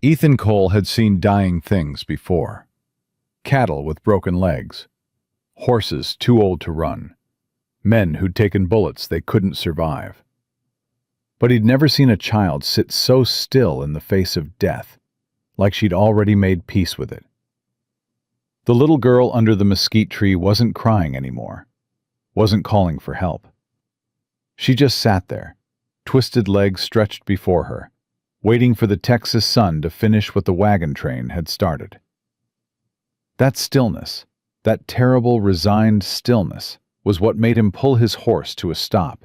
Ethan Cole had seen dying things before. Cattle with broken legs, horses too old to run, men who'd taken bullets they couldn't survive. But he'd never seen a child sit so still in the face of death, like she'd already made peace with it. The little girl under the mesquite tree wasn't crying anymore, wasn't calling for help. She just sat there, twisted legs stretched before her, waiting for the Texas sun to finish what the wagon train had started. That stillness, that terrible, resigned stillness, was what made him pull his horse to a stop.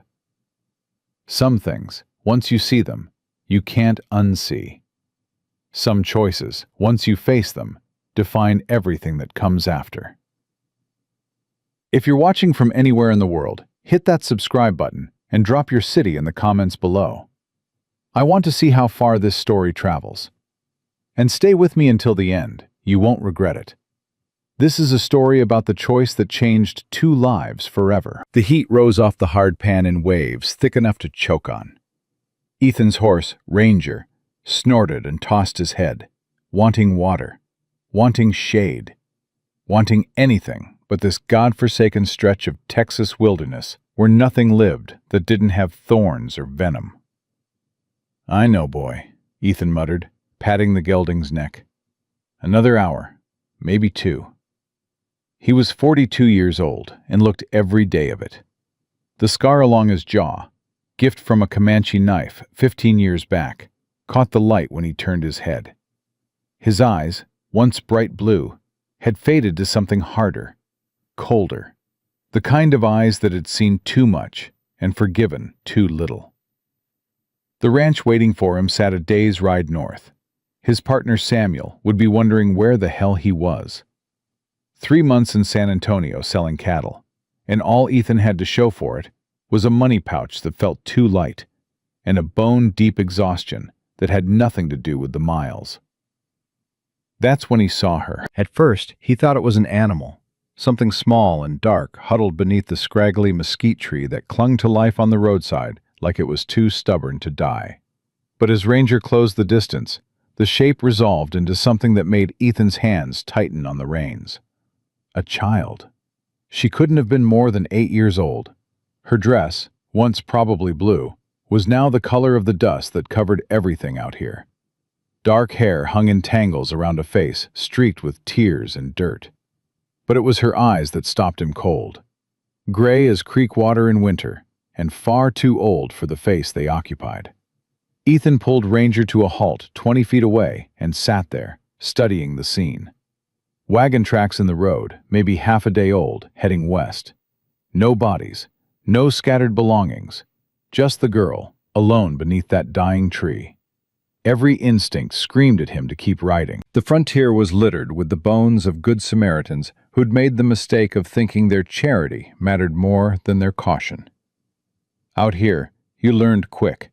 Some things, once you see them, you can't unsee. Some choices, once you face them, define everything that comes after. If you're watching from anywhere in the world, hit that subscribe button and drop your city in the comments below. I want to see how far this story travels. And stay with me until the end, you won't regret it. This is a story about the choice that changed 2 lives forever. The heat rose off the hard pan in waves thick enough to choke on. Ethan's horse, Ranger, snorted and tossed his head, wanting water, wanting shade, wanting anything but this godforsaken stretch of Texas wilderness where nothing lived that didn't have thorns or venom. "I know, boy," Ethan muttered, patting the gelding's neck. "Another hour, maybe 2. He was 42 years old and looked every day of it. The scar along his jaw, gift from a Comanche knife 15 years back, caught the light when he turned his head. His eyes, once bright blue, had faded to something harder, colder, the kind of eyes that had seen too much and forgiven too little. The ranch waiting for him sat a day's ride north. His partner Samuel would be wondering where the hell he was. 3 months in San Antonio selling cattle, and all Ethan had to show for it was a money pouch that felt too light, and a bone-deep exhaustion that had nothing to do with the miles. That's when he saw her. At first, he thought it was an animal, something small and dark huddled beneath the scraggly mesquite tree that clung to life on the roadside like it was too stubborn to die. But as Ranger closed the distance, the shape resolved into something that made Ethan's hands tighten on the reins. A child. She couldn't have been more than 8 years old. Her dress, once probably blue, was now the color of the dust that covered everything out here. Dark hair hung in tangles around a face streaked with tears and dirt. But it was her eyes that stopped him cold. Gray as creek water in winter, and far too old for the face they occupied. Ethan pulled Ranger to a halt 20 feet away and sat there, studying the scene. Wagon tracks in the road, maybe half a day old, heading west. No bodies, no scattered belongings, just the girl, alone beneath that dying tree. Every instinct screamed at him to keep riding. The frontier was littered with the bones of good Samaritans who'd made the mistake of thinking their charity mattered more than their caution. Out here, you learned quick.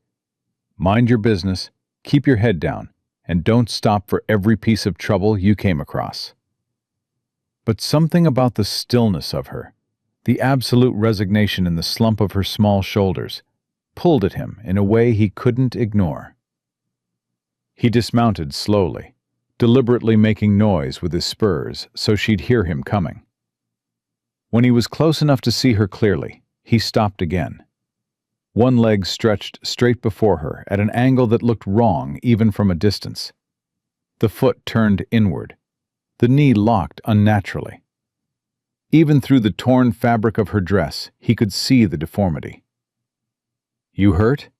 Mind your business, keep your head down, and don't stop for every piece of trouble you came across. But something about the stillness of her, the absolute resignation in the slump of her small shoulders, pulled at him in a way he couldn't ignore. He dismounted slowly, deliberately making noise with his spurs so she'd hear him coming. When he was close enough to see her clearly, he stopped again. One leg stretched straight before her at an angle that looked wrong even from a distance. The foot turned inward, the knee locked unnaturally. Even through the torn fabric of her dress, he could see the deformity. "You hurt?"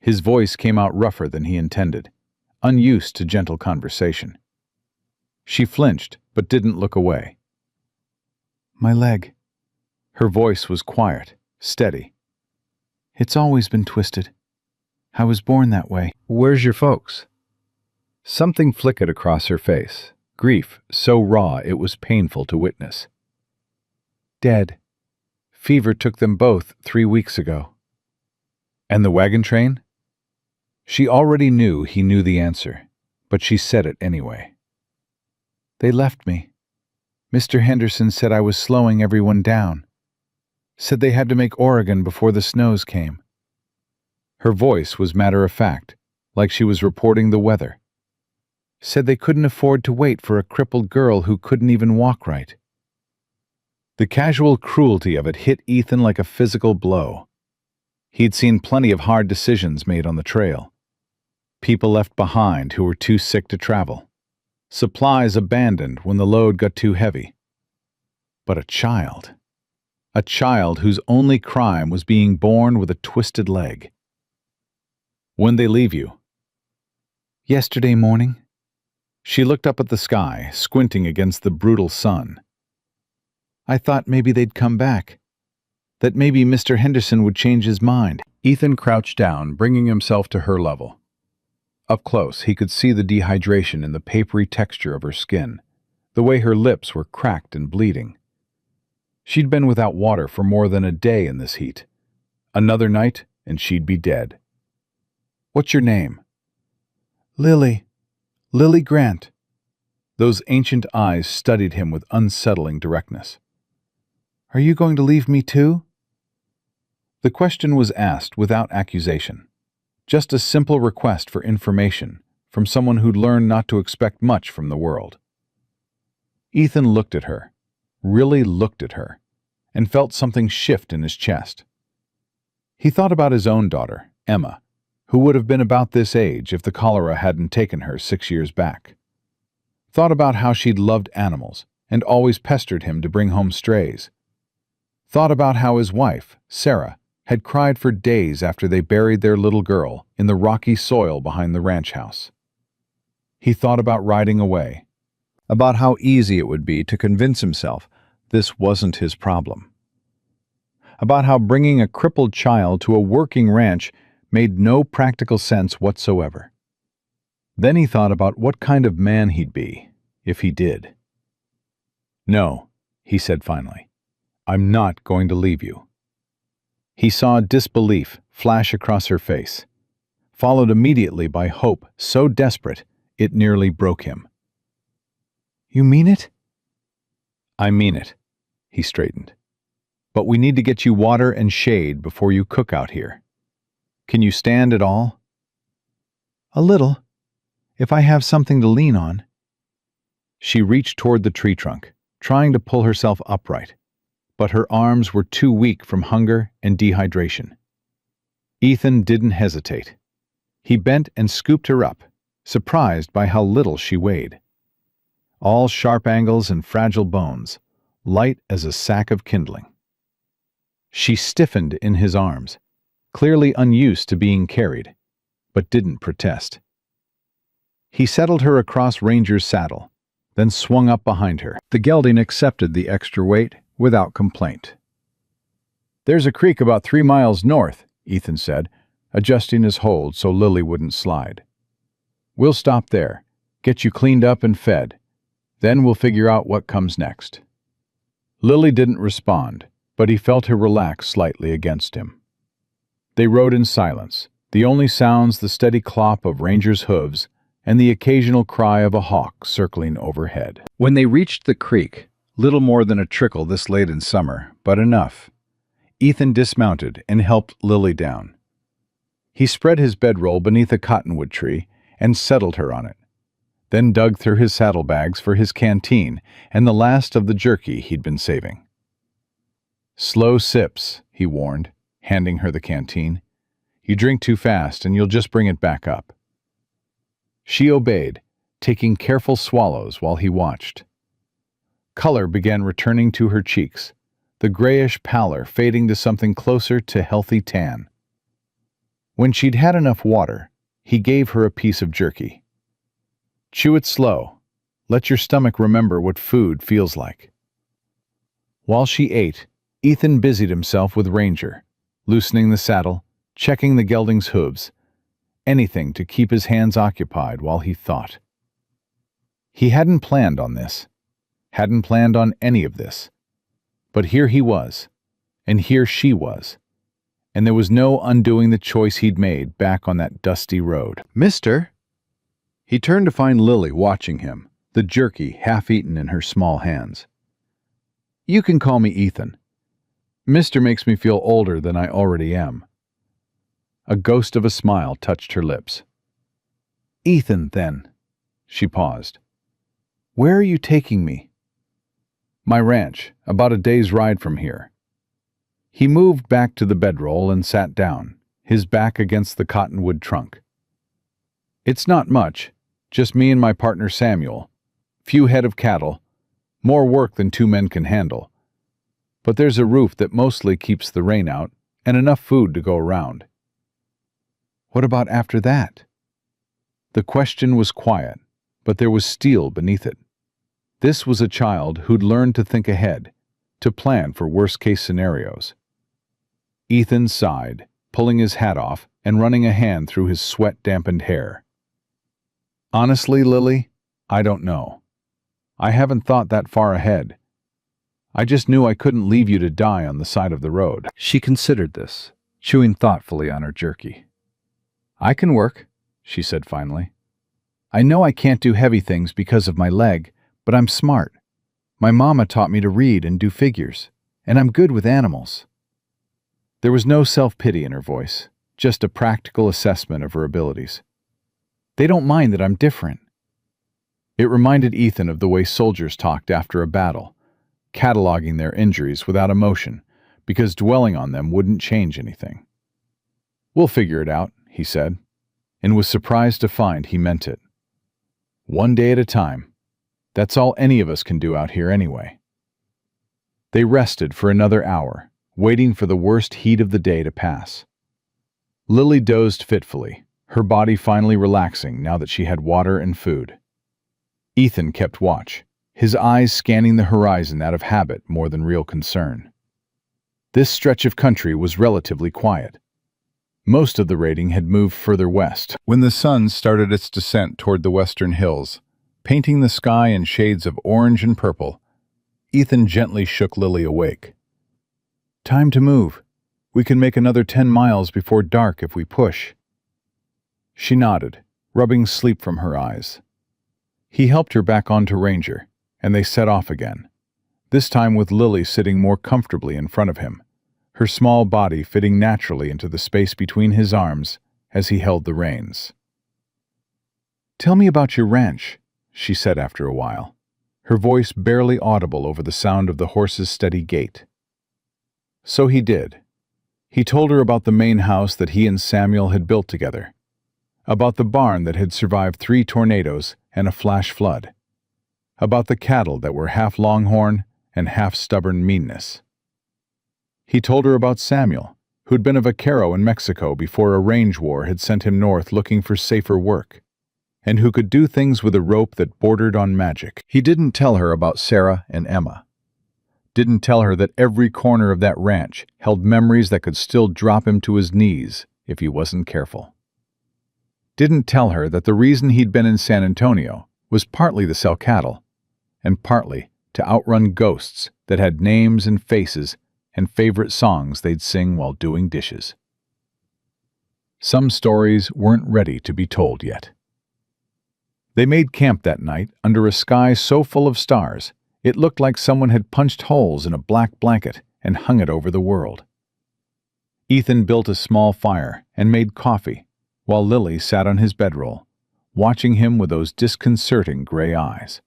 His voice came out rougher than he intended, unused to gentle conversation. She flinched, but didn't look away. "My leg." Her voice was quiet, steady. "It's always been twisted. I was born that way." "Where's your folks?" Something flickered across her face, grief so raw it was painful to witness. "Dead. Fever took them both 3 weeks ago." "And the wagon train?" She already knew he knew the answer, but she said it anyway. "They left me. Mr. Henderson said I was slowing everyone down. Said they had to make Oregon before the snows came." Her voice was matter-of-fact, like she was reporting the weather. Said they couldn't afford to wait for a crippled girl who couldn't even walk right. The casual cruelty of it hit Ethan like a physical blow. He'd seen plenty of hard decisions made on the trail. People left behind who were too sick to travel. Supplies abandoned when the load got too heavy. But a child whose only crime was being born with a twisted leg. When'd they leave you? Yesterday morning. She looked up at the sky, squinting against the brutal sun. I thought maybe they'd come back. That maybe Mr. Henderson would change his mind. Ethan crouched down, bringing himself to her level. Up close, he could see the dehydration in the papery texture of her skin, the way her lips were cracked and bleeding. She'd been without water for more than a day in this heat. Another night, and she'd be dead. What's your name? Lily. Lily Grant. Those ancient eyes studied him with unsettling directness. Are you going to leave me too? The question was asked without accusation. Just a simple request for information from someone who'd learned not to expect much from the world. Ethan looked at her, really looked at her, and felt something shift in his chest. He thought about his own daughter, Emma, who would have been about this age if the cholera hadn't taken her 6 years back. Thought about how she'd loved animals and always pestered him to bring home strays. Thought about how his wife, Sarah, had cried for days after they buried their little girl in the rocky soil behind the ranch house. He thought about riding away, about how easy it would be to convince himself this wasn't his problem, about how bringing a crippled child to a working ranch made no practical sense whatsoever. Then he thought about what kind of man he'd be if he did. No, he said finally, I'm not going to leave you. He saw disbelief flash across her face, followed immediately by hope so desperate it nearly broke him. You mean it? I mean it, he straightened. But we need to get you water and shade before you cook out here. Can you stand at all? A little, if I have something to lean on. She reached toward the tree trunk, trying to pull herself upright, but her arms were too weak from hunger and dehydration. Ethan didn't hesitate. He bent and scooped her up, surprised by how little she weighed. All sharp angles and fragile bones, light as a sack of kindling. She stiffened in his arms, clearly unused to being carried, but didn't protest. He settled her across Ranger's saddle, then swung up behind her. The gelding accepted the extra weight without complaint. There's a creek about 3 miles north, Ethan said, adjusting his hold so Lily wouldn't slide. We'll stop there, get you cleaned up and fed. Then we'll figure out what comes next. Lily didn't respond, but he felt her relax slightly against him. They rode in silence, the only sounds the steady clop of Ranger's hooves and the occasional cry of a hawk circling overhead. When they reached the creek, little more than a trickle this late in summer, but enough, Ethan dismounted and helped Lily down. He spread his bedroll beneath a cottonwood tree and settled her on it, then dug through his saddlebags for his canteen and the last of the jerky he'd been saving. Slow sips, he warned, handing her the canteen. You drink too fast and you'll just bring it back up. She obeyed, taking careful swallows while he watched. Color began returning to her cheeks, the grayish pallor fading to something closer to healthy tan. When she'd had enough water, he gave her a piece of jerky. Chew it slow. Let your stomach remember what food feels like. While she ate, Ethan busied himself with Ranger, loosening the saddle, checking the gelding's hooves, anything to keep his hands occupied while he thought. He hadn't planned on this, hadn't planned on any of this, but here he was, and here she was, and there was no undoing the choice he'd made back on that dusty road. Mister? He turned to find Lily watching him, the jerky half-eaten in her small hands. You can call me Ethan. Mister makes me feel older than I already am. A ghost of a smile touched her lips. Ethan, then, She paused. "Where are you taking me?" "My ranch, about a day's ride from here." He moved back to the bedroll and sat down, his back against the cottonwood trunk. "It's not much, just me and my partner Samuel. Few head of cattle, more work than 2 men can handle. But there's a roof that mostly keeps the rain out, and enough food to go around." "What about after that?" The question was quiet, but there was steel beneath it. This was a child who'd learned to think ahead, to plan for worst-case scenarios. Ethan sighed, pulling his hat off and running a hand through his sweat-dampened hair. "Honestly, Lily, I don't know. I haven't thought that far ahead. I just knew I couldn't leave you to die on the side of the road." She considered this, chewing thoughtfully on her jerky. "I can work," she said finally. "I know I can't do heavy things because of my leg, but I'm smart. My mama taught me to read and do figures, and I'm good with animals." There was no self-pity in her voice, just a practical assessment of her abilities. "They don't mind that I'm different." It reminded Ethan of the way soldiers talked after a battle, cataloging their injuries without emotion, because dwelling on them wouldn't change anything. "We'll figure it out," he said, and was surprised to find he meant it. "One day at a time. That's all any of us can do out here anyway." They rested for another hour, waiting for the worst heat of the day to pass. Lily dozed fitfully, her body finally relaxing now that she had water and food. Ethan kept watch, his eyes scanning the horizon out of habit more than real concern. This stretch of country was relatively quiet. Most of the raiding had moved further west when the sun started its descent toward the western hills, painting the sky in shades of orange and purple. Ethan gently shook Lily awake. "Time to move. We can make another 10 miles before dark if we push." She nodded, rubbing sleep from her eyes. He helped her back onto Ranger, and they set off again, this time with Lily sitting more comfortably in front of him, her small body fitting naturally into the space between his arms as he held the reins. "Tell me about your ranch," she said after a while, her voice barely audible over the sound of the horse's steady gait. So he did. He told her about the main house that he and Samuel had built together, about the barn that had survived 3 tornadoes and a flash flood, about the cattle that were half longhorn and half stubborn meanness. He told her about Samuel, who'd been a vaquero in Mexico before a range war had sent him north looking for safer work, and who could do things with a rope that bordered on magic. He didn't tell her about Sarah and Emma. Didn't tell her that every corner of that ranch held memories that could still drop him to his knees if he wasn't careful. Didn't tell her that the reason he'd been in San Antonio was partly to sell cattle, and partly to outrun ghosts that had names and faces and favorite songs they'd sing while doing dishes. Some stories weren't ready to be told yet. They made camp that night under a sky so full of stars it looked like someone had punched holes in a black blanket and hung it over the world. Ethan built a small fire and made coffee, while Lily sat on his bedroll, watching him with those disconcerting gray eyes.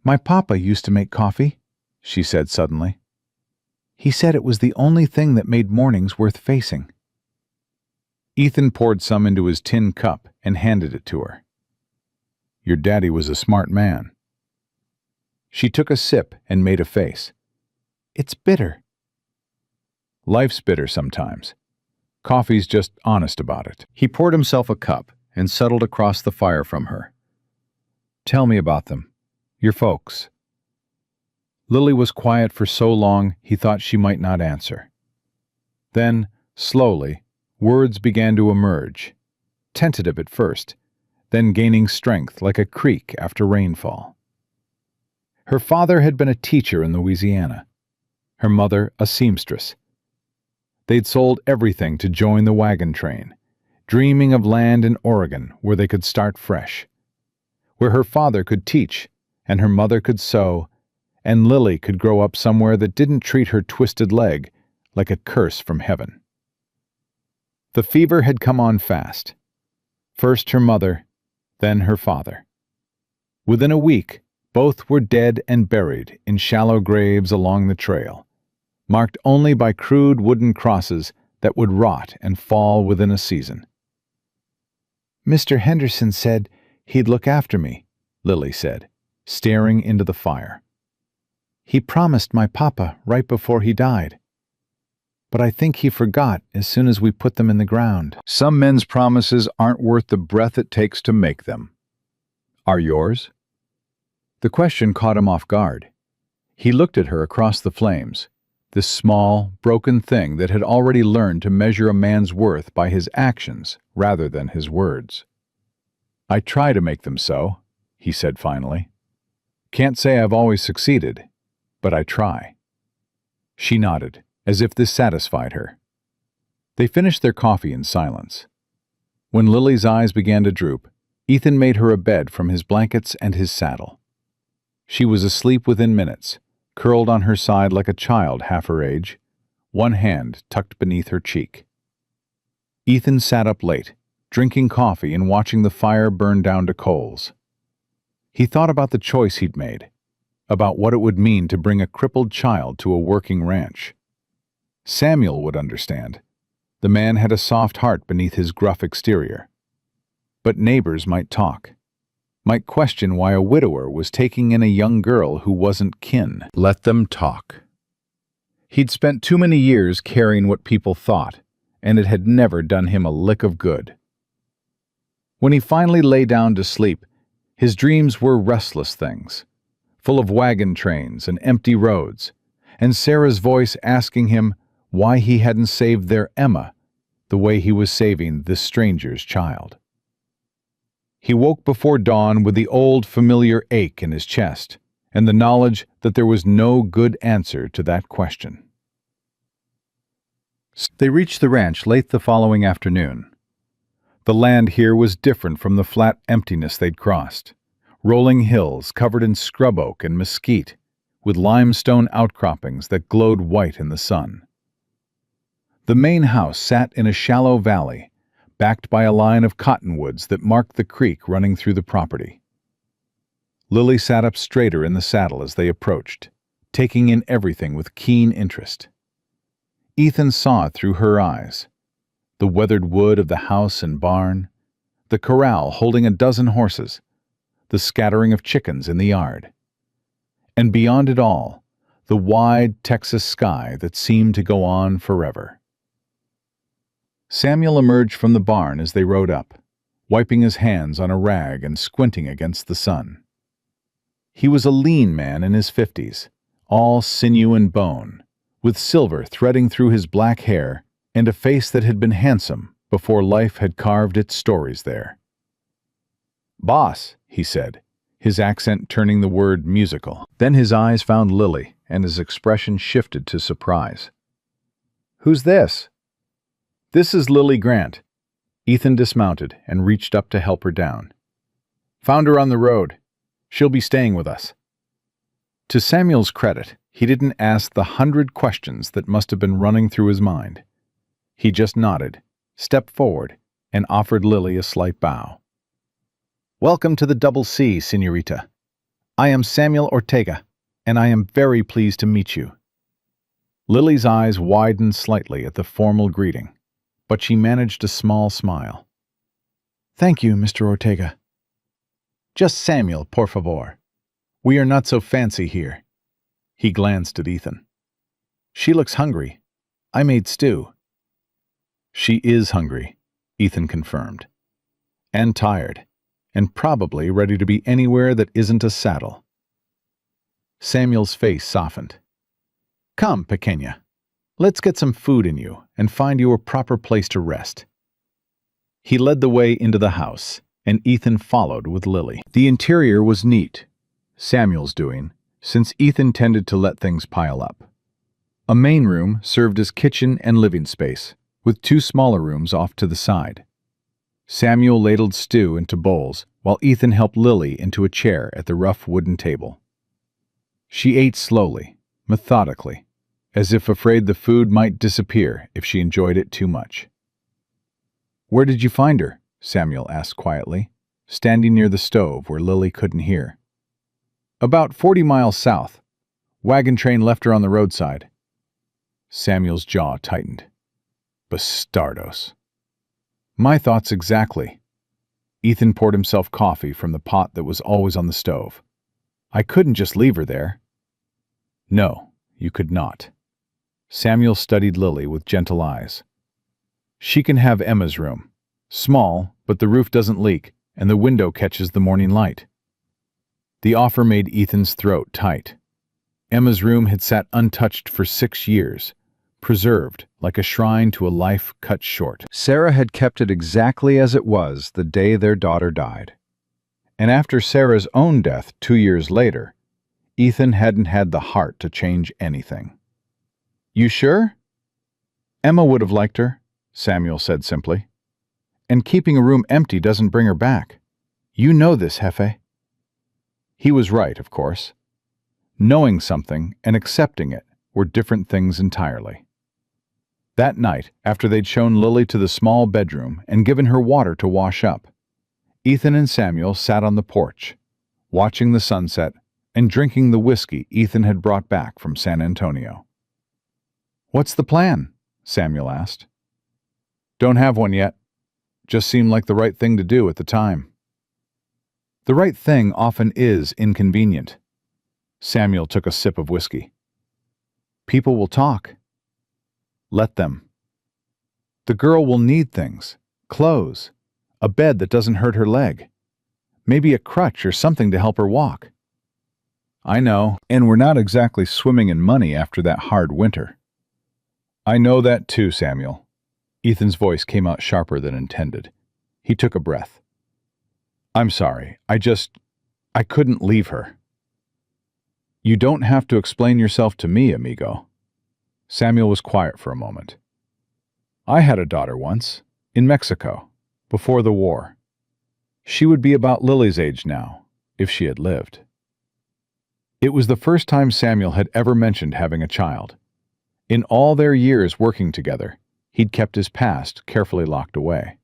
"My papa used to make coffee," she said suddenly. "He said it was the only thing that made mornings worth facing." Ethan poured some into his tin cup and handed it to her. "Your daddy was a smart man." She took a sip and made a face. "It's bitter." "Life's bitter sometimes. Coffee's just honest about it." He poured himself a cup and settled across the fire from her. "Tell me about them. Your folks." Lily was quiet for so long he thought she might not answer. Then, slowly, words began to emerge, tentative at first, then gaining strength like a creek after rainfall. Her father had been a teacher in Louisiana, her mother a seamstress. They'd sold everything to join the wagon train, dreaming of land in Oregon where they could start fresh, where her father could teach and her mother could sew, and Lily could grow up somewhere that didn't treat her twisted leg like a curse from heaven. The fever had come on fast. First her mother, then her father. Within a week, both were dead and buried in shallow graves along the trail, marked only by crude wooden crosses that would rot and fall within a season. "Mr. Henderson said he'd look after me," Lily said, staring into the fire. "He promised my papa right before he died. But I think he forgot as soon as we put them in the ground." Some men's promises aren't worth the breath it takes to make them. Are yours? The question caught him off guard. He looked at her across the flames, this small, broken thing that had already learned to measure a man's worth by his actions rather than his words. "I try to make them so," he said finally. "Can't say I've always succeeded, but I try." She nodded, as if this satisfied her. They finished their coffee in silence. When Lily's eyes began to droop, Ethan made her a bed from his blankets and his saddle. She was asleep within minutes, curled on her side like a child half her age, one hand tucked beneath her cheek. Ethan sat up late, drinking coffee and watching the fire burn down to coals. He thought about the choice he'd made, about what it would mean to bring a crippled child to a working ranch. Samuel would understand. The man had a soft heart beneath his gruff exterior. But neighbors might talk, might question why a widower was taking in a young girl who wasn't kin. Let them talk. He'd spent too many years caring what people thought, and it had never done him a lick of good. When he finally lay down to sleep, his dreams were restless things, full of wagon trains and empty roads, and Sarah's voice asking him why he hadn't saved their Emma the way he was saving this stranger's child. He woke before dawn with the old familiar ache in his chest and the knowledge that there was no good answer to that question. They reached the ranch late the following afternoon. The land here was different from the flat emptiness they'd crossed. Rolling hills covered in scrub oak and mesquite, with limestone outcroppings that glowed white in the sun. The main house sat in a shallow valley, backed by a line of cottonwoods that marked the creek running through the property. Lily sat up straighter in the saddle as they approached, taking in everything with keen interest. Ethan saw it through her eyes. The weathered wood of the house and barn, the corral holding a dozen horses, the scattering of chickens in the yard. And beyond it all, the wide Texas sky that seemed to go on forever. Samuel emerged from the barn as they rode up, wiping his hands on a rag and squinting against the sun. He was a lean man in his 50s, all sinew and bone, with silver threading through his black hair and a face that had been handsome before life had carved its stories there. "Boss," he said, his accent turning the word musical. Then his eyes found Lily, and his expression shifted to surprise. "Who's this?" "This is Lily Grant." Ethan dismounted and reached up to help her down. "Found her on the road. She'll be staying with us." To Samuel's credit, he didn't ask the 100 questions that must have been running through his mind. He just nodded, stepped forward, and offered Lily a slight bow. "Welcome to the Double C, Señorita. I am Samuel Ortega, and I am very pleased to meet you." Lily's eyes widened slightly at the formal greeting, but she managed a small smile. "Thank you, Mr. Ortega." "Just Samuel, por favor. We are not so fancy here." He glanced at Ethan. "She looks hungry. I made stew." "She is hungry," Ethan confirmed. "And tired, and probably ready to be anywhere that isn't a saddle." Samuel's face softened. "Come, pequeña. Let's get some food in you and find you a proper place to rest." He led the way into the house, and Ethan followed with Lily. The interior was neat, Samuel's doing, since Ethan tended to let things pile up. A main room served as kitchen and living space, with 2 smaller rooms off to the side. Samuel ladled stew into bowls, while Ethan helped Lily into a chair at the rough wooden table. She ate slowly, methodically, as if afraid the food might disappear if she enjoyed it too much. "Where did you find her?" Samuel asked quietly, standing near the stove where Lily couldn't hear. About 40 miles south, wagon train left her on the roadside. Samuel's jaw tightened. Bastardos. My thoughts exactly. Ethan poured himself coffee from the pot that was always on the stove. I couldn't just leave her there. No, you could not. Samuel studied Lily with gentle eyes. She can have Emma's room. Small, but the roof doesn't leak, and the window catches the morning light. The offer made Ethan's throat tight. Emma's room had sat untouched for 6 years, preserved like a shrine to a life cut short. Sarah had kept it exactly as it was the day their daughter died. And after Sarah's own death 2 years later, Ethan hadn't had the heart to change anything. You sure? Emma would have liked her, Samuel said simply. And keeping a room empty doesn't bring her back. You know this, Hefe. He was right, of course. Knowing something and accepting it were different things entirely. That night, after they'd shown Lily to the small bedroom and given her water to wash up, Ethan and Samuel sat on the porch, watching the sunset and drinking the whiskey Ethan had brought back from San Antonio. What's the plan? Samuel asked. Don't have one yet. Just seemed like the right thing to do at the time. The right thing often is inconvenient. Samuel took a sip of whiskey. People will talk. Let them. The girl will need things, clothes, a bed that doesn't hurt her leg, maybe a crutch or something to help her walk. I know, and we're not exactly swimming in money after that hard winter. I know that too, Samuel. Ethan's voice came out sharper than intended. He took a breath. I'm sorry, I couldn't leave her. You don't have to explain yourself to me, amigo. Samuel was quiet for a moment. I had a daughter once, in Mexico, before the war. She would be about Lily's age now, if she had lived. It was the first time Samuel had ever mentioned having a child. In all their years working together, he'd kept his past carefully locked away.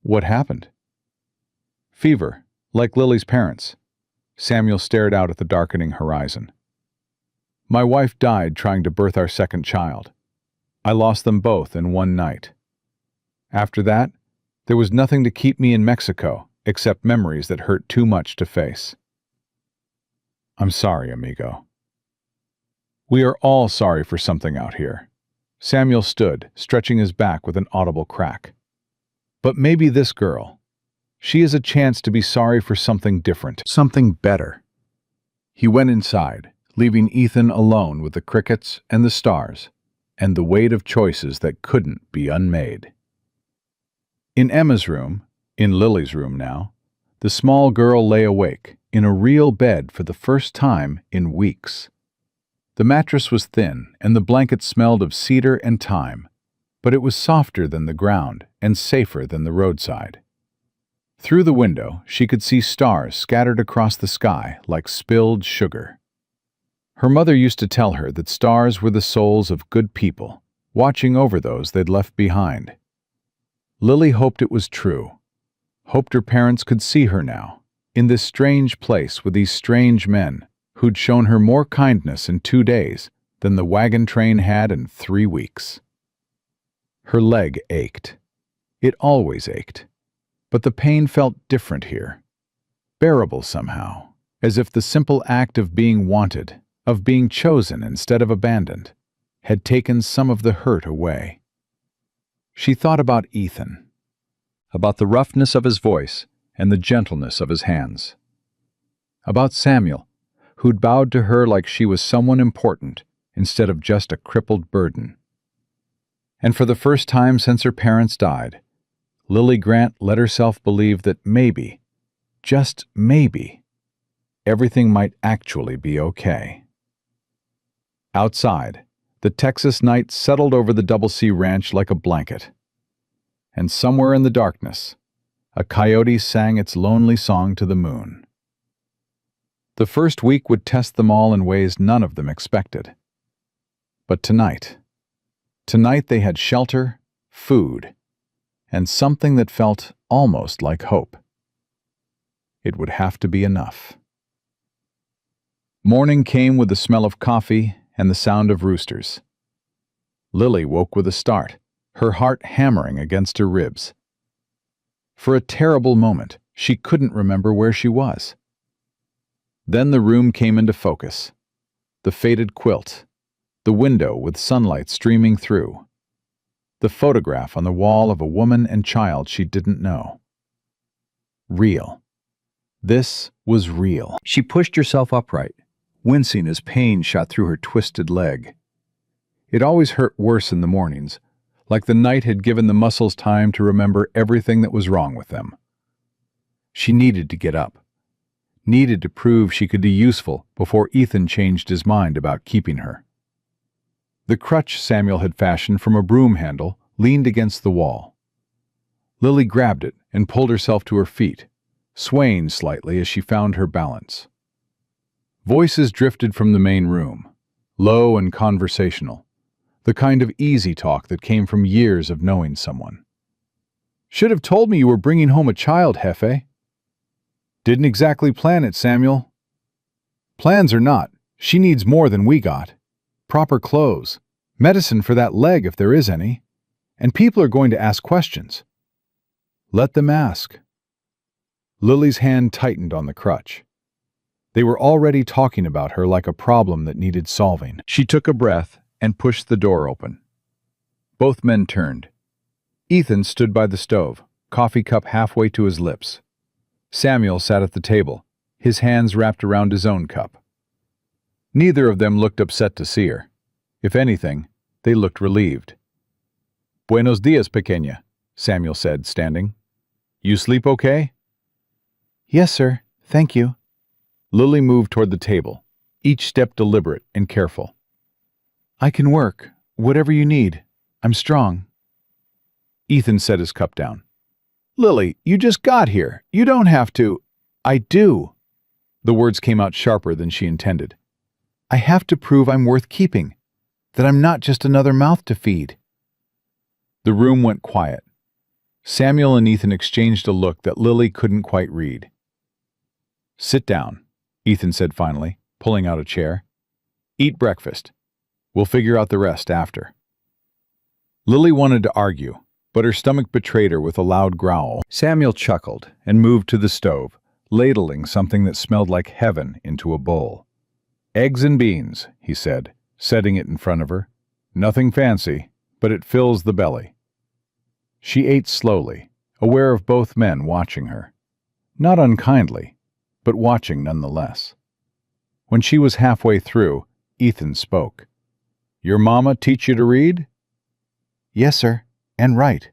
What happened? Fever, like Lily's parents. Samuel stared out at the darkening horizon. My wife died trying to birth our second child. I lost them both in one night. After that, there was nothing to keep me in Mexico except memories that hurt too much to face. I'm sorry, amigo. We are all sorry for something out here. Samuel stood, stretching his back with an audible crack. But maybe this girl, she is a chance to be sorry for something different, something better. He went inside, leaving Ethan alone with the crickets and the stars, and the weight of choices that couldn't be unmade. In Emma's room, in Lily's room now, the small girl lay awake, in a real bed for the first time in weeks. The mattress was thin, and the blanket smelled of cedar and thyme, but it was softer than the ground and safer than the roadside. Through the window, she could see stars scattered across the sky like spilled sugar. Her mother used to tell her that stars were the souls of good people, watching over those they'd left behind. Lily hoped it was true, hoped her parents could see her now, in this strange place with these strange men who'd shown her more kindness in 2 days than the wagon train had in 3 weeks. Her leg ached. It always ached. But the pain felt different here, bearable somehow, as if the simple act of being wanted, of being chosen instead of abandoned, had taken some of the hurt away. She thought about Ethan, about the roughness of his voice and the gentleness of his hands, about Samuel, who'd bowed to her like she was someone important instead of just a crippled burden. And for the first time since her parents died, Lily Grant let herself believe that maybe, just maybe, everything might actually be okay. Outside, the Texas night settled over the Double C Ranch like a blanket. And somewhere in the darkness, a coyote sang its lonely song to the moon. The first week would test them all in ways none of them expected. But tonight they had shelter, food, and something that felt almost like hope. It would have to be enough. Morning came with the smell of coffee and the sound of roosters. Lily woke with a start, her heart hammering against her ribs. For a terrible moment, she couldn't remember where she was. Then the room came into focus. The faded quilt, the window with sunlight streaming through, the photograph on the wall of a woman and child she didn't know. Real. This was real. She pushed herself upright, wincing as pain shot through her twisted leg. It always hurt worse in the mornings, like the night had given the muscles time to remember everything that was wrong with them. She needed to get up, needed to prove she could be useful before Ethan changed his mind about keeping her. The crutch Samuel had fashioned from a broom handle leaned against the wall. Lily grabbed it and pulled herself to her feet, swaying slightly as she found her balance. Voices drifted from the main room, low and conversational, the kind of easy talk that came from years of knowing someone. "Should have told me you were bringing home a child, Hefe." "Didn't exactly plan it, Samuel." "Plans or not, she needs more than we got. Proper clothes, medicine for that leg if there is any, and people are going to ask questions." "Let them ask." Lily's hand tightened on the crutch. They were already talking about her like a problem that needed solving. She took a breath and pushed the door open. Both men turned. Ethan stood by the stove, coffee cup halfway to his lips. Samuel sat at the table, his hands wrapped around his own cup. Neither of them looked upset to see her. If anything, they looked relieved. "Buenos dias, pequeña," Samuel said, standing. "You sleep okay?" "Yes, sir. Thank you." Lily moved toward the table, each step deliberate and careful. "I can work. Whatever you need. I'm strong." Ethan set his cup down. "Lily, you just got here. You don't have to." "I do." The words came out sharper than she intended. "I have to prove I'm worth keeping, that I'm not just another mouth to feed." The room went quiet. Samuel and Ethan exchanged a look that Lily couldn't quite read. "Sit down," Ethan said finally, pulling out a chair. "Eat breakfast. We'll figure out the rest after." Lily wanted to argue, but her stomach betrayed her with a loud growl. Samuel chuckled and moved to the stove, ladling something that smelled like heaven into a bowl. "Eggs and beans," he said, setting it in front of her. "Nothing fancy, but it fills the belly." She ate slowly, aware of both men watching her. Not unkindly, but watching nonetheless. When she was halfway through, Ethan spoke. "Your mama teach you to read?" "Yes, sir, and write,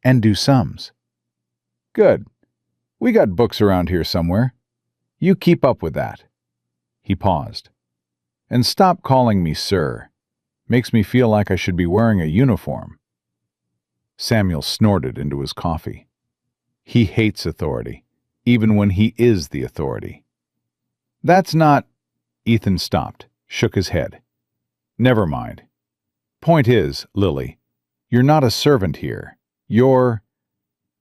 and do sums." "Good. We got books around here somewhere. You keep up with that." He paused. "And stop calling me sir. Makes me feel like I should be wearing a uniform." Samuel snorted into his coffee. He hates authority, even when he is the authority. "That's not—" Ethan stopped, shook his head. "Never mind. Point is, Lily, you're not a servant here. You're—"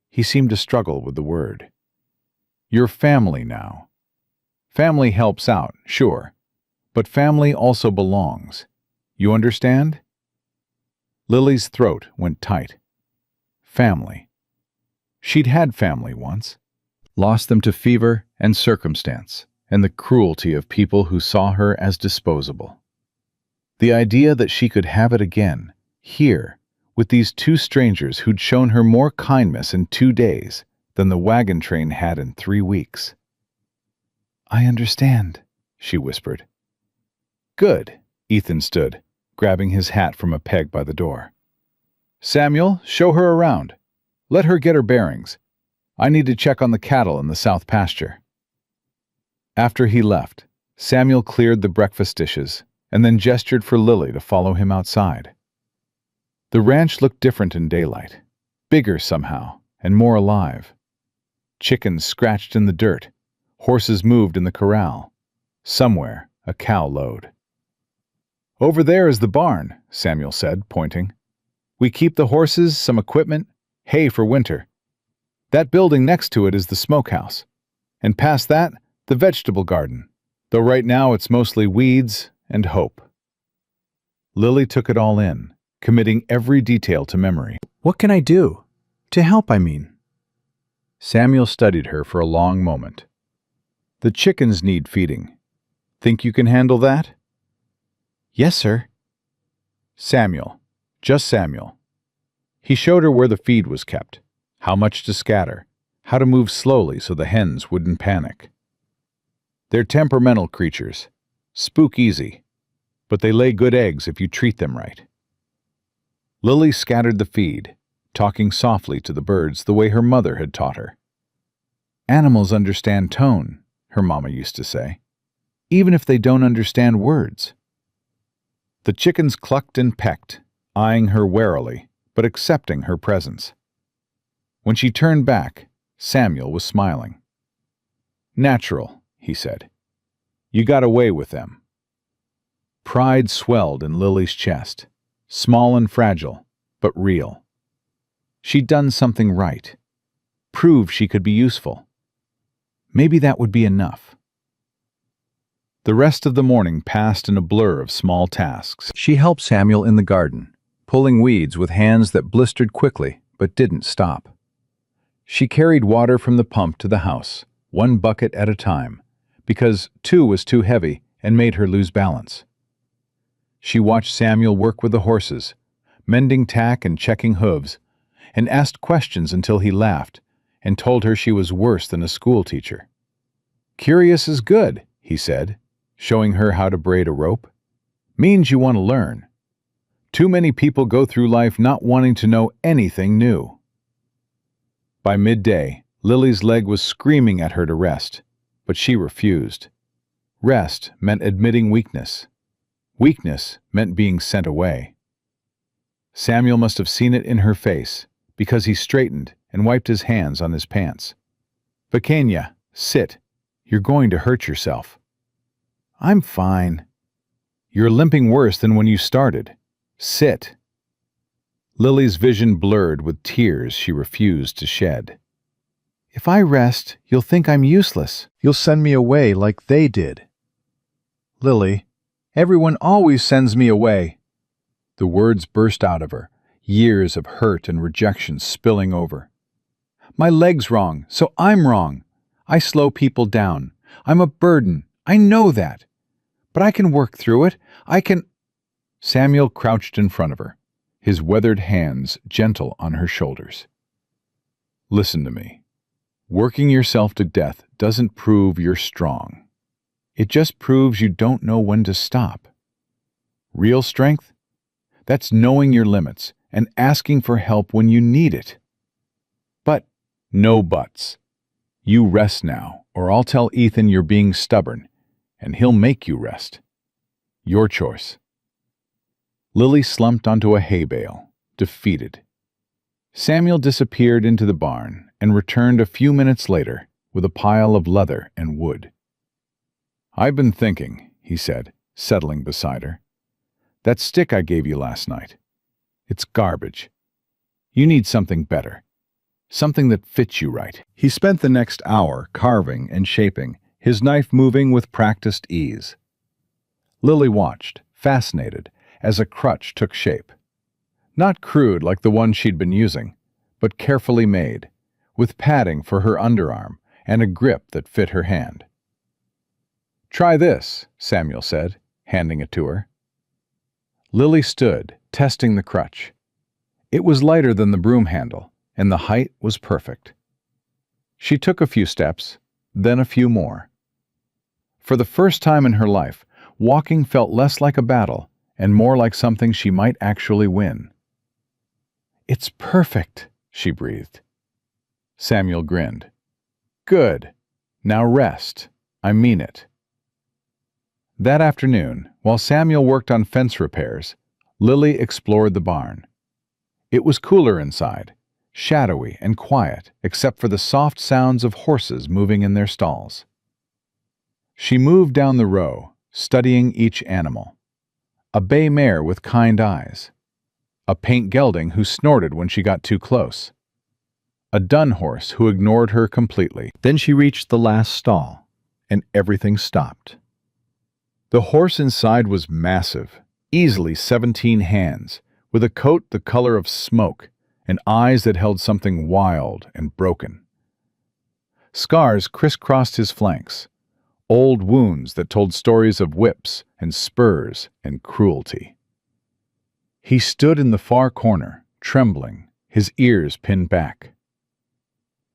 He seemed to struggle with the word. "You're family now. Family helps out, sure, but family also belongs. You understand?" Lily's throat went tight. Family. She'd had family once. Lost them to fever and circumstance, and the cruelty of people who saw her as disposable. The idea that she could have it again, here, with these two strangers who'd shown her more kindness in 2 days than the wagon train had in 3 weeks. "I understand," she whispered. "Good." Ethan stood, grabbing his hat from a peg by the door. "Samuel, show her around. Let her get her bearings. I need to check on the cattle in the south pasture." After he left, Samuel cleared the breakfast dishes and then gestured for Lily to follow him outside. The ranch looked different in daylight, bigger somehow and more alive. Chickens scratched in the dirt, horses moved in the corral. Somewhere, a cow lowed. "Over there is the barn," Samuel said, pointing. "We keep the horses, some equipment, hay for winter. That building next to it is the smokehouse. And past that, the vegetable garden, though right now it's mostly weeds and hope. Lily took it all in, committing every detail to memory. What can I do? To help, I mean. Samuel studied her for a long moment. The chickens need feeding. Think you can handle that? Yes, sir. Samuel. Just Samuel. He showed her where the feed was kept, how much to scatter, how to move slowly so the hens wouldn't panic. They're temperamental creatures, spook easy, but they lay good eggs if you treat them right. Lily scattered the feed, talking softly to the birds the way her mother had taught her. Animals understand tone, her mama used to say, even if they don't understand words. The chickens clucked and pecked, eyeing her warily, but accepting her presence. When she turned back, Samuel was smiling. "Natural," he said. "You got away with them." Pride swelled in Lily's chest, small and fragile, but real. She'd done something right, proved she could be useful. Maybe that would be enough. The rest of the morning passed in a blur of small tasks. She helped Samuel in the garden, pulling weeds with hands that blistered quickly but didn't stop. She carried water from the pump to the house, one bucket at a time, because two was too heavy and made her lose balance. She watched Samuel work with the horses, mending tack and checking hooves, and asked questions until he laughed and told her she was worse than a schoolteacher. "Curious is good," he said, showing her how to braid a rope. "Means you want to learn. Too many people go through life not wanting to know anything new." By midday, Lily's leg was screaming at her to rest, but she refused. Rest meant admitting weakness. Weakness meant being sent away. Samuel must have seen it in her face, because he straightened and wiped his hands on his pants. "Pequeña, sit. You're going to hurt yourself." "I'm fine." "You're limping worse than when you started. Sit." Lily's vision blurred with tears she refused to shed. "If I rest, you'll think I'm useless. You'll send me away like they did." "Lily, everyone always sends me away." The words burst out of her, years of hurt and rejection spilling over. "My leg's wrong, so I'm wrong. I slow people down. I'm a burden. I know that. But I can work through it. I can—" Samuel crouched in front of her, his weathered hands gentle on her shoulders. "Listen to me. Working yourself to death doesn't prove you're strong. It just proves you don't know when to stop. Real strength? That's knowing your limits and asking for help when you need it. But no buts. You rest now, or I'll tell Ethan you're being stubborn, and he'll make you rest. Your choice." Lily slumped onto a hay bale, defeated. Samuel disappeared into the barn and returned a few minutes later with a pile of leather and wood. "I've been thinking," he said, settling beside her. "That stick I gave you last night. It's garbage. You need something better. Something that fits you right." He spent the next hour carving and shaping, his knife moving with practiced ease. Lily watched, fascinated, as a crutch took shape. Not crude like the one she'd been using, but carefully made, with padding for her underarm and a grip that fit her hand. "Try this," Samuel said, handing it to her. Lily stood, testing the crutch. It was lighter than the broom handle, and the height was perfect. She took a few steps, then a few more. For the first time in her life, walking felt less like a battle and more like something she might actually win. "It's perfect," she breathed. Samuel grinned. "Good. Now rest. I mean it." That afternoon, while Samuel worked on fence repairs, Lily explored the barn. It was cooler inside, shadowy and quiet except for the soft sounds of horses moving in their stalls. She moved down the row, studying each animal. A bay mare with kind eyes. A paint gelding who snorted when she got too close. a dun horse who ignored her completely. Then she reached the last stall, and everything stopped. The horse inside was massive, easily 17 hands, with a coat the color of smoke and eyes that held something wild and broken. Scars crisscrossed his flanks, old wounds that told stories of whips and spurs and cruelty. He stood in the far corner, trembling, his ears pinned back.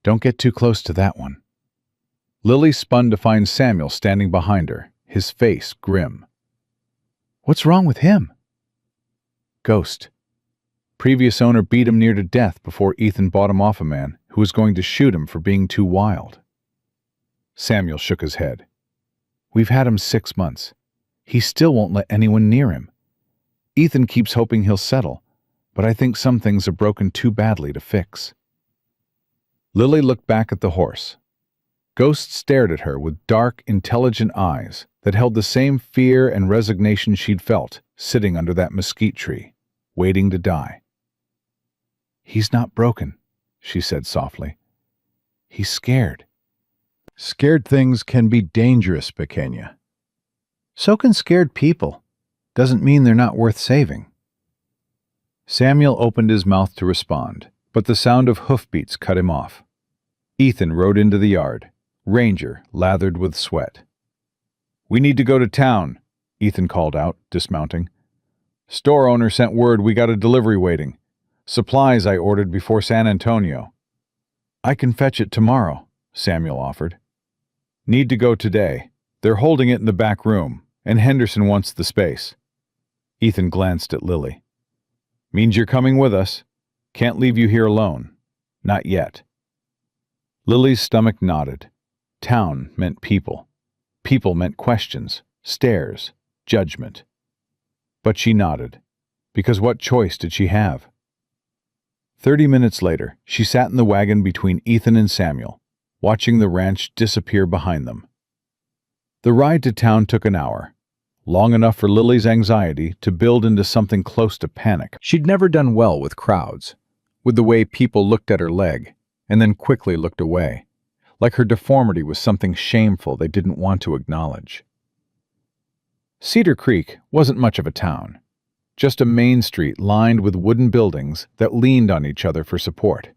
"Don't get too close to that one." Lily spun to find Samuel standing behind her, his face grim. "What's wrong with him?" "Ghost. Previous owner beat him near to death before Ethan bought him off a man who was going to shoot him for being too wild." Samuel shook his head. "We've had him 6 months. He still won't let anyone near him. Ethan keeps hoping he'll settle, but I think some things are broken too badly to fix." Lily looked back at the horse. Ghost stared at her with dark, intelligent eyes that held the same fear and resignation she'd felt sitting under that mesquite tree, waiting to die. "He's not broken," she said softly. "He's scared." "Scared things can be dangerous, Pequeña. So can scared people. Doesn't mean they're not worth saving." Samuel opened his mouth to respond, but the sound of hoofbeats cut him off. Ethan rode into the yard, Ranger lathered with sweat. "We need to go to town," Ethan called out, dismounting. "Store owner sent word we got a delivery waiting. Supplies I ordered before San Antonio." "I can fetch it tomorrow," Samuel offered. "Need to go today. They're holding it in the back room, and Henderson wants the space." Ethan glanced at Lily. "Means you're coming with us. Can't leave you here alone. Not yet." Lily's stomach nodded. Town meant people. People meant questions, stares, judgment. But she nodded, because what choice did she have? 30 minutes later, she sat in the wagon between Ethan and Samuel, watching the ranch disappear behind them. The ride to town took an hour, long enough for Lily's anxiety to build into something close to panic. She'd never done well with crowds, with the way people looked at her leg, and then quickly looked away, like her deformity was something shameful they didn't want to acknowledge. Cedar Creek wasn't much of a town, just a main street lined with wooden buildings that leaned on each other for support.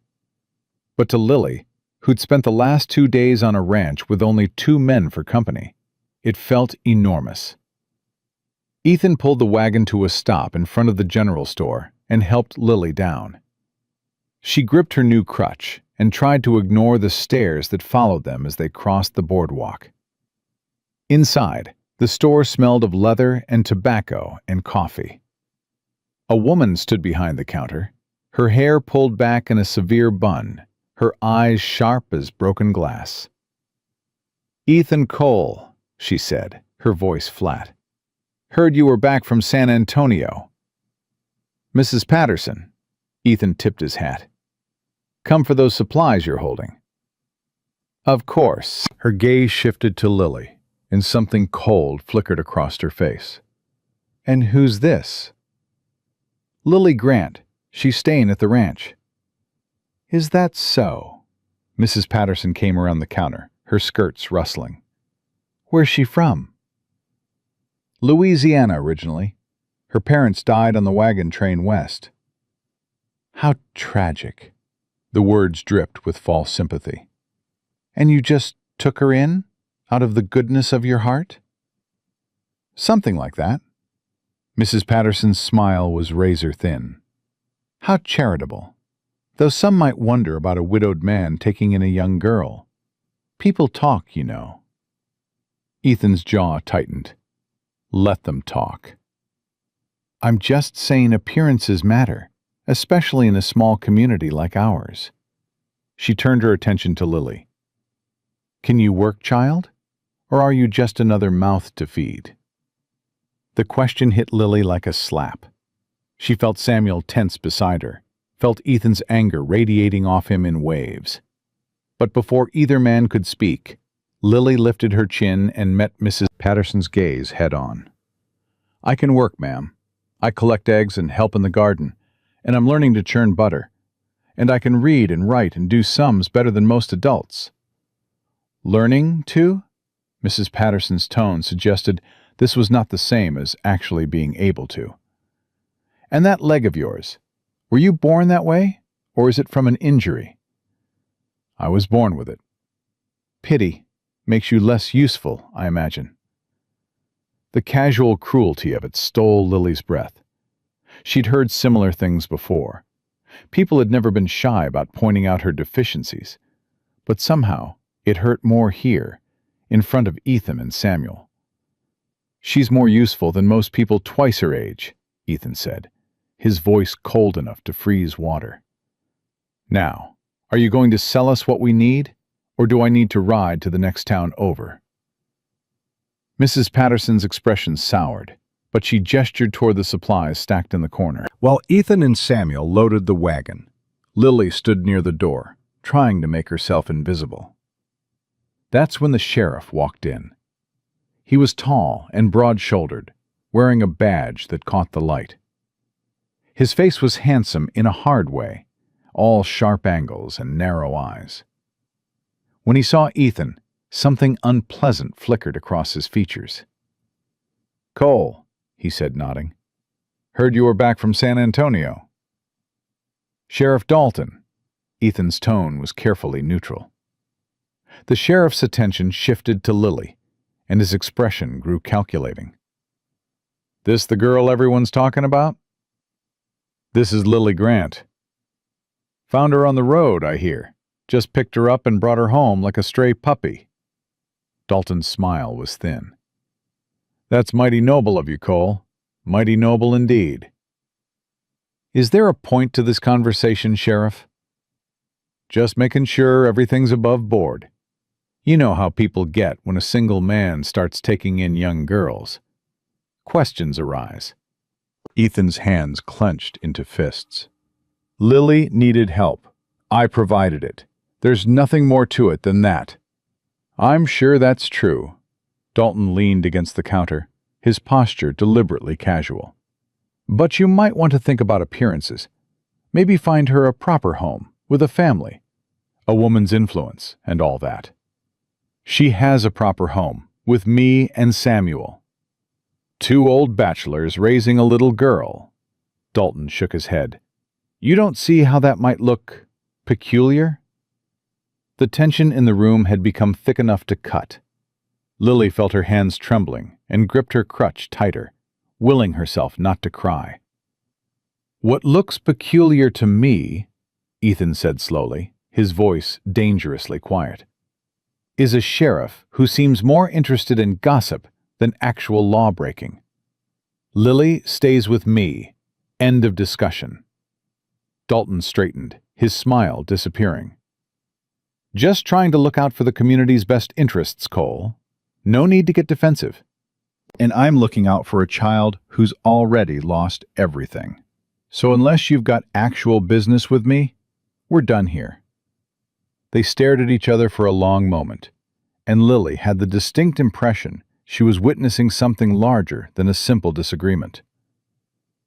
But to Lily, who'd spent the last 2 days on a ranch with only 2 men for company, it felt enormous. Ethan pulled the wagon to a stop in front of the general store and helped Lily down. She gripped her new crutch and tried to ignore the stares that followed them as they crossed the boardwalk. Inside, the store smelled of leather and tobacco and coffee. A woman stood behind the counter, her hair pulled back in a severe bun, her eyes sharp as broken glass. "Ethan Cole," she said, her voice flat. "Heard you were back from San Antonio." "Mrs. Patterson," Ethan tipped his hat. "Come for those supplies you're holding." "Of course." Her gaze shifted to Lily, and something cold flickered across her face. "And who's this?" "Lily Grant. She's staying at the ranch." "Is that so?" Mrs. Patterson came around the counter, her skirts rustling. "Where's she from?" "Louisiana originally. Her parents died on the wagon train west." "How tragic." The words dripped with false sympathy. "And you just took her in, out of the goodness of your heart?" "Something like that." Mrs. Patterson's smile was razor thin. "How charitable. Though some might wonder about a widowed man taking in a young girl. People talk, you know." Ethan's jaw tightened. Let them talk. "I'm just saying appearances matter, especially in a small community like ours." She turned her attention to Lily. "Can you work, child? Or are you just another mouth to feed?" The question hit Lily like a slap. She felt Samuel tense beside her, felt Ethan's anger radiating off him in waves. But before either man could speak, Lily lifted her chin and met Mrs. Patterson's gaze head-on. "I can work, ma'am. I collect eggs and help in the garden, and I'm learning to churn butter. and I can read and write and do sums better than most adults." "Learning to?" Mrs. Patterson's tone suggested this was not the same as actually being able to. "And that leg of yours, were you born that way, or is it from an injury?" "I was born with it." "Pity. Makes you less useful, I imagine." The casual cruelty of it stole Lily's breath. She'd heard similar things before. People had never been shy about pointing out her deficiencies, but somehow it hurt more here, in front of Ethan and Samuel. "She's more useful than most people twice her age," Ethan said, his voice cold enough to freeze water. "Now, are you going to sell us what we need, or do I need to ride to the next town over?" Mrs. Patterson's expression soured, but she gestured toward the supplies stacked in the corner. While Ethan and Samuel loaded the wagon, Lily stood near the door, trying to make herself invisible. That's when the sheriff walked in. He was tall and broad-shouldered, wearing a badge that caught the light. His face was handsome in a hard way, all sharp angles and narrow eyes. When he saw Ethan, something unpleasant flickered across his features. "Cole," he said, nodding. "Heard you were back from San Antonio." "Sheriff Dalton." Ethan's tone was carefully neutral. The sheriff's attention shifted to Lily, and his expression grew calculating. "This the girl everyone's talking about?" "This is Lily Grant." "Found her on the road, I hear. Just picked her up and brought her home like a stray puppy." Dalton's smile was thin. "That's mighty noble of you, Cole. Mighty noble indeed." "Is there a point to this conversation, Sheriff?" "Just making sure everything's above board. You know how people get when a single man starts taking in young girls. Questions arise." Ethan's hands clenched into fists. "Lily needed help. I provided it. There's nothing more to it than that." "I'm sure that's true." Dalton leaned against the counter, his posture deliberately casual. "But you might want to think about appearances. Maybe find her a proper home, with a family. A woman's influence, and all that." "She has a proper home, with me and Samuel." "Two old bachelors raising a little girl." Dalton shook his head. "You don't see how that might look peculiar?" The tension in the room had become thick enough to cut. Lily felt her hands trembling and gripped her crutch tighter, willing herself not to cry. "What looks peculiar to me," Ethan said slowly, his voice dangerously quiet, "is a sheriff who seems more interested in gossip than actual law-breaking. Lily stays with me. End of discussion." Dalton straightened, his smile disappearing. "Just trying to look out for the community's best interests, Cole. No need to get defensive." "And I'm looking out for a child who's already lost everything. So unless you've got actual business with me, we're done here." They stared at each other for a long moment, and Lily had the distinct impression she was witnessing something larger than a simple disagreement.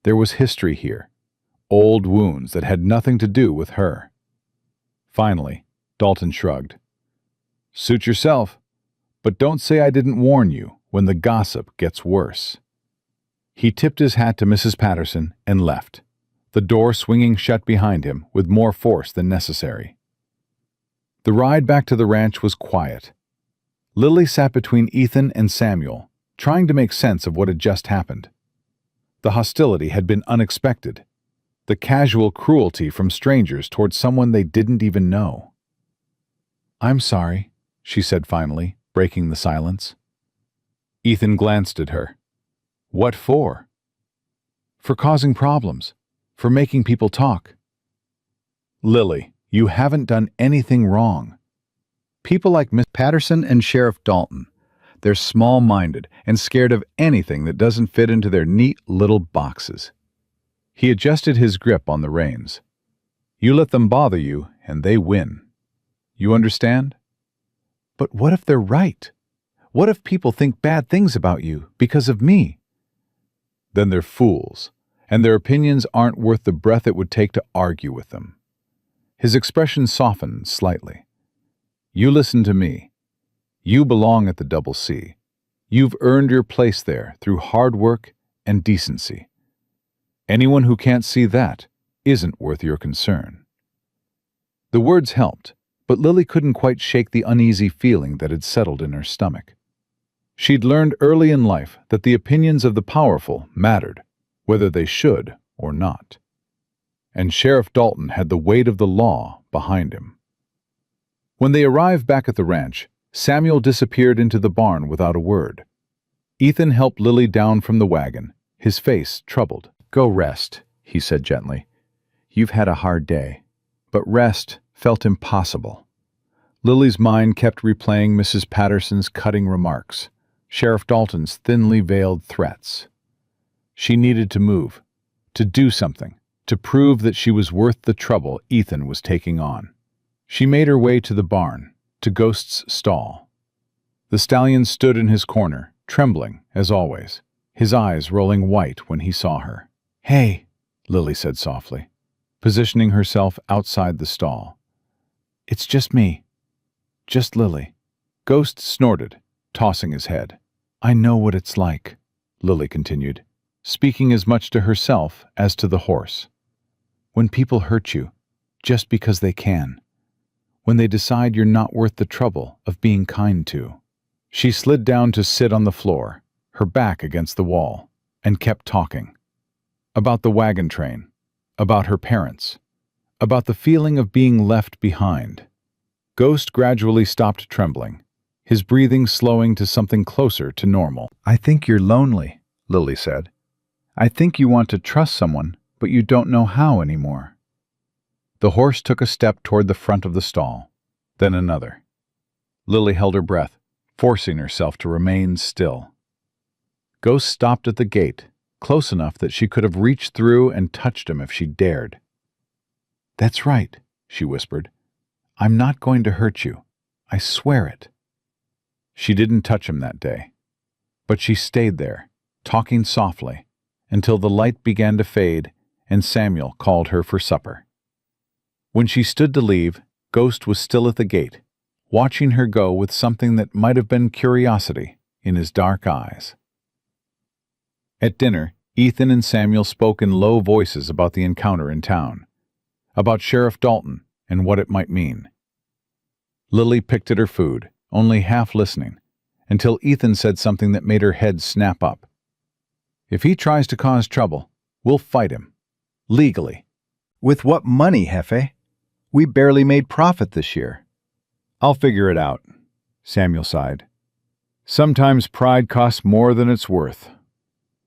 There was history here, old wounds that had nothing to do with her. Finally, Dalton shrugged. "Suit yourself, but don't say I didn't warn you when the gossip gets worse." He tipped his hat to Mrs. Patterson and left, the door swinging shut behind him with more force than necessary. The ride back to the ranch was quiet. Lily sat between Ethan and Samuel, trying to make sense of what had just happened. The hostility had been unexpected, the casual cruelty from strangers toward someone they didn't even know. "I'm sorry," she said finally, breaking the silence. Ethan glanced at her. "What for?" "For causing problems, for making people talk." "Lily, you haven't done anything wrong. People like Miss Patterson and Sheriff Dalton, they're small-minded and scared of anything that doesn't fit into their neat little boxes." He adjusted his grip on the reins. "You let them bother you, and they win. You understand?" "But what if they're right? What if people think bad things about you because of me?" "Then they're fools, and their opinions aren't worth the breath it would take to argue with them. His expression softened slightly. "You listen to me. You belong at the Double C. You've earned your place there through hard work and decency. Anyone who can't see that isn't worth your concern." The words helped, but Lily couldn't quite shake the uneasy feeling that had settled in her stomach. She'd learned early in life that the opinions of the powerful mattered, whether they should or not. And Sheriff Dalton had the weight of the law behind him. When they arrived back at the ranch, Samuel disappeared into the barn without a word. Ethan helped Lily down from the wagon, his face troubled. "Go rest," he said gently. "You've had a hard day." But rest felt impossible. Lily's mind kept replaying Mrs. Patterson's cutting remarks, Sheriff Dalton's thinly veiled threats. She needed to move, to do something, to prove that she was worth the trouble Ethan was taking on. She made her way to the barn, to Ghost's stall. The stallion stood in his corner, trembling, as always, his eyes rolling white when he saw her. "Hey," Lily said softly, positioning herself outside the stall. "It's just me. Just Lily." Ghost snorted, tossing his head. "I know what it's like," Lily continued, speaking as much to herself as to the horse. "When people hurt you, just because they can. When they decide you're not worth the trouble of being kind to." She slid down to sit on the floor, her back against the wall, and kept talking. About the wagon train, about her parents, about the feeling of being left behind. Ghost gradually stopped trembling, his breathing slowing to something closer to normal. "I think you're lonely," Lily said. "I think you want to trust someone, but you don't know how anymore." The horse took a step toward the front of the stall, then another. Lily held her breath, forcing herself to remain still. Ghost stopped at the gate, close enough that she could have reached through and touched him if she dared. "That's right," she whispered. "I'm not going to hurt you. I swear it." She didn't touch him that day, but she stayed there, talking softly, until the light began to fade and Samuel called her for supper. When she stood to leave, Ghost was still at the gate, watching her go with something that might have been curiosity in his dark eyes. At dinner, Ethan and Samuel spoke in low voices about the encounter in town, about Sheriff Dalton and what it might mean. Lily picked at her food, only half listening, until Ethan said something that made her head snap up. "If he tries to cause trouble, we'll fight him. Legally." "With what money, Jefe? We barely made profit this year." "I'll figure it out," Samuel sighed. "Sometimes pride costs more than it's worth.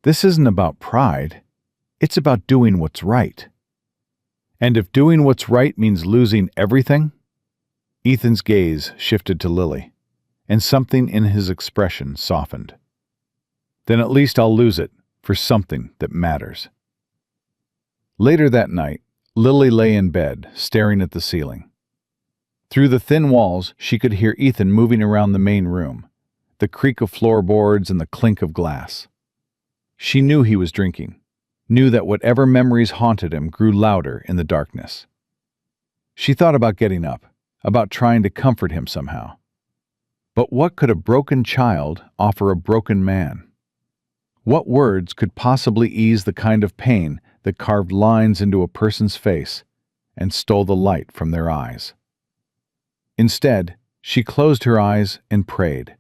This isn't about pride. It's about doing what's right. And if doing what's right means losing everything..." Ethan's gaze shifted to Lily, and something in his expression softened. "Then at least I'll lose it for something that matters." Later that night, Lily lay in bed, staring at the ceiling. Through the thin walls, she could hear Ethan moving around the main room, the creak of floorboards and the clink of glass. She knew he was drinking, knew that whatever memories haunted him grew louder in the darkness. She thought about getting up, about trying to comfort him somehow. But what could a broken child offer a broken man? What words could possibly ease the kind of pain that carved lines into a person's face and stole the light from their eyes? Instead, she closed her eyes and prayed,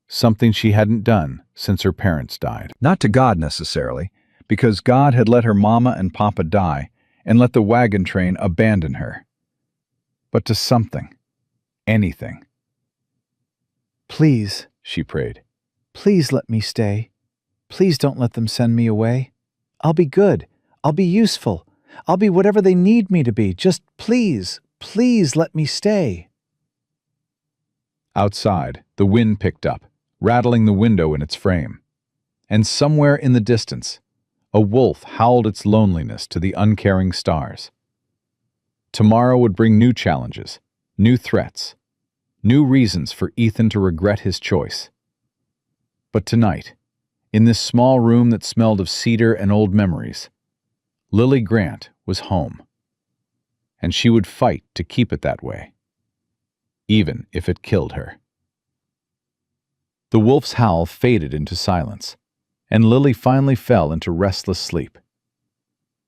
something she hadn't done since her parents died. Not to God necessarily, because God had let her mama and papa die and let the wagon train abandon her. But to something, anything. "Please," she prayed, "please let me stay. Please don't let them send me away. I'll be good. I'll be useful. I'll be whatever they need me to be. Just please, please let me stay." Outside, the wind picked up, rattling the window in its frame. And somewhere in the distance, a wolf howled its loneliness to the uncaring stars. Tomorrow would bring new challenges, new threats, new reasons for Ethan to regret his choice. But tonight, in this small room that smelled of cedar and old memories, Lily Grant was home. and she would fight to keep it that way, even if it killed her. The wolf's howl faded into silence, and Lily finally fell into restless sleep.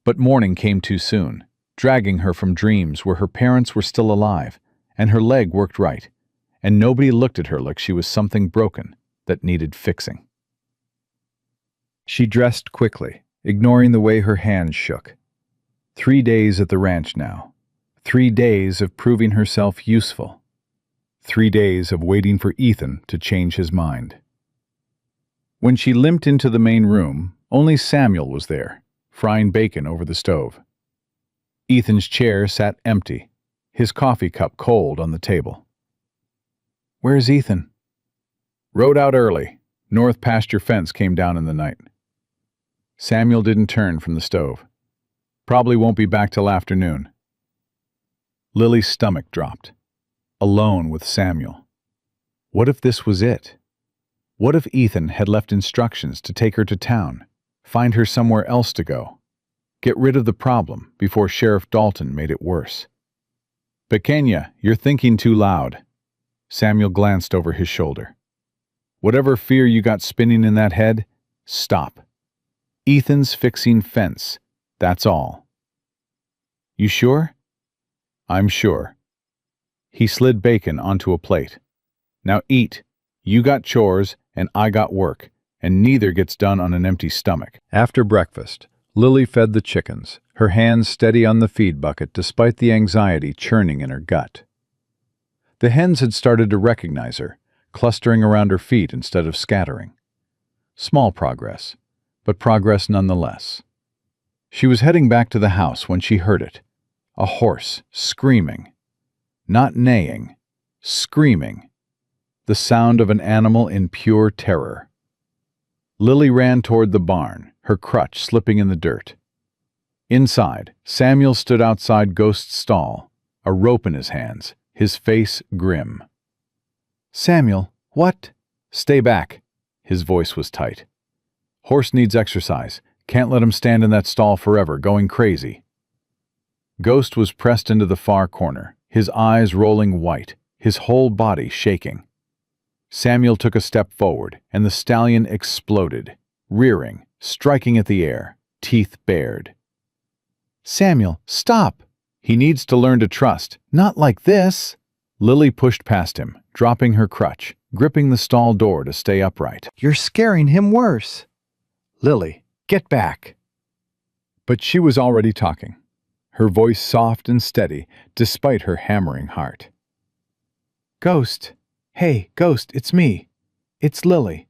But morning came too soon, dragging her from dreams where her parents were still alive, and her leg worked right, and nobody looked at her like she was something broken that needed fixing. She dressed quickly, ignoring the way her hands shook. 3 days at the ranch now. 3 days of proving herself useful. 3 days of waiting for Ethan to change his mind. When she limped into the main room, only Samuel was there, frying bacon over the stove. Ethan's chair sat empty, his coffee cup cold on the table. "Where's Ethan?" "Rode out early. North pasture fence came down in the night." Samuel didn't turn from the stove. "Probably won't be back till afternoon." Lily's stomach dropped. Alone with Samuel. What if this was it? What if Ethan had left instructions to take her to town, find her somewhere else to go, get rid of the problem before Sheriff Dalton made it worse? "Pequeña, you're thinking too loud." Samuel glanced over his shoulder. "Whatever fear you got spinning in that head, stop. Ethan's fixing fence, that's all." "You sure?" "I'm sure." He slid bacon onto a plate. "Now eat. You got chores, and I got work, and neither gets done on an empty stomach." After breakfast, Lily fed the chickens, her hands steady on the feed bucket despite the anxiety churning in her gut. The hens had started to recognize her, clustering around her feet instead of scattering. Small progress, but progress nonetheless. She was heading back to the house when she heard it. A horse, screaming. Not neighing, screaming. The sound of an animal in pure terror. Lily ran toward the barn, her crutch slipping in the dirt. Inside, Samuel stood outside Ghost's stall, a rope in his hands, his face grim. "Samuel, what?" "Stay back." His voice was tight. "Horse needs exercise. Can't let him stand in that stall forever, going crazy." Ghost was pressed into the far corner, his eyes rolling white, his whole body shaking. Samuel took a step forward, and the stallion exploded, rearing, striking at the air, teeth bared. "Samuel, stop! He needs to learn to trust. Not like this!" Lily pushed past him, dropping her crutch, gripping the stall door to stay upright. "You're scaring him worse." "Lily, get back!" But she was already talking, her voice soft and steady despite her hammering heart. "Ghost! Hey, Ghost, it's me. It's Lily.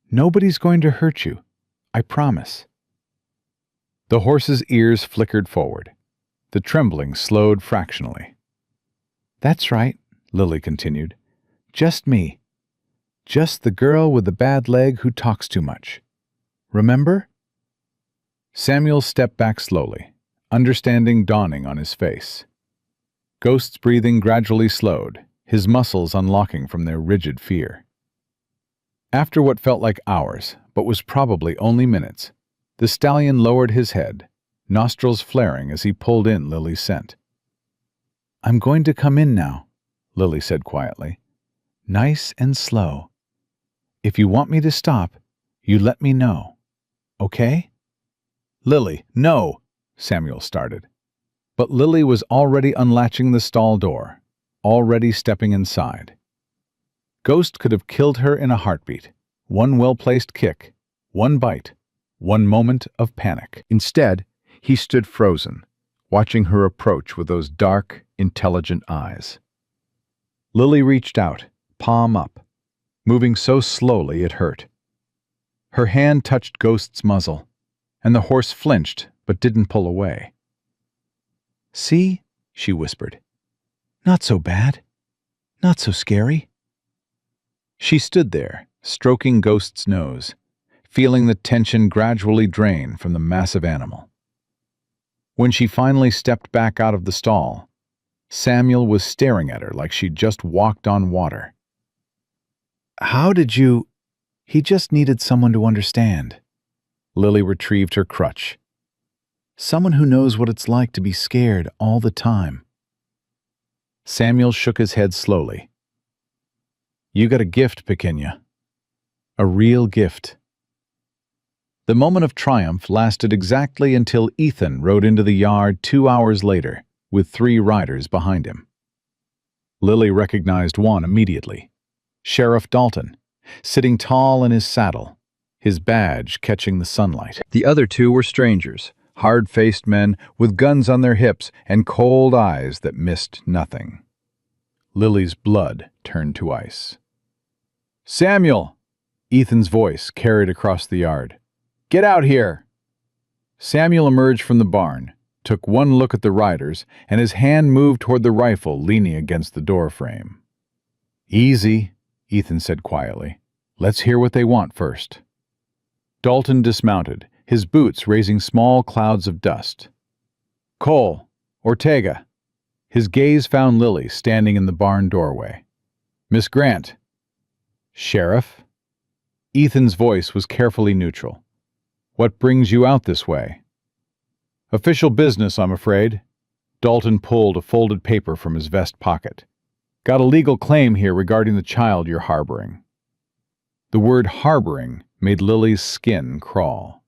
Nobody's going to hurt you. I promise." The horse's ears flickered forward. The trembling slowed fractionally. "That's right," Lily continued. "Just me. Just the girl with the bad leg who talks too much. Remember?" Samuel stepped back slowly, understanding dawning on his face. Ghost's breathing gradually slowed, his muscles unlocking from their rigid fear. After what felt like hours, but was probably only minutes, the stallion lowered his head, nostrils flaring as he pulled in Lily's scent. "I'm going to come in now," Lily said quietly. "Nice and slow. If you want me to stop, you let me know. Okay?" "Lily, no!" Samuel started. But Lily was already unlatching the stall door, already stepping inside. Ghost could have killed her in a heartbeat. One well-placed kick, one bite, one moment of panic. Instead, he stood frozen, watching her approach with those dark, intelligent eyes. Lily reached out, palm up, moving so slowly it hurt. Her hand touched Ghost's muzzle, and the horse flinched but didn't pull away. "See?" she whispered. "Not so bad. Not so scary." She stood there, stroking Ghost's nose, feeling the tension gradually drain from the massive animal. When she finally stepped back out of the stall, Samuel was staring at her like she'd just walked on water. "How did you—" "He just needed someone to understand." Lily retrieved her crutch. Someone who knows what it's like to be scared all the time. Samuel shook his head slowly. You got a gift, Pequeña. A real gift. The moment of triumph lasted exactly until Ethan rode into the yard 2 hours later, with 3 riders behind him. Lily recognized one immediately. Sheriff Dalton, sitting tall in his saddle, his badge catching the sunlight. The other 2 were strangers, hard-faced men with guns on their hips and cold eyes that missed nothing. Lily's blood turned to ice. "Samuel!" Ethan's voice carried across the yard. "Get out here!" Samuel emerged from the barn, took one look at the riders, and his hand moved toward the rifle leaning against the door frame. "Easy," Ethan said quietly. "Let's hear what they want first." Dalton dismounted, his boots raising small clouds of dust. "Cole, Ortega." His gaze found Lily standing in the barn doorway. "Miss Grant." "Sheriff?" Ethan's voice was carefully neutral. "What brings you out this way?" "Official business, I'm afraid." Dalton pulled a folded paper from his vest pocket. "Got a legal claim here regarding the child you're harboring." The word harboring made Lily's skin crawl,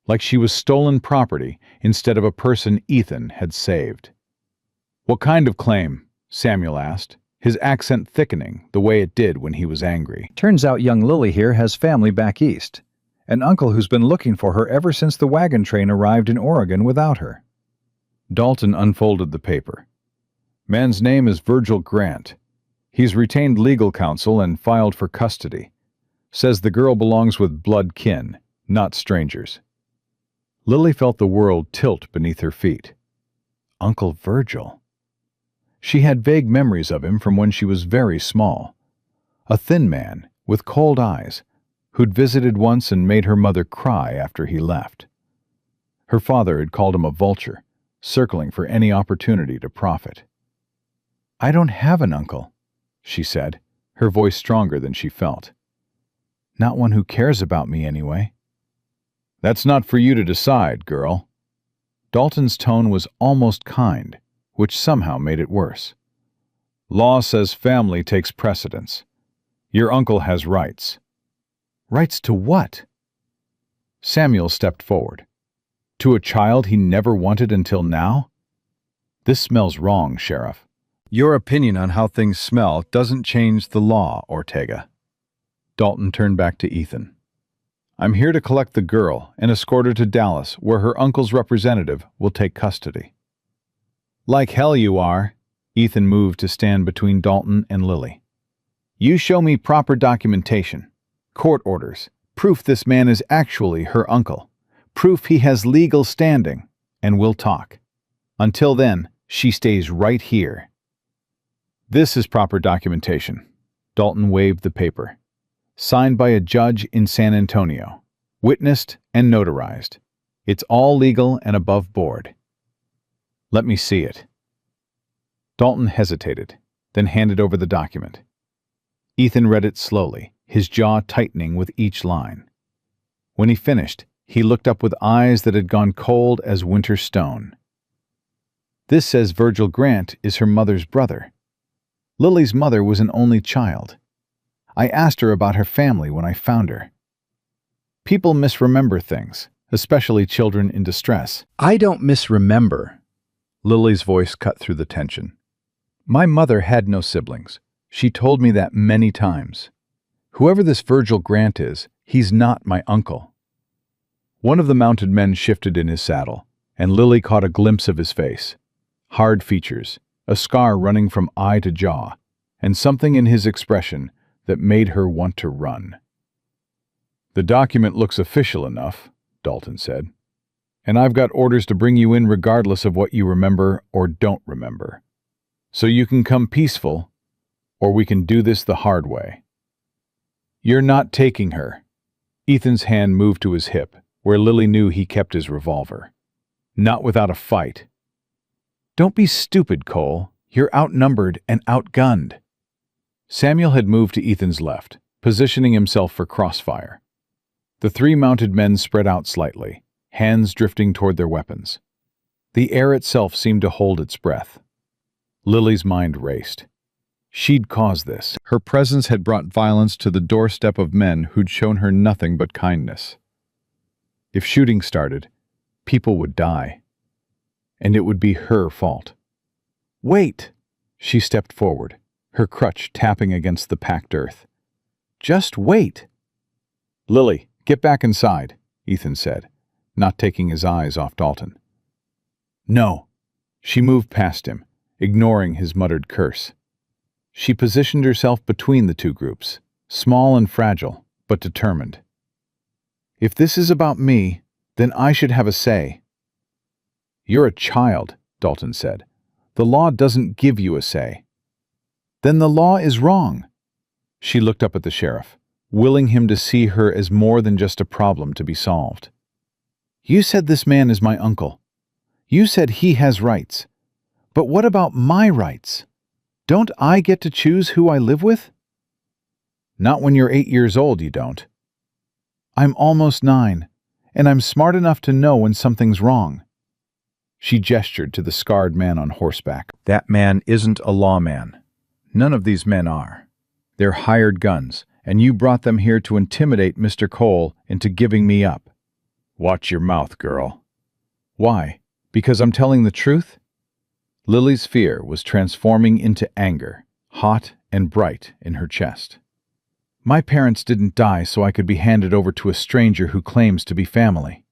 like she was stolen property instead of a person Ethan had saved. "What kind of claim?" Samuel asked, his accent thickening the way it did when he was angry. "Turns out young Lily here has family back east. An uncle who's been looking for her ever since the wagon train arrived in Oregon without her." Dalton unfolded the paper. "Man's name is Virgil Grant. He's retained legal counsel and filed for custody. Says the girl belongs with blood kin, not strangers." Lily felt the world tilt beneath her feet. Uncle Virgil. She had vague memories of him from when she was very small. A thin man, with cold eyes, who'd visited once and made her mother cry after he left. Her father had called him a vulture, circling for any opportunity to profit. "I don't have an uncle," she said, her voice stronger than she felt. "Not one who cares about me anyway." "That's not for you to decide, girl." Dalton's tone was almost kind, which somehow made it worse. "Law says family takes precedence. Your uncle has rights." "Rights to what?" Samuel stepped forward. "To a child he never wanted until now?" "This smells wrong, Sheriff." "Your opinion on how things smell doesn't change the law, Ortega." Dalton turned back to Ethan. "I'm here to collect the girl and escort her to Dallas, where her uncle's representative will take custody." "Like hell you are." Ethan moved to stand between Dalton and Lily. "You show me proper documentation, court orders, proof this man is actually her uncle, proof he has legal standing, and we'll talk. Until then, she stays right here." "This is proper documentation." Dalton waved the paper. "Signed by a judge in San Antonio, witnessed and notarized. It's all legal and above board." "Let me see it." Dalton hesitated, then handed over the document. Ethan read it slowly, his jaw tightening with each line. When he finished, he looked up with eyes that had gone cold as winter stone. "This says Virgil Grant is her mother's brother. Lily's mother was an only child. I asked her about her family when I found her. People misremember things, especially children in distress." "I don't misremember." Lily's voice cut through the tension. "My mother had no siblings. She told me that many times. Whoever this Virgil Grant is, he's not my uncle." One of the mounted men shifted in his saddle, and Lily caught a glimpse of his face. Hard features, a scar running from eye to jaw, and something in his expression that made her want to run. "The document looks official enough," Dalton said. "And I've got orders to bring you in regardless of what you remember or don't remember. So you can come peaceful, or we can do this the hard way." "You're not taking her." Ethan's hand moved to his hip, where Lily knew he kept his revolver. "Not without a fight." "Don't be stupid, Cole. You're outnumbered and outgunned." Samuel had moved to Ethan's left, positioning himself for crossfire. The 3 mounted men spread out slightly, hands drifting toward their weapons. The air itself seemed to hold its breath. Lily's mind raced. She'd caused this. Her presence had brought violence to the doorstep of men who'd shown her nothing but kindness. If shooting started, people would die. And it would be her fault. "Wait!" She stepped forward, her crutch tapping against the packed earth. "Just wait!" "Lily, get back inside," Ethan said, not taking his eyes off Dalton. "No." She moved past him, ignoring his muttered curse. She positioned herself between the two groups, small and fragile, but determined. "If this is about me, then I should have a say." "You're a child," Dalton said. "The law doesn't give you a say." "Then the law is wrong." She looked up at the sheriff, willing him to see her as more than just a problem to be solved. "You said this man is my uncle. You said he has rights. But what about my rights? Don't I get to choose who I live with?" "Not when you're 8 years old, you don't." "I'm almost 9, and I'm smart enough to know when something's wrong." She gestured to the scarred man on horseback. That man isn't a lawman. None of these men are. They're hired guns, and you brought them here to intimidate Mr. Cole into giving me up. "Watch your mouth, girl." Why? Because I'm telling the truth? Lily's fear was transforming into anger, hot and bright in her chest. My parents didn't die so I could be handed over to a stranger who claims to be family.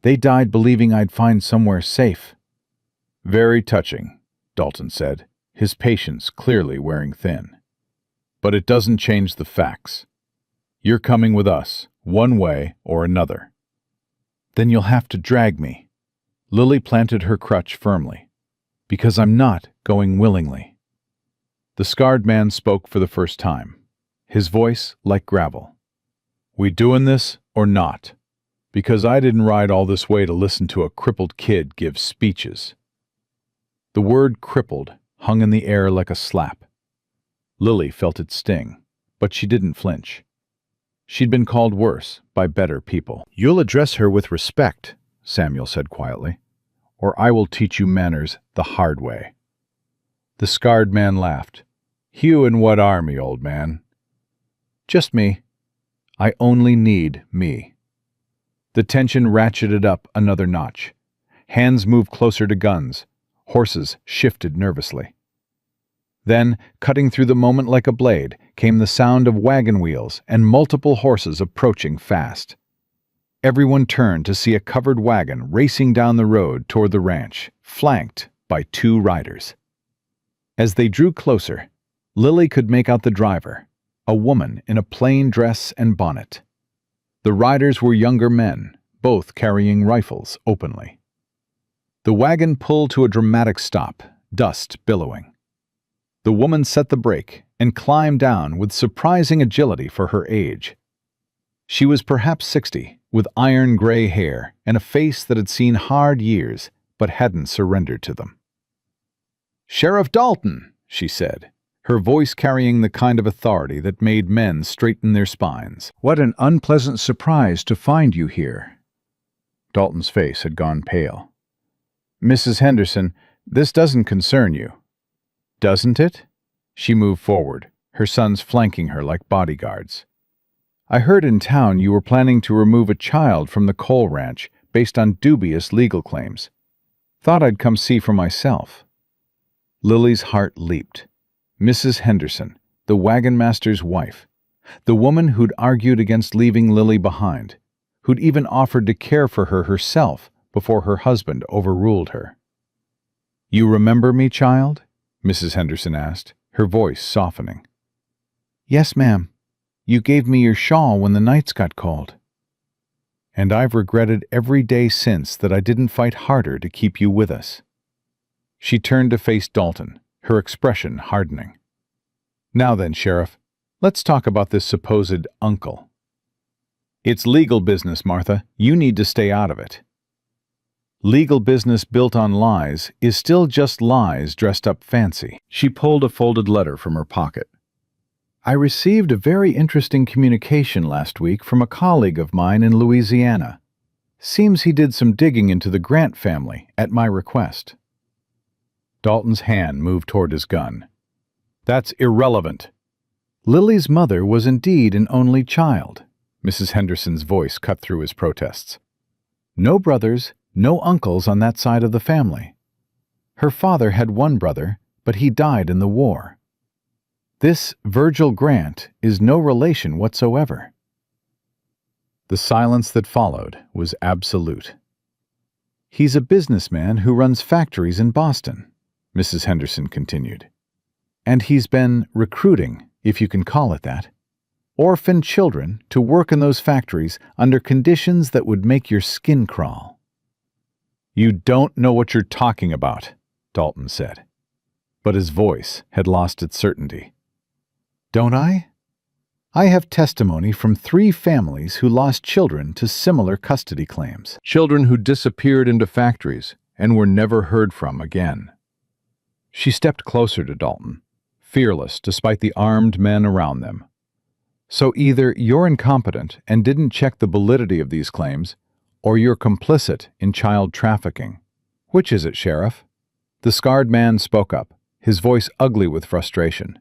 They died believing I'd find somewhere safe. "Very touching," Dalton said, his patience clearly wearing thin. "But it doesn't change the facts. You're coming with us, one way or another." "Then you'll have to drag me." Lily planted her crutch firmly. "Because I'm not going willingly." The scarred man spoke for the first time, his voice like gravel. "We doing this or not? Because I didn't ride all this way to listen to a crippled kid give speeches." The word crippled hung in the air like a slap. Lily felt it sting, but she didn't flinch. She'd been called worse by better people. "You'll address her with respect," Samuel said quietly, "or I will teach you manners the hard way." The scarred man laughed. "You in what army, old man?" "Just me. I only need me." The tension ratcheted up another notch. Hands moved closer to guns. Horses shifted nervously. Then, cutting through the moment like a blade, came the sound of wagon wheels and multiple horses approaching fast. Everyone turned to see a covered wagon racing down the road toward the ranch, flanked by 2 riders. As they drew closer, Lily could make out the driver, a woman in a plain dress and bonnet. The riders were younger men, both carrying rifles openly. The wagon pulled to a dramatic stop, dust billowing. The woman set the brake and climbed down with surprising agility for her age. She was perhaps 60, with iron gray hair and a face that had seen hard years but hadn't surrendered to them. "Sheriff Dalton," she said, her voice carrying the kind of authority that made men straighten their spines. "What an unpleasant surprise to find you here." Dalton's face had gone pale. "Mrs. Henderson, this doesn't concern you." "Doesn't it?" She moved forward, her sons flanking her like bodyguards. "I heard in town you were planning to remove a child from the Cole Ranch based on dubious legal claims. Thought I'd come see for myself." Lily's heart leaped. Mrs. Henderson, the wagon master's wife, the woman who'd argued against leaving Lily behind, who'd even offered to care for her herself before her husband overruled her. "You remember me, child?" Mrs. Henderson asked, her voice softening. "Yes, ma'am. You gave me your shawl when the nights got cold." "And I've regretted every day since that I didn't fight harder to keep you with us." She turned to face Dalton, her expression hardening. "Now then, Sheriff, let's talk about this supposed uncle." "It's legal business, Martha. You need to stay out of it." Legal business built on lies is still just lies dressed up fancy. She pulled a folded letter from her pocket. "I received a very interesting communication last week from a colleague of mine in Louisiana. Seems he did some digging into the Grant family at my request. Dalton's hand moved toward his gun. That's irrelevant. Lily's mother was indeed an only child. Mrs. Henderson's voice cut through his protests. No brothers, no uncles on that side of the family. Her father had one brother, but he died in the war. This Virgil Grant is no relation whatsoever. The silence that followed was absolute. He's a businessman who runs factories in Boston, Mrs. Henderson continued. And he's been recruiting, if you can call it that, orphan children to work in those factories under conditions that would make your skin crawl. You don't know what you're talking about, Dalton said. But his voice had lost its certainty. Don't I? I have testimony from 3 families who lost children to similar custody claims. Children who disappeared into factories and were never heard from again. She stepped closer to Dalton, fearless despite the armed men around them. So either you're incompetent and didn't check the validity of these claims, or you're complicit in child trafficking. Which is it, Sheriff? The scarred man spoke up, his voice ugly with frustration.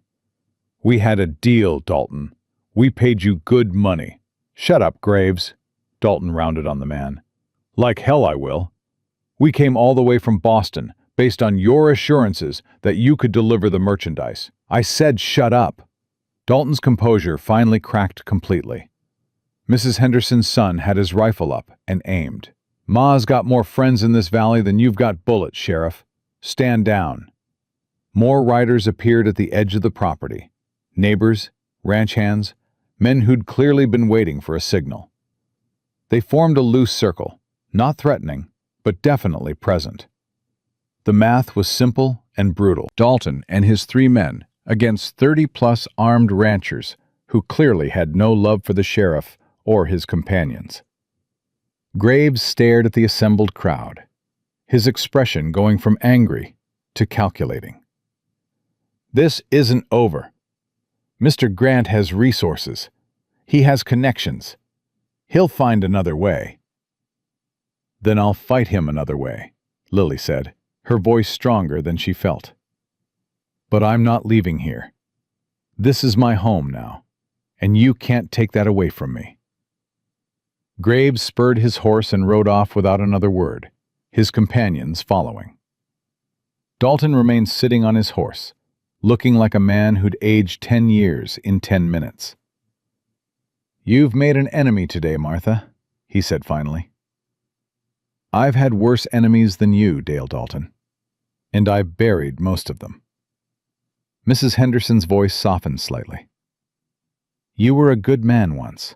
We had a deal, Dalton. We paid you good money. Shut up, Graves, Dalton rounded on the man. Like hell I will. We came all the way from Boston, based on your assurances that you could deliver the merchandise. I said shut up. Dalton's composure finally cracked completely. Mrs. Henderson's son had his rifle up and aimed. Ma's got more friends in this valley than you've got bullets, Sheriff. Stand down. More riders appeared at the edge of the property. Neighbors, ranch hands, men who'd clearly been waiting for a signal. They formed a loose circle, not threatening, but definitely present. The math was simple and brutal. Dalton and his 3 men against 30-plus armed ranchers who clearly had no love for the sheriff or his companions. Graves stared at the assembled crowd, his expression going from angry to calculating. This isn't over. Mr. Grant has resources. He has connections. He'll find another way. Then I'll fight him another way, Lily said, her voice stronger than she felt. But I'm not leaving here. This is my home now, and you can't take that away from me. Graves spurred his horse and rode off without another word, his companions following. Dalton remained sitting on his horse, looking like a man who'd aged 10 years in 10 minutes. You've made an enemy today, Martha, he said finally. I've had worse enemies than you, Dale Dalton, and I've buried most of them. Mrs. Henderson's voice softened slightly. You were a good man once,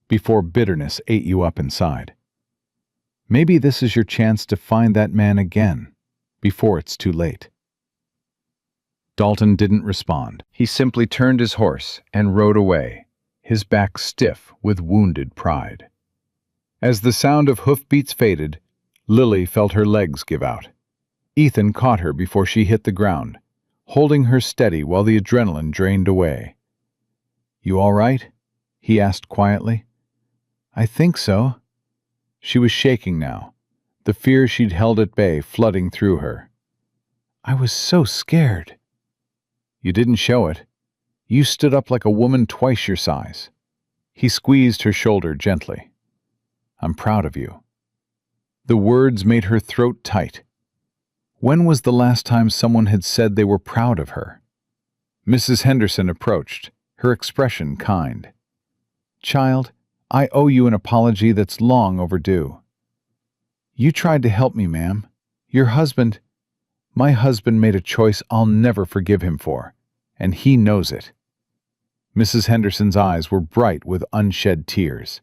before bitterness ate you up inside. Maybe this is your chance to find that man again, before it's too late. Dalton didn't respond. He simply turned his horse and rode away, his back stiff with wounded pride. As the sound of hoofbeats faded, Lily felt her legs give out. Ethan caught her before she hit the ground, holding her steady while the adrenaline drained away. You all right? He asked quietly. I think so. She was shaking now, the fear she'd held at bay flooding through her. I was so scared. You didn't show it. You stood up like a woman twice your size. He squeezed her shoulder gently. I'm proud of you. The words made her throat tight. When was the last time someone had said they were proud of her? Mrs. Henderson approached, her expression kind. Child, I owe you an apology that's long overdue. You tried to help me, ma'am. My husband made a choice I'll never forgive him for, and he knows it. Mrs. Henderson's eyes were bright with unshed tears.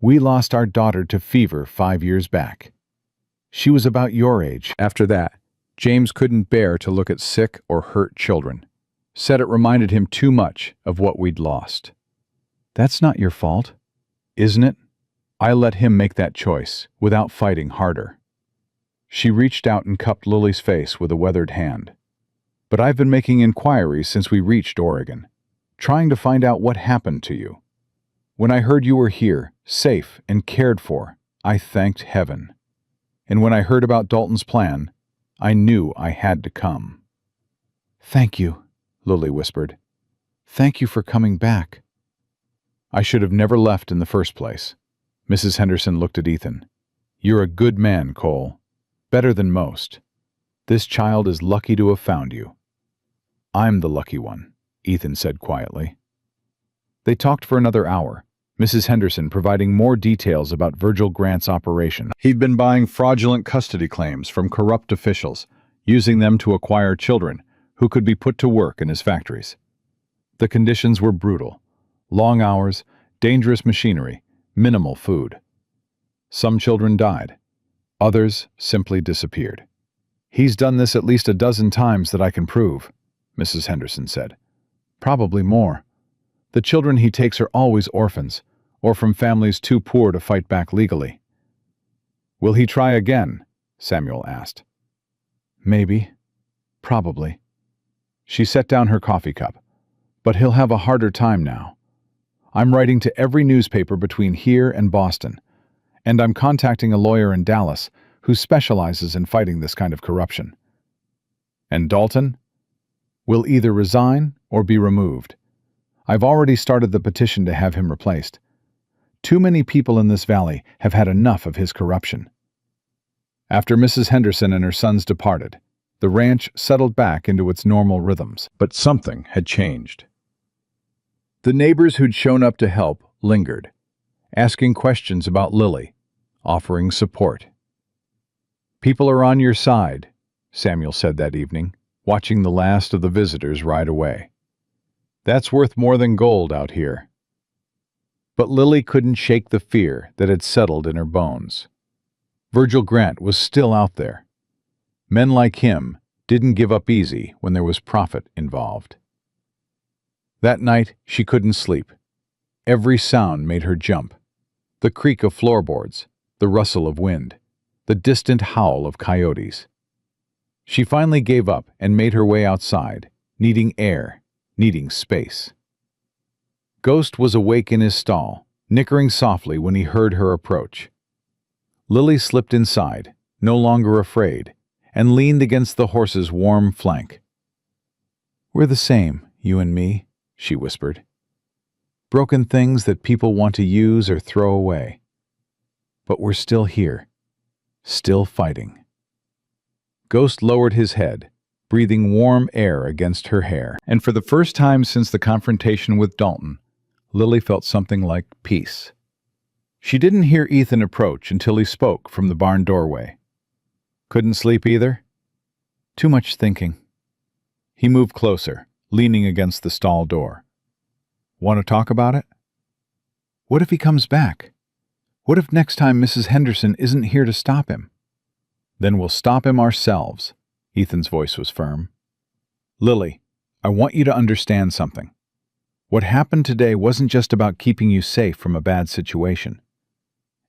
We lost our daughter to fever 5 years back. She was about your age. After that, James couldn't bear to look at sick or hurt children. Said it reminded him too much of what we'd lost. That's not your fault, isn't it? I let him make that choice without fighting harder. She reached out and cupped Lily's face with a weathered hand. But I've been making inquiries since we reached Oregon, trying to find out what happened to you. When I heard you were here, safe and cared for, I thanked heaven. And when I heard about Dalton's plan, I knew I had to come. "Thank you," Lily whispered. "Thank you for coming back." I should have never left in the first place. Mrs. Henderson looked at Ethan. You're a good man, Cole. Better than most. This child is lucky to have found you. I'm the lucky one, Ethan said quietly. They talked for another hour, Mrs. Henderson providing more details about Virgil Grant's operation. He'd been buying fraudulent custody claims from corrupt officials, using them to acquire children who could be put to work in his factories. The conditions were brutal. Long hours, dangerous machinery, minimal food. Some children died. Others simply disappeared. He's done this at least a dozen times that I can prove, Mrs. Henderson said. Probably more. The children he takes are always orphans, or from families too poor to fight back legally. Will he try again? Samuel asked. Maybe. Probably. She set down her coffee cup. But he'll have a harder time now. I'm writing to every newspaper between here and Boston, and I'm contacting a lawyer in Dallas who specializes in fighting this kind of corruption. And Dalton? Will either resign or be removed. I've already started the petition to have him replaced. Too many people in this valley have had enough of his corruption. After Mrs. Henderson and her sons departed, the ranch settled back into its normal rhythms. But something had changed. The neighbors who'd shown up to help lingered, asking questions about Lily, offering support. People are on your side, Samuel said that evening, watching the last of the visitors ride away. That's worth more than gold out here. But Lily couldn't shake the fear that had settled in her bones. Virgil Grant was still out there. Men like him didn't give up easy when there was profit involved. That night, she couldn't sleep. Every sound made her jump. The creak of floorboards, the rustle of wind, the distant howl of coyotes. She finally gave up and made her way outside, needing air, needing space. Ghost was awake in his stall, nickering softly when he heard her approach. Lily slipped inside, no longer afraid, and leaned against the horse's warm flank. We're the same, you and me, she whispered. Broken things that people want to use or throw away. But we're still here, still fighting. Ghost lowered his head, breathing warm air against her hair, and for the first time since the confrontation with Dalton, Lily felt something like peace. She didn't hear Ethan approach until he spoke from the barn doorway. Couldn't sleep either? Too much thinking. He moved closer, leaning against the stall door. Want to talk about it? What if he comes back? What if next time Mrs. Henderson isn't here to stop him? Then we'll stop him ourselves. Ethan's voice was firm. Lily, I want you to understand something. What happened today wasn't just about keeping you safe from a bad situation.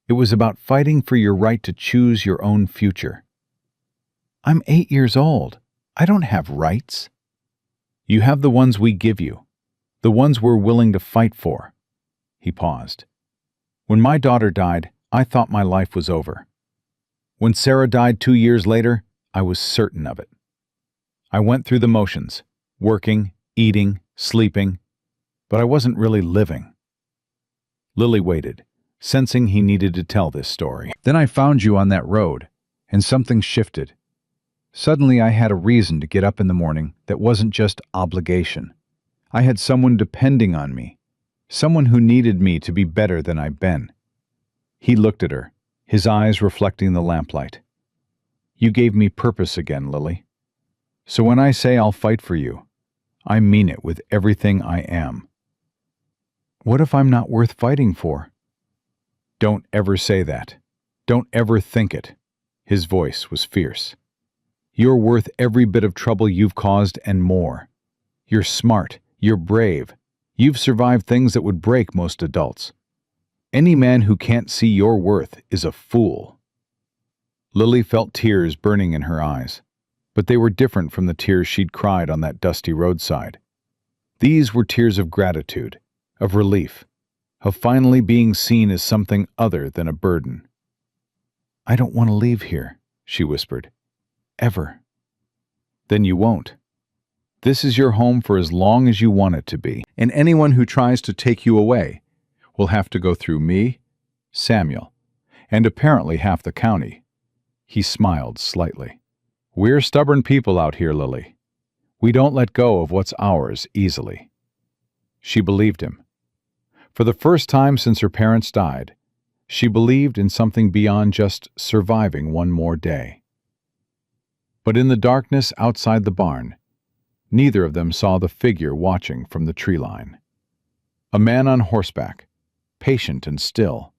It was about fighting for your right to choose your own future. I'm 8 years old. I don't have rights. You have the ones we give you, the ones we're willing to fight for. He paused. When my daughter died, I thought my life was over. When Sarah died 2 years later, I was certain of it. I went through the motions, working, eating, sleeping, but I wasn't really living. Lily waited, sensing he needed to tell this story. Then I found you on that road, and something shifted. Suddenly I had a reason to get up in the morning that wasn't just obligation. I had someone depending on me, someone who needed me to be better than I've been. He looked at her, his eyes reflecting the lamplight. You gave me purpose again, Lily. So when I say I'll fight for you, I mean it with everything I am. What if I'm not worth fighting for? Don't ever say that. Don't ever think it. His voice was fierce. You're worth every bit of trouble you've caused and more. You're smart. You're brave. You've survived things that would break most adults. Any man who can't see your worth is a fool. Lily felt tears burning in her eyes, but they were different from the tears she'd cried on that dusty roadside. These were tears of gratitude, of relief, of finally being seen as something other than a burden. I don't want to leave here, she whispered. Ever. Then you won't. This is your home for as long as you want it to be, and anyone who tries to take you away will have to go through me, Samuel, and apparently half the county. He smiled slightly. We're stubborn people out here, Lily. We don't let go of what's ours easily. She believed him. For the first time since her parents died, she believed in something beyond just surviving one more day. But in the darkness outside the barn, neither of them saw the figure watching from the tree line. A man on horseback, patient and still,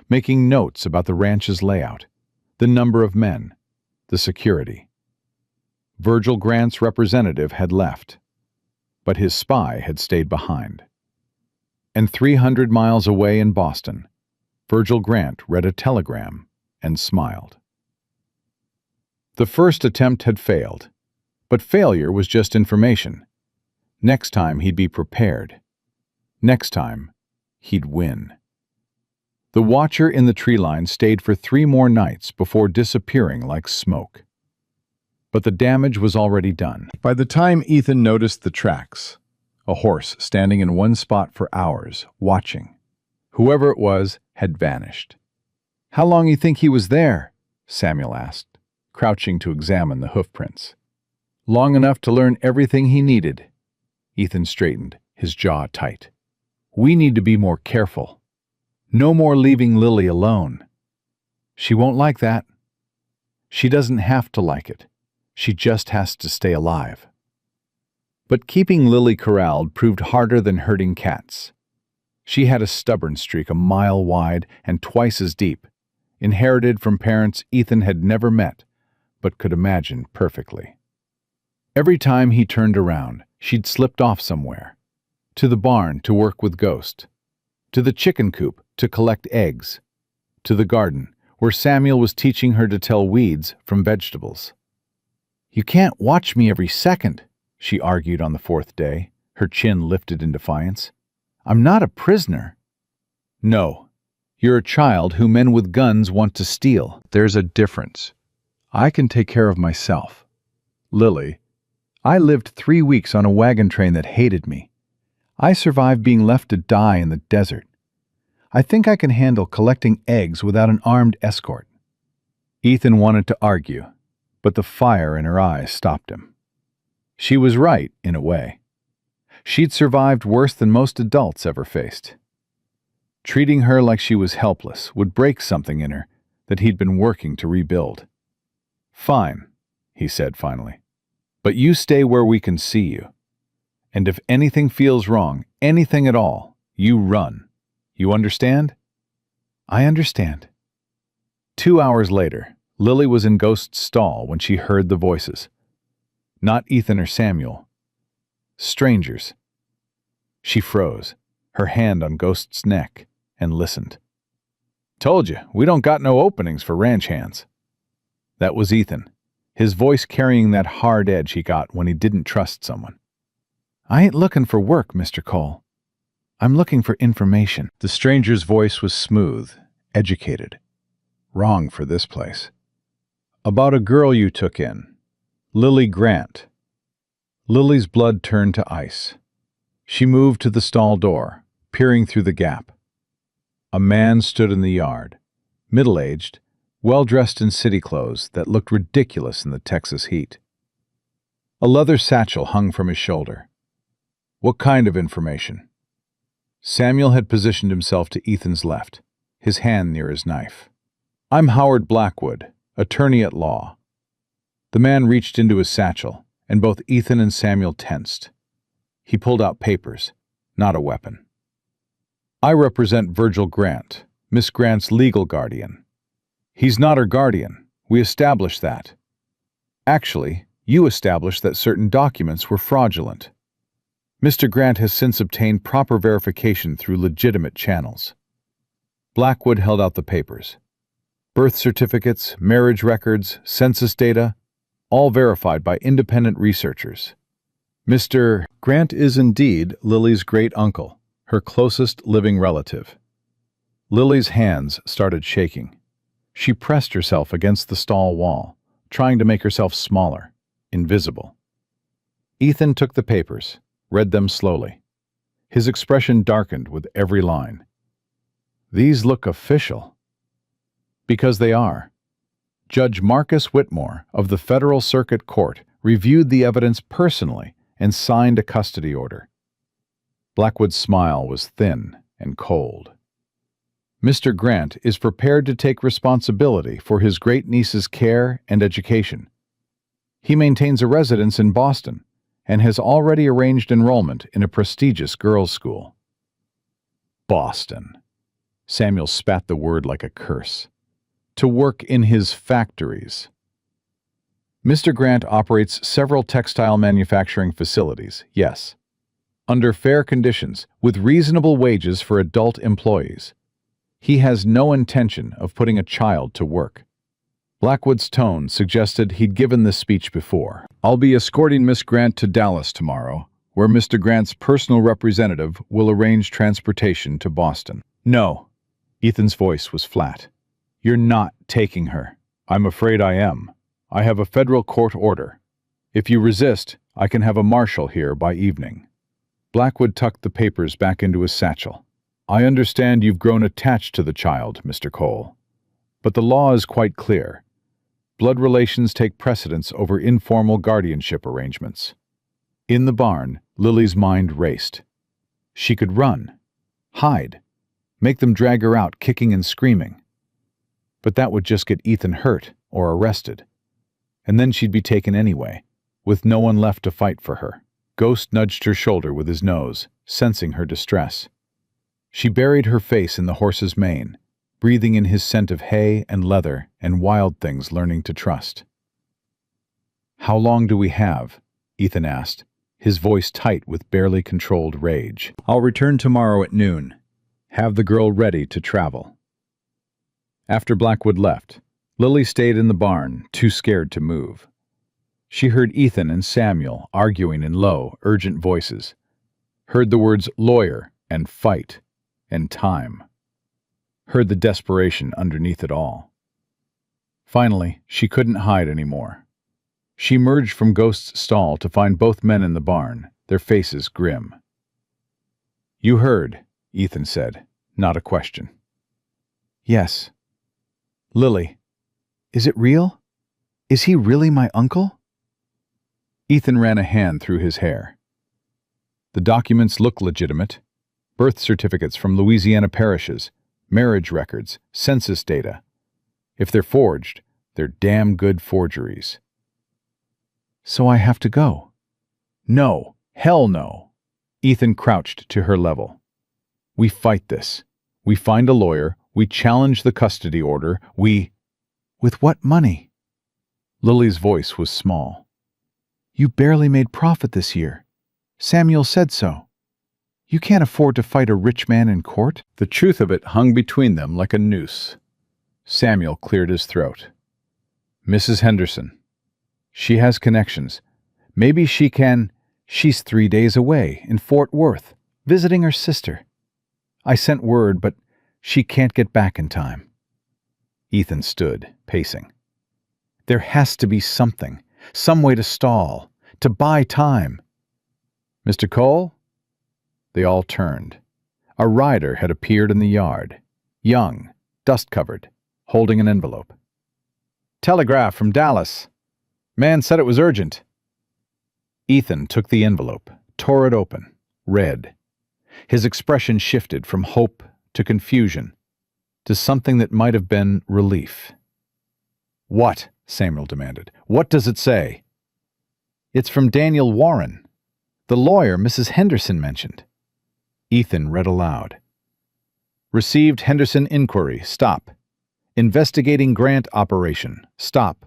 making notes about the ranch's layout, the number of men, the security. Virgil Grant's representative had left, but his spy had stayed behind. And 300 miles away in Boston, Virgil Grant read a telegram and smiled. The first attempt had failed, but failure was just information. Next time he'd be prepared. Next time, he'd win. The watcher in the tree line stayed for 3 more nights before disappearing like smoke. But the damage was already done. By the time Ethan noticed the tracks, a horse standing in one spot for hours, watching, whoever it was had vanished. How long you think he was there? Samuel asked, crouching to examine the hoofprints. Long enough to learn everything he needed. Ethan straightened, his jaw tight. We need to be more careful. No more leaving Lily alone. She won't like that. She doesn't have to like it. She just has to stay alive. But keeping Lily corralled proved harder than herding cats. She had a stubborn streak a mile wide and twice as deep, inherited from parents Ethan had never met, but could imagine perfectly. Every time he turned around, she'd slipped off somewhere. To the barn to work with Ghost. To the chicken coop to collect eggs. To the garden, where Samuel was teaching her to tell weeds from vegetables. You can't watch me every second, she argued on the 4th day, her chin lifted in defiance. I'm not a prisoner. No, you're a child who men with guns want to steal. There's a difference. I can take care of myself. Lily, I lived 3 weeks on a wagon train that hated me. I survived being left to die in the desert. I think I can handle collecting eggs without an armed escort. Ethan wanted to argue, but the fire in her eyes stopped him. She was right, in a way. She'd survived worse than most adults ever faced. Treating her like she was helpless would break something in her that he'd been working to rebuild. Fine, he said finally. But you stay where we can see you. And if anything feels wrong, anything at all, you run. You understand? I understand. 2 hours later, Lily was in Ghost's stall when she heard the voices. Not Ethan or Samuel. Strangers. She froze, her hand on Ghost's neck, and listened. Told you, we don't got no openings for ranch hands. That was Ethan, his voice carrying that hard edge he got when he didn't trust someone. I ain't looking for work, Mr. Cole. I'm looking for information. The stranger's voice was smooth, educated. Wrong for this place. About a girl you took in. Lily Grant. Lily's blood turned to ice. She moved to the stall door, peering through the gap. A man stood in the yard, middle-aged, well-dressed in city clothes that looked ridiculous in the Texas heat. A leather satchel hung from his shoulder. What kind of information? Samuel had positioned himself to Ethan's left, his hand near his knife. I'm Howard Blackwood, attorney at law. The man reached into his satchel, and both Ethan and Samuel tensed. He pulled out papers, not a weapon. I represent Virgil Grant, Miss Grant's legal guardian. He's not her guardian. We established that. Actually, you established that certain documents were fraudulent. Mr. Grant has since obtained proper verification through legitimate channels. Blackwood held out the papers. Birth certificates, marriage records, census data, all verified by independent researchers. Mr. Grant is indeed Lily's great-uncle, her closest living relative. Lily's hands started shaking. She pressed herself against the stall wall, trying to make herself smaller, invisible. Ethan took the papers, read them slowly. His expression darkened with every line. These look official. Because they are. Judge Marcus Whitmore of the Federal Circuit Court reviewed the evidence personally and signed a custody order. Blackwood's smile was thin and cold. Mr. Grant is prepared to take responsibility for his great-niece's care and education. He maintains a residence in Boston and has already arranged enrollment in a prestigious girls' school. Boston. Samuel spat the word like a curse. To work in his factories. Mr. Grant operates several textile manufacturing facilities, yes, under fair conditions, with reasonable wages for adult employees. He has no intention of putting a child to work. Blackwood's tone suggested he'd given this speech before. I'll be escorting Miss Grant to Dallas tomorrow, where Mr. Grant's personal representative will arrange transportation to Boston. No. Ethan's voice was flat. You're not taking her. I'm afraid I am. I have a federal court order. If you resist, I can have a marshal here by evening. Blackwood tucked the papers back into his satchel. I understand you've grown attached to the child, Mr. Cole. But the law is quite clear. Blood relations take precedence over informal guardianship arrangements. In the barn, Lily's mind raced. She could run, hide, make them drag her out kicking and screaming. But that would just get Ethan hurt or arrested. And then she'd be taken anyway, with no one left to fight for her. Ghost nudged her shoulder with his nose, sensing her distress. She buried her face in the horse's mane, breathing in his scent of hay and leather and wild things learning to trust. How long do we have? Ethan asked, his voice tight with barely controlled rage. I'll return tomorrow at noon. Have the girl ready to travel. After Blackwood left, Lily stayed in the barn, too scared to move. She heard Ethan and Samuel arguing in low, urgent voices, heard the words lawyer and fight and time, heard the desperation underneath it all. Finally, she couldn't hide anymore. She emerged from Ghost's stall to find both men in the barn, their faces grim. You heard, Ethan said, not a question. Yes. Lily, is it real? Is he really my uncle? Ethan ran a hand through his hair. The documents look legitimate. Birth certificates from Louisiana parishes, marriage records, census data. If they're forged, they're damn good forgeries. So I have to go? No, hell no. Ethan crouched to her level. We fight this. We find a lawyer. We challenge the custody order. With what money? Lily's voice was small. You barely made profit this year. Samuel said so. You can't afford to fight a rich man in court. The truth of it hung between them like a noose. Samuel cleared his throat. Mrs. Henderson. She has connections. Maybe she can... She's 3 days away, in Fort Worth, visiting her sister. I sent word, but she can't get back in time. Ethan stood, pacing. There has to be something, some way to stall, to buy time. Mr. Cole? They all turned. A rider had appeared in the yard, young, dust-covered, holding an envelope. Telegraph from Dallas. Man said it was urgent. Ethan took the envelope, tore it open, read. His expression shifted from hope to confusion, to something that might have been relief. What? Samuel demanded. What does it say? It's from Daniel Warren, the lawyer Mrs. Henderson mentioned. Ethan read aloud. Received Henderson inquiry. Stop. Investigating grant operation. Stop.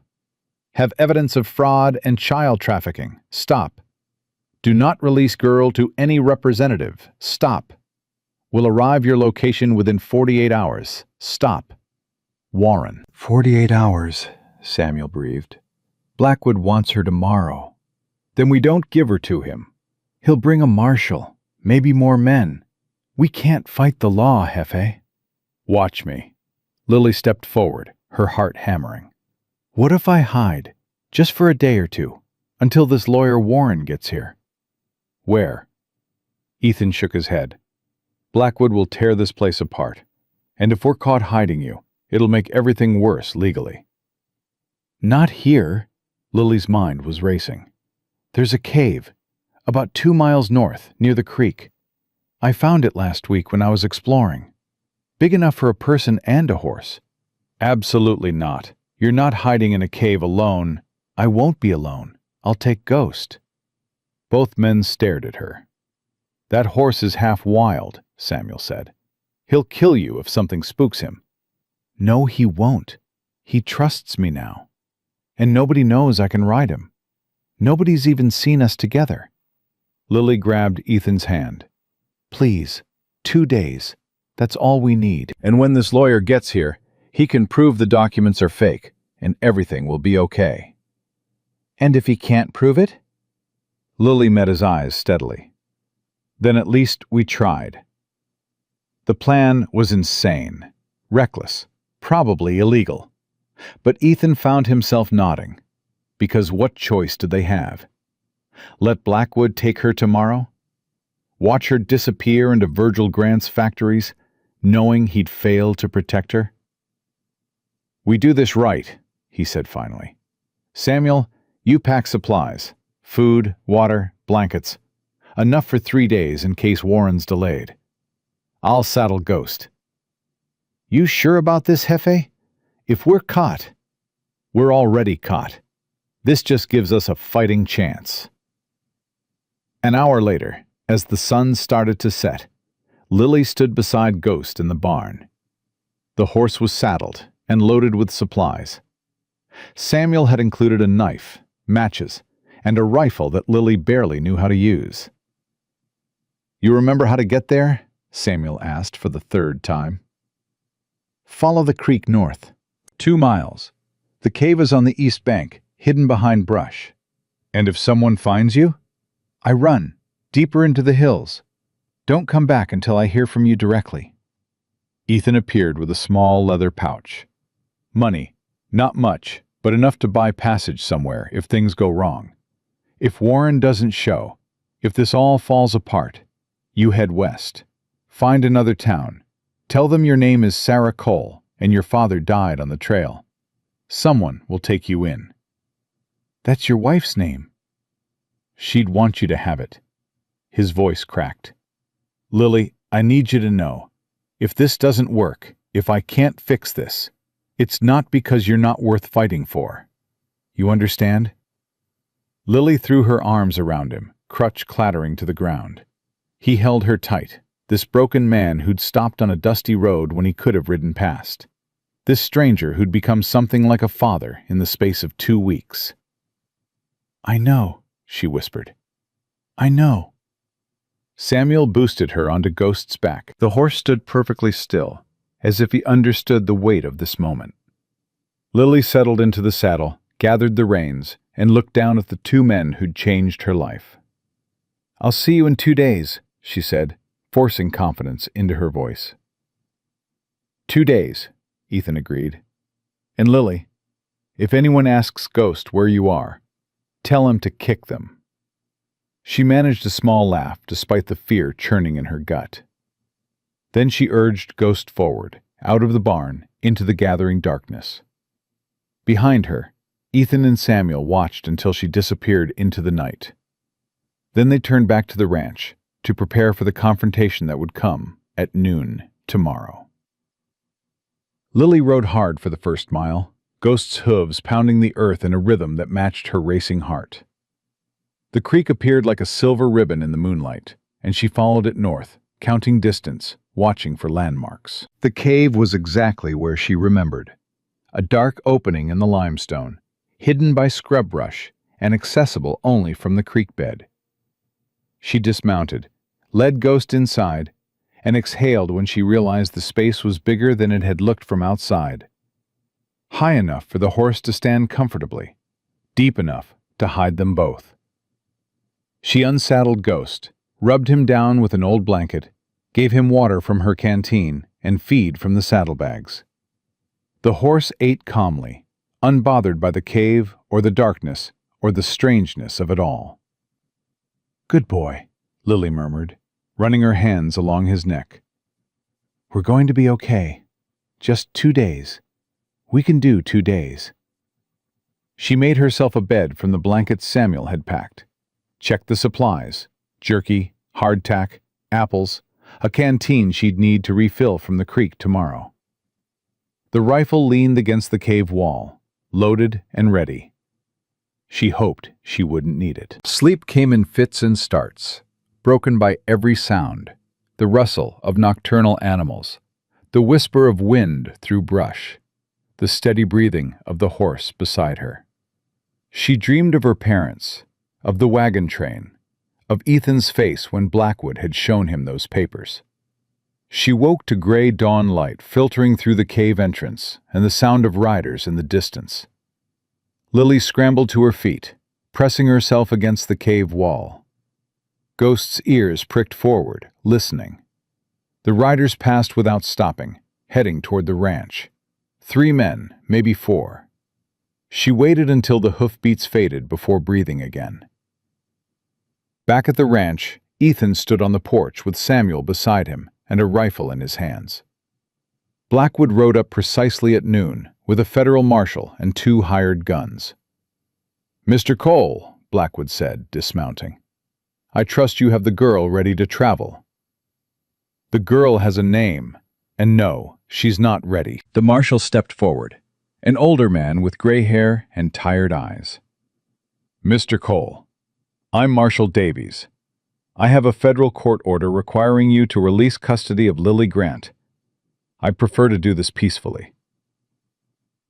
Have evidence of fraud and child trafficking. Stop. Do not release girl to any representative. Stop. Will arrive your location within 48 hours. Stop. Warren. 48 hours, Samuel breathed. Blackwood wants her tomorrow. Then we don't give her to him. He'll bring a marshal, maybe more men. We can't fight the law, Hefe. Watch me. Lily stepped forward, her heart hammering. What if I hide, just for a day or two, until this lawyer Warren gets here? Where? Ethan shook his head. Blackwood will tear this place apart, and if we're caught hiding you, it'll make everything worse legally. Not here. Lily's mind was racing. There's a cave, about 2 miles north, near the creek. I found it last week when I was exploring. Big enough for a person and a horse. Absolutely not. You're not hiding in a cave alone. I won't be alone. I'll take Ghost. Both men stared at her. That horse is half wild, Samuel said. He'll kill you if something spooks him. No, he won't. He trusts me now. And nobody knows I can ride him. Nobody's even seen us together. Lily grabbed Ethan's hand. Please, 2 days. That's all we need. And when this lawyer gets here, he can prove the documents are fake, and everything will be okay. And if he can't prove it? Lily met his eyes steadily. Then at least we tried. The plan was insane, reckless, probably illegal. But Ethan found himself nodding, because what choice did they have? Let Blackwood take her tomorrow? Watch her disappear into Virgil Grant's factories, knowing he'd failed to protect her? We do this right, he said finally. Samuel, you pack supplies, food, water, blankets, enough for 3 days in case Warren's delayed. I'll saddle Ghost. You sure about this, Jefe? If we're caught, we're already caught. This just gives us a fighting chance. An hour later, as the sun started to set, Lily stood beside Ghost in the barn. The horse was saddled and loaded with supplies. Samuel had included a knife, matches, and a rifle that Lily barely knew how to use. You remember how to get there? Samuel asked for the 3rd time. Follow the creek north. 2 miles. The cave is on the east bank, hidden behind brush. And if someone finds you? I run, deeper into the hills. Don't come back until I hear from you directly. Ethan appeared with a small leather pouch. Money, not much, but enough to buy passage somewhere if things go wrong. If Warren doesn't show, if this all falls apart, you head west. Find another town. Tell them your name is Sarah Cole and your father died on the trail. Someone will take you in. That's your wife's name. She'd want you to have it. His voice cracked. Lily, I need you to know, if this doesn't work, if I can't fix this, it's not because you're not worth fighting for. You understand? Lily threw her arms around him, crutch clattering to the ground. He held her tight, this broken man who'd stopped on a dusty road when he could have ridden past. This stranger who'd become something like a father in the space of 2 weeks. I know, she whispered. I know. Samuel boosted her onto Ghost's back. The horse stood perfectly still, as if he understood the weight of this moment. Lily settled into the saddle, gathered the reins, and looked down at the 2 men who'd changed her life. I'll see you in 2 days, she said, forcing confidence into her voice. 2 days, Ethan agreed. And Lily, if anyone asks Ghost where you are, tell him to kick them. She managed a small laugh despite the fear churning in her gut. Then she urged Ghost forward, out of the barn, into the gathering darkness. Behind her, Ethan and Samuel watched until she disappeared into the night. Then they turned back to the ranch to prepare for the confrontation that would come at noon tomorrow. Lily rode hard for the first mile, Ghost's hooves pounding the earth in a rhythm that matched her racing heart. The creek appeared like a silver ribbon in the moonlight, and she followed it north, counting distance, watching for landmarks. The cave was exactly where she remembered. A dark opening in the limestone, hidden by scrub brush and accessible only from the creek bed. She dismounted, led Ghost inside, and exhaled when she realized the space was bigger than it had looked from outside. High enough for the horse to stand comfortably, deep enough to hide them both. She unsaddled Ghost, rubbed him down with an old blanket, gave him water from her canteen and feed from the saddlebags. The horse ate calmly, unbothered by the cave or the darkness or the strangeness of it all. "Good boy," Lily murmured, running her hands along his neck. "We're going to be okay. Just 2 days. We can do 2 days." She made herself a bed from the blankets Samuel had packed, checked the supplies, jerky, hardtack, apples, a canteen she'd need to refill from the creek tomorrow. The rifle leaned against the cave wall, loaded and ready. She hoped she wouldn't need it. Sleep came in fits and starts, broken by every sound, the rustle of nocturnal animals, the whisper of wind through brush, the steady breathing of the horse beside her. She dreamed of her parents, of the wagon train, of Ethan's face when Blackwood had shown him those papers. She woke to gray dawn light filtering through the cave entrance and the sound of riders in the distance. Lily scrambled to her feet, pressing herself against the cave wall. Ghost's ears pricked forward, listening. The riders passed without stopping, heading toward the ranch. 3 men, maybe 4. She waited until the hoofbeats faded before breathing again. Back at the ranch, Ethan stood on the porch with Samuel beside him and a rifle in his hands. Blackwood rode up precisely at noon with a federal marshal and 2 hired guns. "Mr. Cole," Blackwood said, dismounting, "I trust you have the girl ready to travel." "The girl has a name, and no, she's not ready." The marshal stepped forward, an older man with gray hair and tired eyes. "Mr. Cole, I'm Marshal Davies. I have a federal court order requiring you to release custody of Lily Grant. I'd prefer to do this peacefully."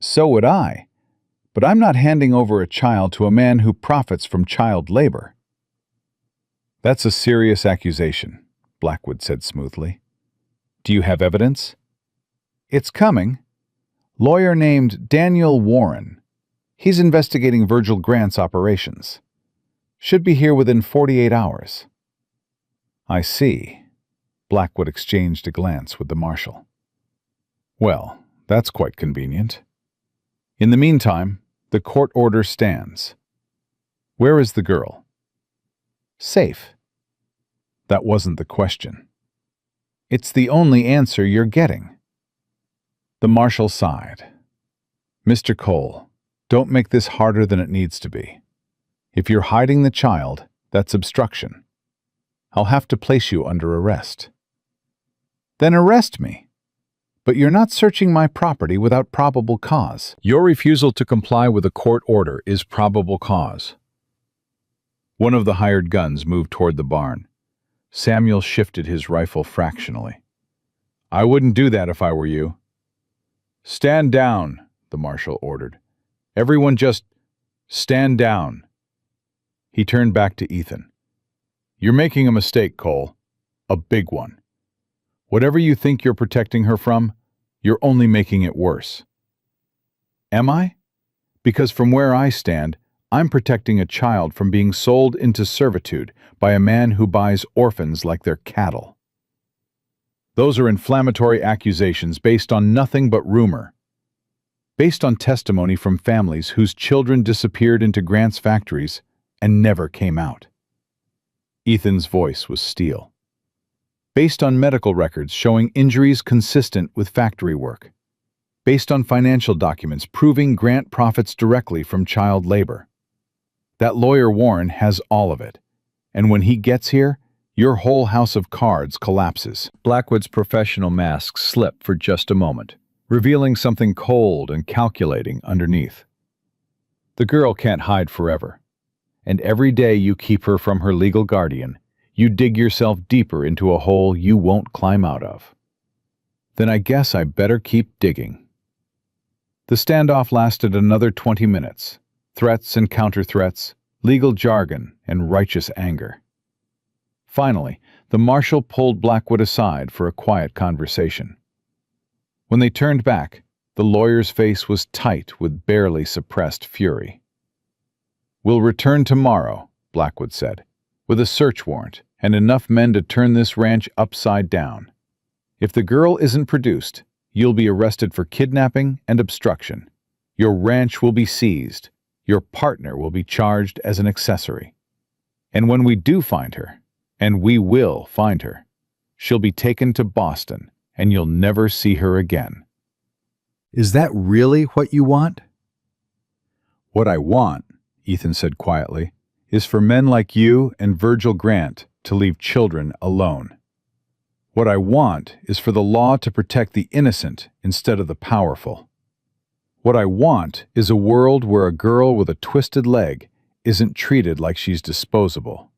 "So would I, but I'm not handing over a child to a man who profits from child labor." "That's a serious accusation," Blackwood said smoothly. "Do you have evidence?" "It's coming. Lawyer named Daniel Warren. He's investigating Virgil Grant's operations. Should be here within 48 hours. "I see." Blackwood exchanged a glance with the marshal. "Well, that's quite convenient. In the meantime, the court order stands. Where is the girl?" "Safe." "That wasn't the question." "It's the only answer you're getting." The marshal sighed. "Mr. Cole, don't make this harder than it needs to be. If you're hiding the child, that's obstruction. I'll have to place you under arrest." "Then arrest me. But you're not searching my property without probable cause." Your refusal to comply with a court order is probable cause. One of the hired guns moved toward the barn. Samuel shifted his rifle fractionally. "I wouldn't do that if I were you." "Stand down," the marshal ordered. "Everyone just stand down." He turned back to Ethan. "You're making a mistake, Cole. A big one. Whatever you think you're protecting her from, you're only making it worse." "Am I? Because from where I stand, I'm protecting a child from being sold into servitude by a man who buys orphans like they're cattle." "Those are inflammatory accusations based on nothing but rumor. Based on testimony from families whose children disappeared into Grant's factories and never came out." Ethan's voice was steel. "Based on medical records showing injuries consistent with factory work. Based on financial documents proving Grant profits directly from child labor. That lawyer Warren has all of it, and when he gets here, your whole house of cards collapses." Blackwood's professional mask slipped for just a moment, revealing something cold and calculating underneath. "The girl can't hide forever, and every day you keep her from her legal guardian, you dig yourself deeper into a hole you won't climb out of. Then I guess I better keep digging." The standoff lasted another 20 minutes. Threats and counter-threats, legal jargon and righteous anger. Finally, the marshal pulled Blackwood aside for a quiet conversation. When they turned back, the lawyer's face was tight with barely suppressed fury. "We'll return tomorrow," Blackwood said, "with a search warrant and enough men to turn this ranch upside down. If the girl isn't produced, you'll be arrested for kidnapping and obstruction. Your ranch will be seized. Your partner will be charged as an accessory. And when we do find her, and we will find her, she'll be taken to Boston, and you'll never see her again." Is that really what you want? "What I want," Ethan said quietly, "is for men like you and Virgil Grant to leave children alone. What I want is for the law to protect the innocent instead of the powerful. What I want is a world where a girl with a twisted leg isn't treated like she's disposable."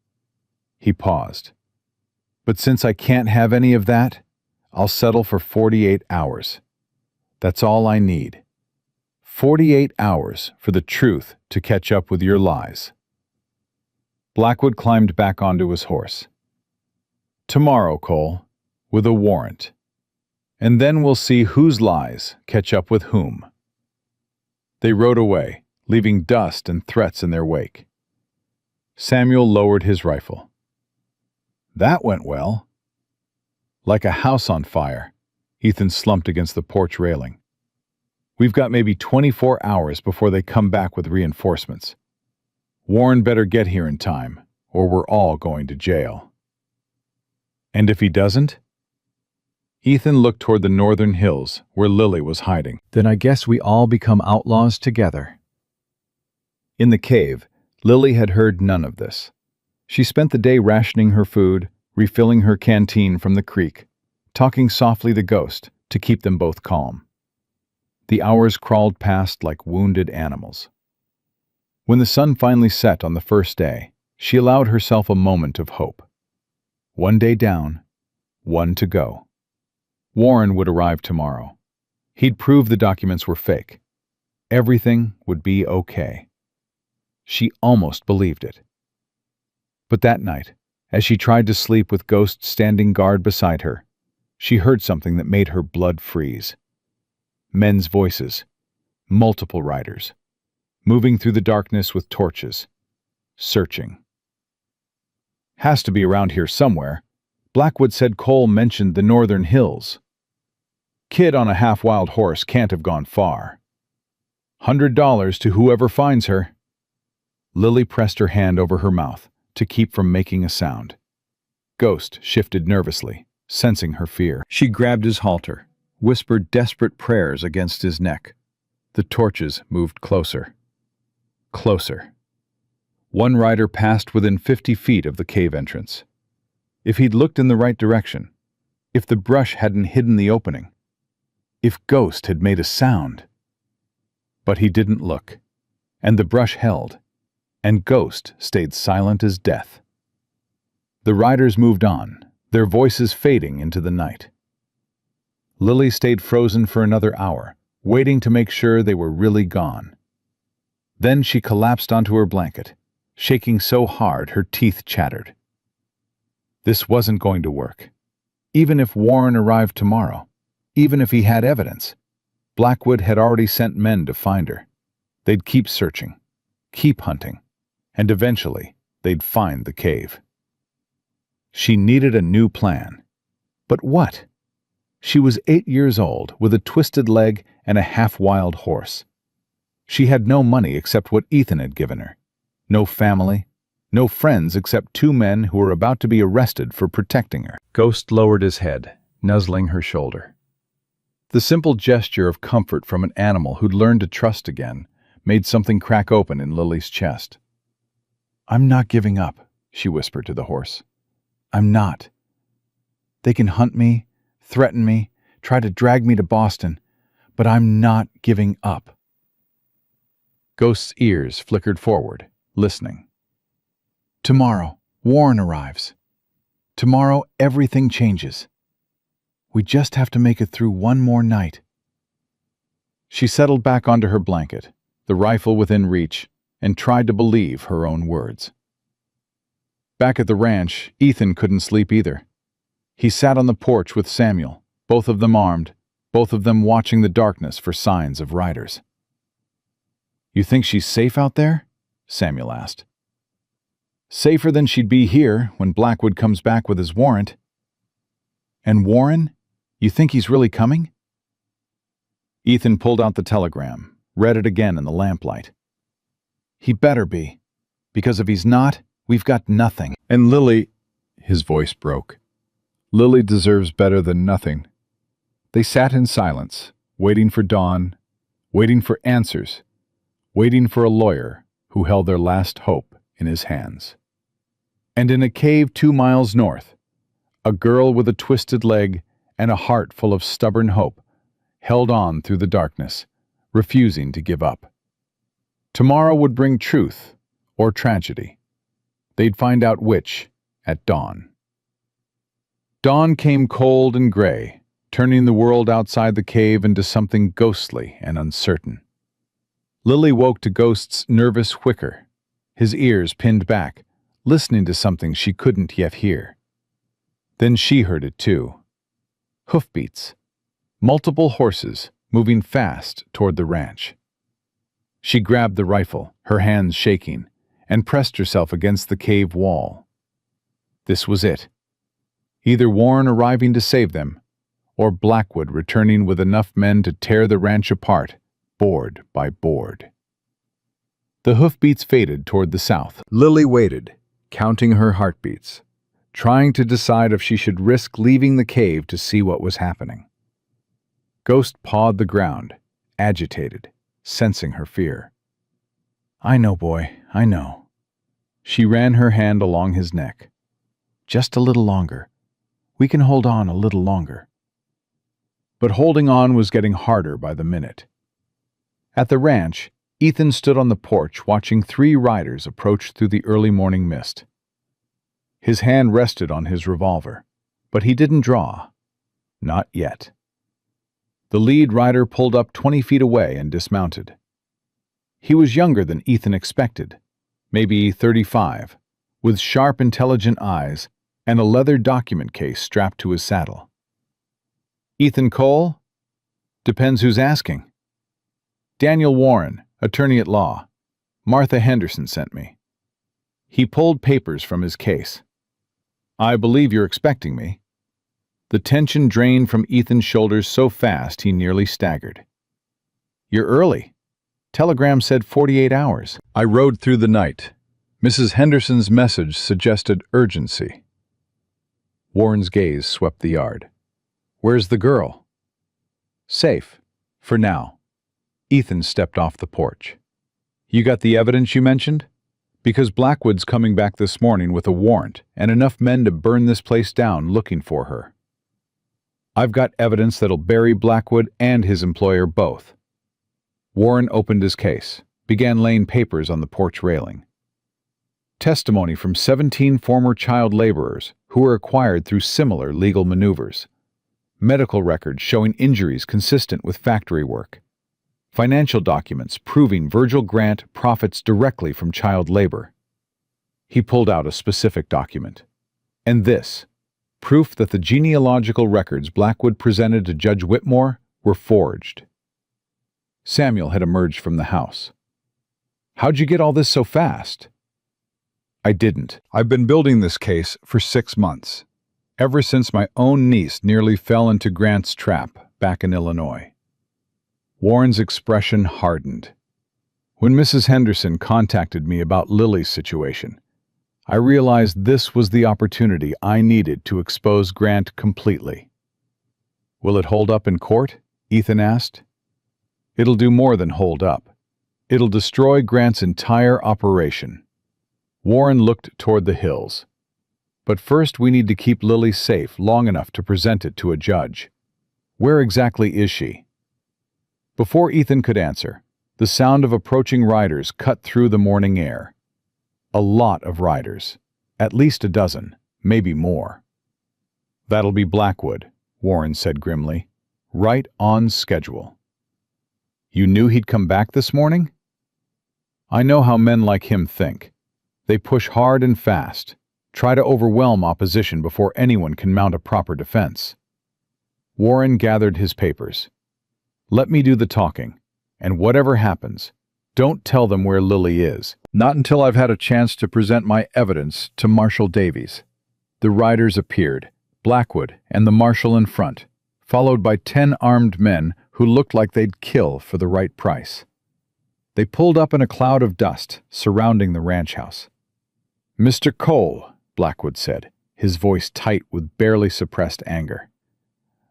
He paused. "But since I can't have any of that, I'll settle for 48 hours. That's all I need. 48 hours for the truth to catch up with your lies." Blackwood climbed back onto his horse. "Tomorrow, Cole, with a warrant. And then we'll see whose lies catch up with whom." They rode away, leaving dust and threats in their wake. Samuel lowered his rifle. "That went well." Like a house on fire, Ethan slumped against the porch railing. "We've got maybe 24 hours before they come back with reinforcements. Warren better get here in time, or we're all going to jail." "And if he doesn't?" Ethan looked toward the northern hills where Lily was hiding. Then I guess we all become outlaws together. In the cave, Lily had heard none of this. She spent the day rationing her food, refilling her canteen from the creek, talking softly to Ghost to keep them both calm. The hours crawled past like wounded animals. When the sun finally set on the first day, she allowed herself a moment of hope. One day down, one to go. Warren would arrive tomorrow. He'd prove the documents were fake. Everything would be okay. She almost believed it. But that night, as she tried to sleep with Ghost standing guard beside her, she heard something that made her blood freeze. Men's voices, multiple riders, moving through the darkness with torches, searching. "Has to be around here somewhere." Blackwood said Cole mentioned the northern hills. "Kid on a half-wild horse can't have gone far. $100 to whoever finds her." Lily pressed her hand over her mouth to keep from making a sound. Ghost shifted nervously, sensing her fear. She grabbed his halter, whispered desperate prayers against his neck. The torches moved closer. Closer. One rider passed within 50 feet of the cave entrance. If he'd looked in the right direction, if the brush hadn't hidden the opening, if Ghost had made a sound. But he didn't look, and the brush held, and Ghost stayed silent as death. The riders moved on, their voices fading into the night. Lily stayed frozen for another hour, waiting to make sure they were really gone. Then she collapsed onto her blanket, shaking so hard her teeth chattered. This wasn't going to work. Even if Warren arrived tomorrow, even if he had evidence, Blackwood had already sent men to find her. They'd keep searching, keep hunting, and eventually they'd find the cave. She needed a new plan. But what? She was 8 years old, with a twisted leg and a half-wild horse. She had no money except what Ethan had given her. No family, no friends except 2 men who were about to be arrested for protecting her. Ghost lowered his head, nuzzling her shoulder. The simple gesture of comfort from an animal who'd learned to trust again made something crack open in Lily's chest. "I'm not giving up," she whispered to the horse. "I'm not. They can hunt me, threaten me, try to drag me to Boston, but I'm not giving up." Ghost's ears flickered forward, listening. "Tomorrow, Warren arrives. Tomorrow, everything changes. We just have to make it through one more night." She settled back onto her blanket, the rifle within reach, and tried to believe her own words. Back at the ranch, Ethan couldn't sleep either. He sat on the porch with Samuel, both of them armed, both of them watching the darkness for signs of riders. "You think she's safe out there?" Samuel asked. "Safer than she'd be here when Blackwood comes back with his warrant." "And Warren? You think he's really coming?" Ethan pulled out the telegram, read it again in the lamplight. He better be, because if he's not, we've got nothing. And Lily, his voice broke. Lily deserves better than nothing. They sat in silence, waiting for dawn, waiting for answers, waiting for a lawyer who held their last hope in his hands. And in a cave 2 miles north, a girl with a twisted leg and a heart full of stubborn hope held on through the darkness, refusing to give up. Tomorrow would bring truth or tragedy. They'd find out which at dawn. Dawn came cold and gray, turning the world outside the cave into something ghostly and uncertain. Lily woke to Ghost's nervous whicker, his ears pinned back, listening to something she couldn't yet hear. Then she heard it too. Hoofbeats. Multiple horses moving fast toward the ranch. She grabbed the rifle, her hands shaking, and pressed herself against the cave wall. This was it. Either Warren arriving to save them, or Blackwood returning with enough men to tear the ranch apart, board by board. The hoofbeats faded toward the south. Lily waited, counting her heartbeats, trying to decide if she should risk leaving the cave to see what was happening. Ghost pawed the ground, agitated, sensing her fear. "I know, boy, I know." She ran her hand along his neck. "Just a little longer. We can hold on a little longer." But holding on was getting harder by the minute. At the ranch, Ethan stood on the porch watching 3 riders approach through the early morning mist. His hand rested on his revolver, but he didn't draw. Not yet. The lead rider pulled up 20 feet away and dismounted. He was younger than Ethan expected, maybe 35, with sharp, intelligent eyes and a leather document case strapped to his saddle. "Ethan Cole?" "Depends who's asking." "Daniel Warren, attorney at law. Martha Henderson sent me." He pulled papers from his case. "I believe you're expecting me." The tension drained from Ethan's shoulders so fast he nearly staggered. "You're early. Telegram said 48 hours. I rode through the night. Mrs. Henderson's message suggested urgency." Warren's gaze swept the yard. "Where's the girl?" "Safe. For now." Ethan stepped off the porch. "You got the evidence you mentioned? Because Blackwood's coming back this morning with a warrant and enough men to burn this place down looking for her." "I've got evidence that'll bury Blackwood and his employer both." Warren opened his case, began laying papers on the porch railing. Testimony from 17 former child laborers who were acquired through similar legal maneuvers. Medical records showing injuries consistent with factory work. Financial documents proving Virgil Grant profits directly from child labor. He pulled out a specific document. And this, proof that the genealogical records Blackwood presented to Judge Whitmore were forged. Samuel had emerged from the house. "How'd you get all this so fast?" "I didn't. I've been building this case for 6 months, ever since my own niece nearly fell into Grant's trap back in Illinois." Warren's expression hardened. "When Mrs. Henderson contacted me about Lily's situation, I realized this was the opportunity I needed to expose Grant completely." "Will it hold up in court?" Ethan asked. "It'll do more than hold up. It'll destroy Grant's entire operation." Warren looked toward the hills. "But first we need to keep Lily safe long enough to present it to a judge. Where exactly is she?" Before Ethan could answer, the sound of approaching riders cut through the morning air. A lot of riders, at least a dozen, maybe more. "That'll be Blackwood," Warren said grimly. "Right on schedule." "You knew he'd come back this morning?" "I know how men like him think. They push hard and fast, try to overwhelm opposition before anyone can mount a proper defense." Warren gathered his papers. "Let me do the talking, and whatever happens, don't tell them where Lily is. Not until I've had a chance to present my evidence to Marshal Davies." The riders appeared, Blackwood and the marshal in front, followed by 10 armed men who who looked like they'd kill for the right price. They pulled up in a cloud of dust surrounding the ranch house. "Mr. Cole," Blackwood said, his voice tight with barely suppressed anger,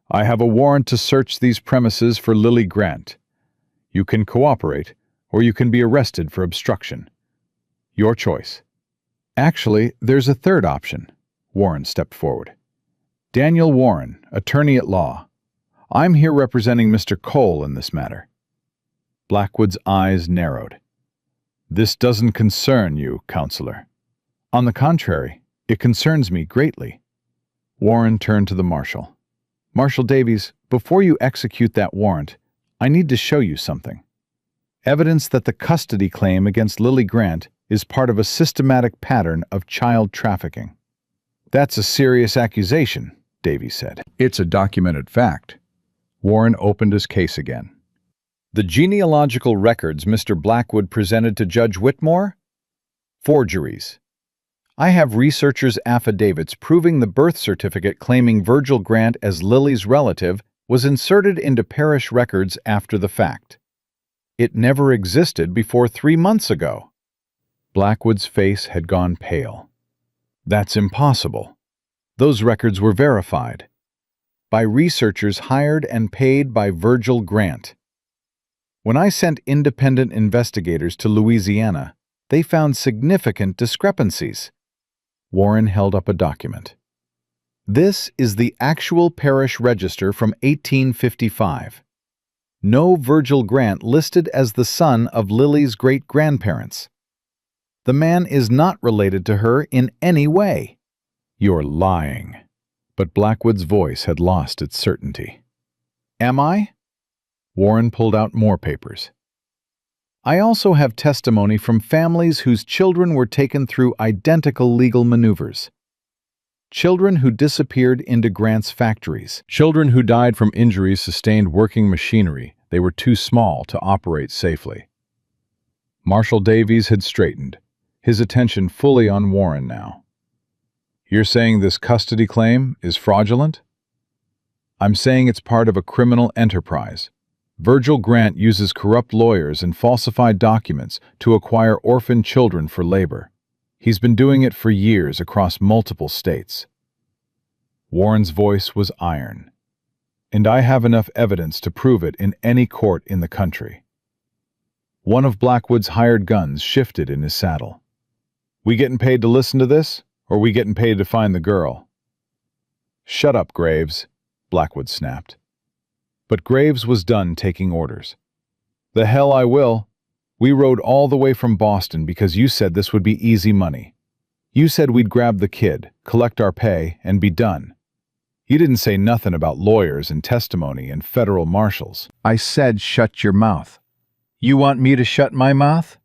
"I have a warrant to search these premises for Lily Grant. You can cooperate, or you can be arrested for obstruction. Your choice." "Actually, there's a third option." Warren stepped forward. "Daniel Warren, attorney at law. I'm here representing Mr. Cole in this matter." Blackwood's eyes narrowed. "This doesn't concern you, counselor." "On the contrary, it concerns me greatly." Warren turned to the marshal. "Marshal Davies, before you execute that warrant, I need to show you something. Evidence that the custody claim against Lily Grant is part of a systematic pattern of child trafficking." "That's a serious accusation," Davies said. "It's a documented fact." Warren opened his case again. "The genealogical records Mr. Blackwood presented to Judge Whitmore? Forgeries. I have researchers' affidavits proving the birth certificate claiming Virgil Grant as Lily's relative was inserted into parish records after the fact. It never existed before 3 months ago." Blackwood's face had gone pale. "That's impossible. Those records were verified by researchers hired and paid by Virgil Grant. When I sent independent investigators to Louisiana, they found significant discrepancies." Warren held up a document. "This is the actual parish register from 1855. No Virgil Grant listed as the son of Lily's great-grandparents. The man is not related to her in any way." "You're lying." But Blackwood's voice had lost its certainty. "Am I?" Warren pulled out more papers. "I also have testimony from families whose children were taken through identical legal maneuvers. Children who disappeared into Grant's factories. Children who died from injuries sustained working machinery they were too small to operate safely." Marshal Davies had straightened, his attention fully on Warren now. "You're saying this custody claim is fraudulent?" "I'm saying it's part of a criminal enterprise. Virgil Grant uses corrupt lawyers and falsified documents to acquire orphan children for labor. He's been doing it for years across multiple states." Warren's voice was iron. "And I have enough evidence to prove it in any court in the country." One of Blackwood's hired guns shifted in his saddle. "We getting paid to listen to this, or we getting paid to find the girl?" "Shut up, Graves," Blackwood snapped. But Graves was done taking orders. "The hell I will. We rode all the way from Boston because you said this would be easy money. You said we'd grab the kid, collect our pay, and be done. You didn't say nothing about lawyers and testimony and federal marshals." "I said shut your mouth." "You want me to shut my mouth?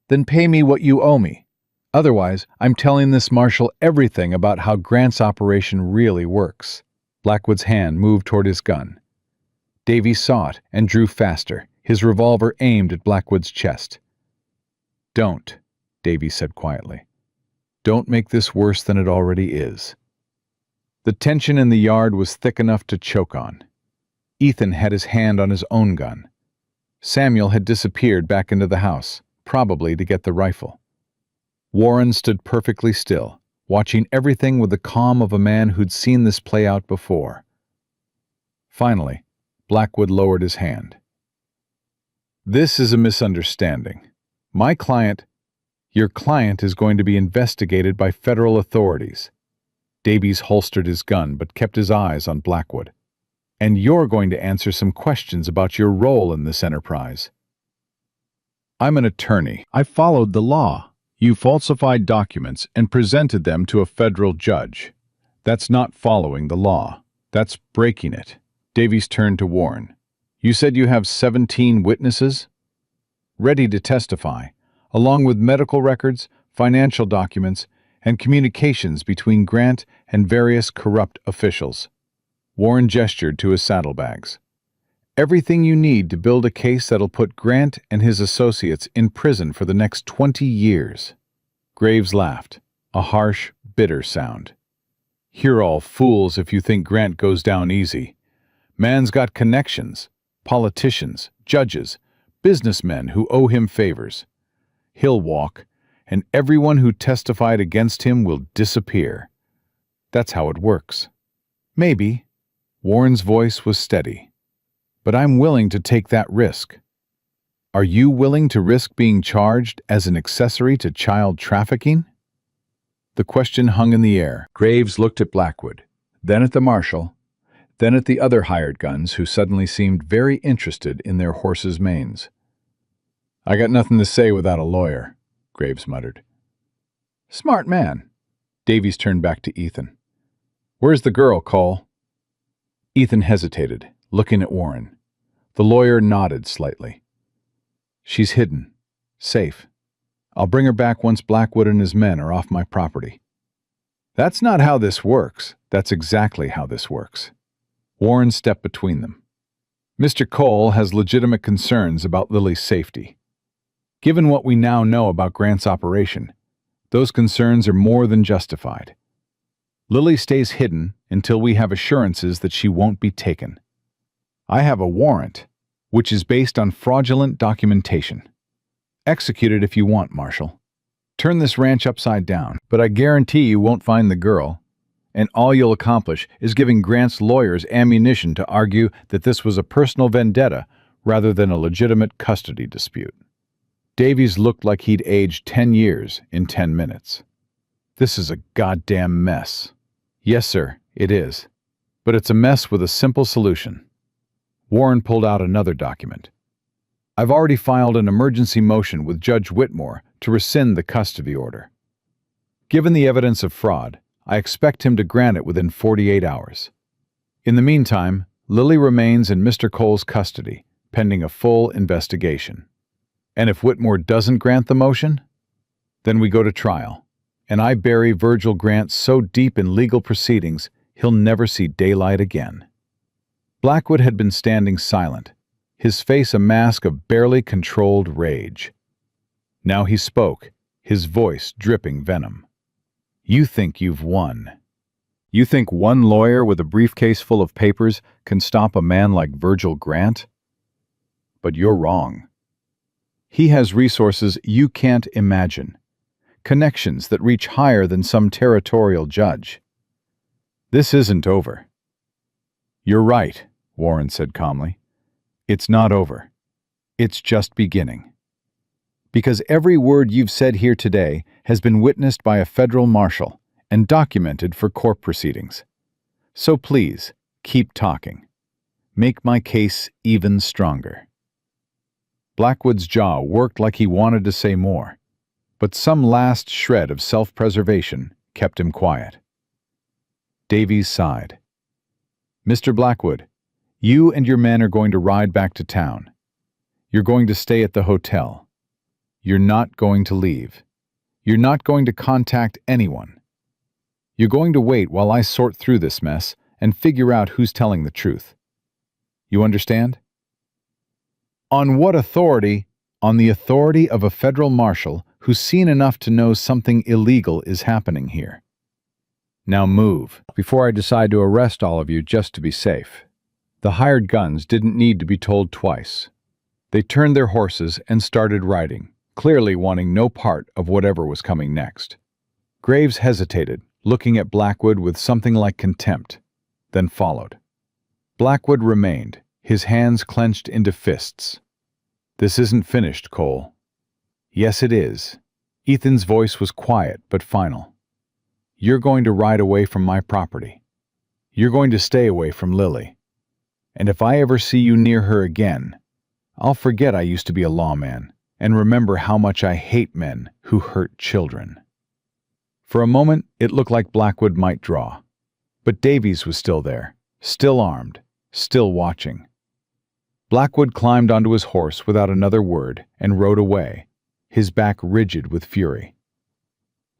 Then pay me what you owe me. Otherwise, I'm telling this marshal everything about how Grant's operation really works." Blackwood's hand moved toward his gun. Davies saw it and drew faster, his revolver aimed at Blackwood's chest. "Don't," Davies said quietly. "Don't make this worse than it already is." The tension in the yard was thick enough to choke on. Ethan had his hand on his own gun. Samuel had disappeared back into the house, probably to get the rifle. Warren stood perfectly still, watching everything with the calm of a man who'd seen this play out before. Finally, Blackwood lowered his hand. "This is a misunderstanding. Your client is going to be investigated by federal authorities." Davies holstered his gun but kept his eyes on Blackwood. "And you're going to answer some questions about your role in this enterprise." "I'm an attorney. I followed the law. You falsified documents and presented them to a federal judge. That's not following the law. That's breaking it." Davies turned to Warren. "You said you have 17 witnesses?" "Ready to testify, along with medical records, financial documents, and communications between Grant and various corrupt officials." Warren gestured to his saddlebags. "Everything you need to build a case that'll put Grant and his associates in prison for the next 20 years. Graves laughed, a harsh, bitter sound. "You're all fools if you think Grant goes down easy. Man's got connections. politicians, judges, businessmen who owe him favors. He'll walk, and everyone who testified against him will disappear. That's how it works. Maybe. Warren's voice was steady. But I'm willing to take that risk. Are you willing to risk being charged as an accessory to child trafficking? The question hung in the air. Graves looked at Blackwood, then at the marshal, then at the other hired guns who suddenly seemed very interested in their horses' manes. I got nothing to say without a lawyer, Graves muttered. Smart man. Davies turned back to Ethan. Where's the girl, Cole? Ethan hesitated, looking at Warren. The lawyer nodded slightly. She's hidden. Safe. I'll bring her back once Blackwood and his men are off my property. That's not how this works. That's exactly how this works. Warren stepped between them. Mr. Cole has legitimate concerns about Lily's safety. Given what we now know about Grant's operation, those concerns are more than justified. Lily stays hidden until we have assurances that she won't be taken. I have a warrant, which is based on fraudulent documentation. Execute it if you want, Marshal. Turn this ranch upside down, but I guarantee you won't find the girl, and all you'll accomplish is giving Grant's lawyers ammunition to argue that this was a personal vendetta rather than a legitimate custody dispute. Davies looked like he'd aged 10 years in 10 minutes. This is a goddamn mess. Yes, sir, it is. But it's a mess with a simple solution. Warren pulled out another document. I've already filed an emergency motion with Judge Whitmore to rescind the custody order. Given the evidence of fraud, I expect him to grant it within 48 hours. In the meantime, Lily remains in Mr. Cole's custody, pending a full investigation. And if Whitmore doesn't grant the motion, then we go to trial, and I bury Virgil Grant so deep in legal proceedings he'll never see daylight again. Blackwood had been standing silent, his face a mask of barely controlled rage. Now he spoke, his voice dripping venom. You think you've won. You think one lawyer with a briefcase full of papers can stop a man like Virgil Grant? But you're wrong. He has resources you can't imagine, connections that reach higher than some territorial judge. This isn't over. You're right, Warren said calmly. It's not over. It's just beginning. Because every word you've said here today has been witnessed by a federal marshal and documented for court proceedings. So please, keep talking. Make my case even stronger. Blackwood's jaw worked like he wanted to say more, but some last shred of self-preservation kept him quiet. Davies sighed. Mr. Blackwood, you and your men are going to ride back to town. You're going to stay at the hotel. You're not going to leave. You're not going to contact anyone. You're going to wait while I sort through this mess and figure out who's telling the truth. You understand? On what authority? On the authority of a federal marshal who's seen enough to know something illegal is happening here. Now move, before I decide to arrest all of you just to be safe. The hired guns didn't need to be told twice. They turned their horses and started riding, clearly wanting no part of whatever was coming next. Graves hesitated, looking at Blackwood with something like contempt, then followed. Blackwood remained, his hands clenched into fists. This isn't finished, Cole. Yes, it is. Ethan's voice was quiet but final. You're going to ride away from my property. You're going to stay away from Lily. And if I ever see you near her again, I'll forget I used to be a lawman and remember how much I hate men who hurt children. For a moment, it looked like Blackwood might draw. But Davies was still there, still armed, still watching. Blackwood climbed onto his horse without another word and rode away, his back rigid with fury.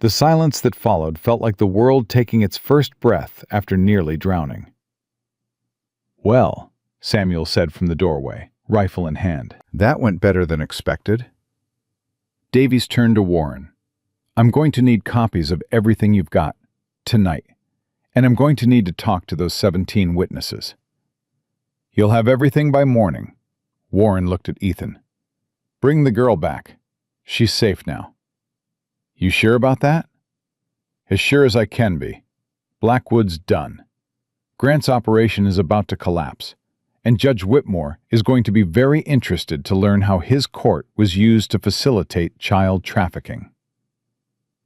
The silence that followed felt like the world taking its first breath after nearly drowning. Well, Samuel said from the doorway, rifle in hand. That went better than expected. Davies turned to Warren. I'm going to need copies of everything you've got, tonight, and I'm going to need to talk to those 17 witnesses. You'll have everything by morning. Warren looked at Ethan. Bring the girl back. She's safe now. You sure about that? As sure as I can be. Blackwood's done. Grant's operation is about to collapse, and Judge Whitmore is going to be very interested to learn how his court was used to facilitate child trafficking.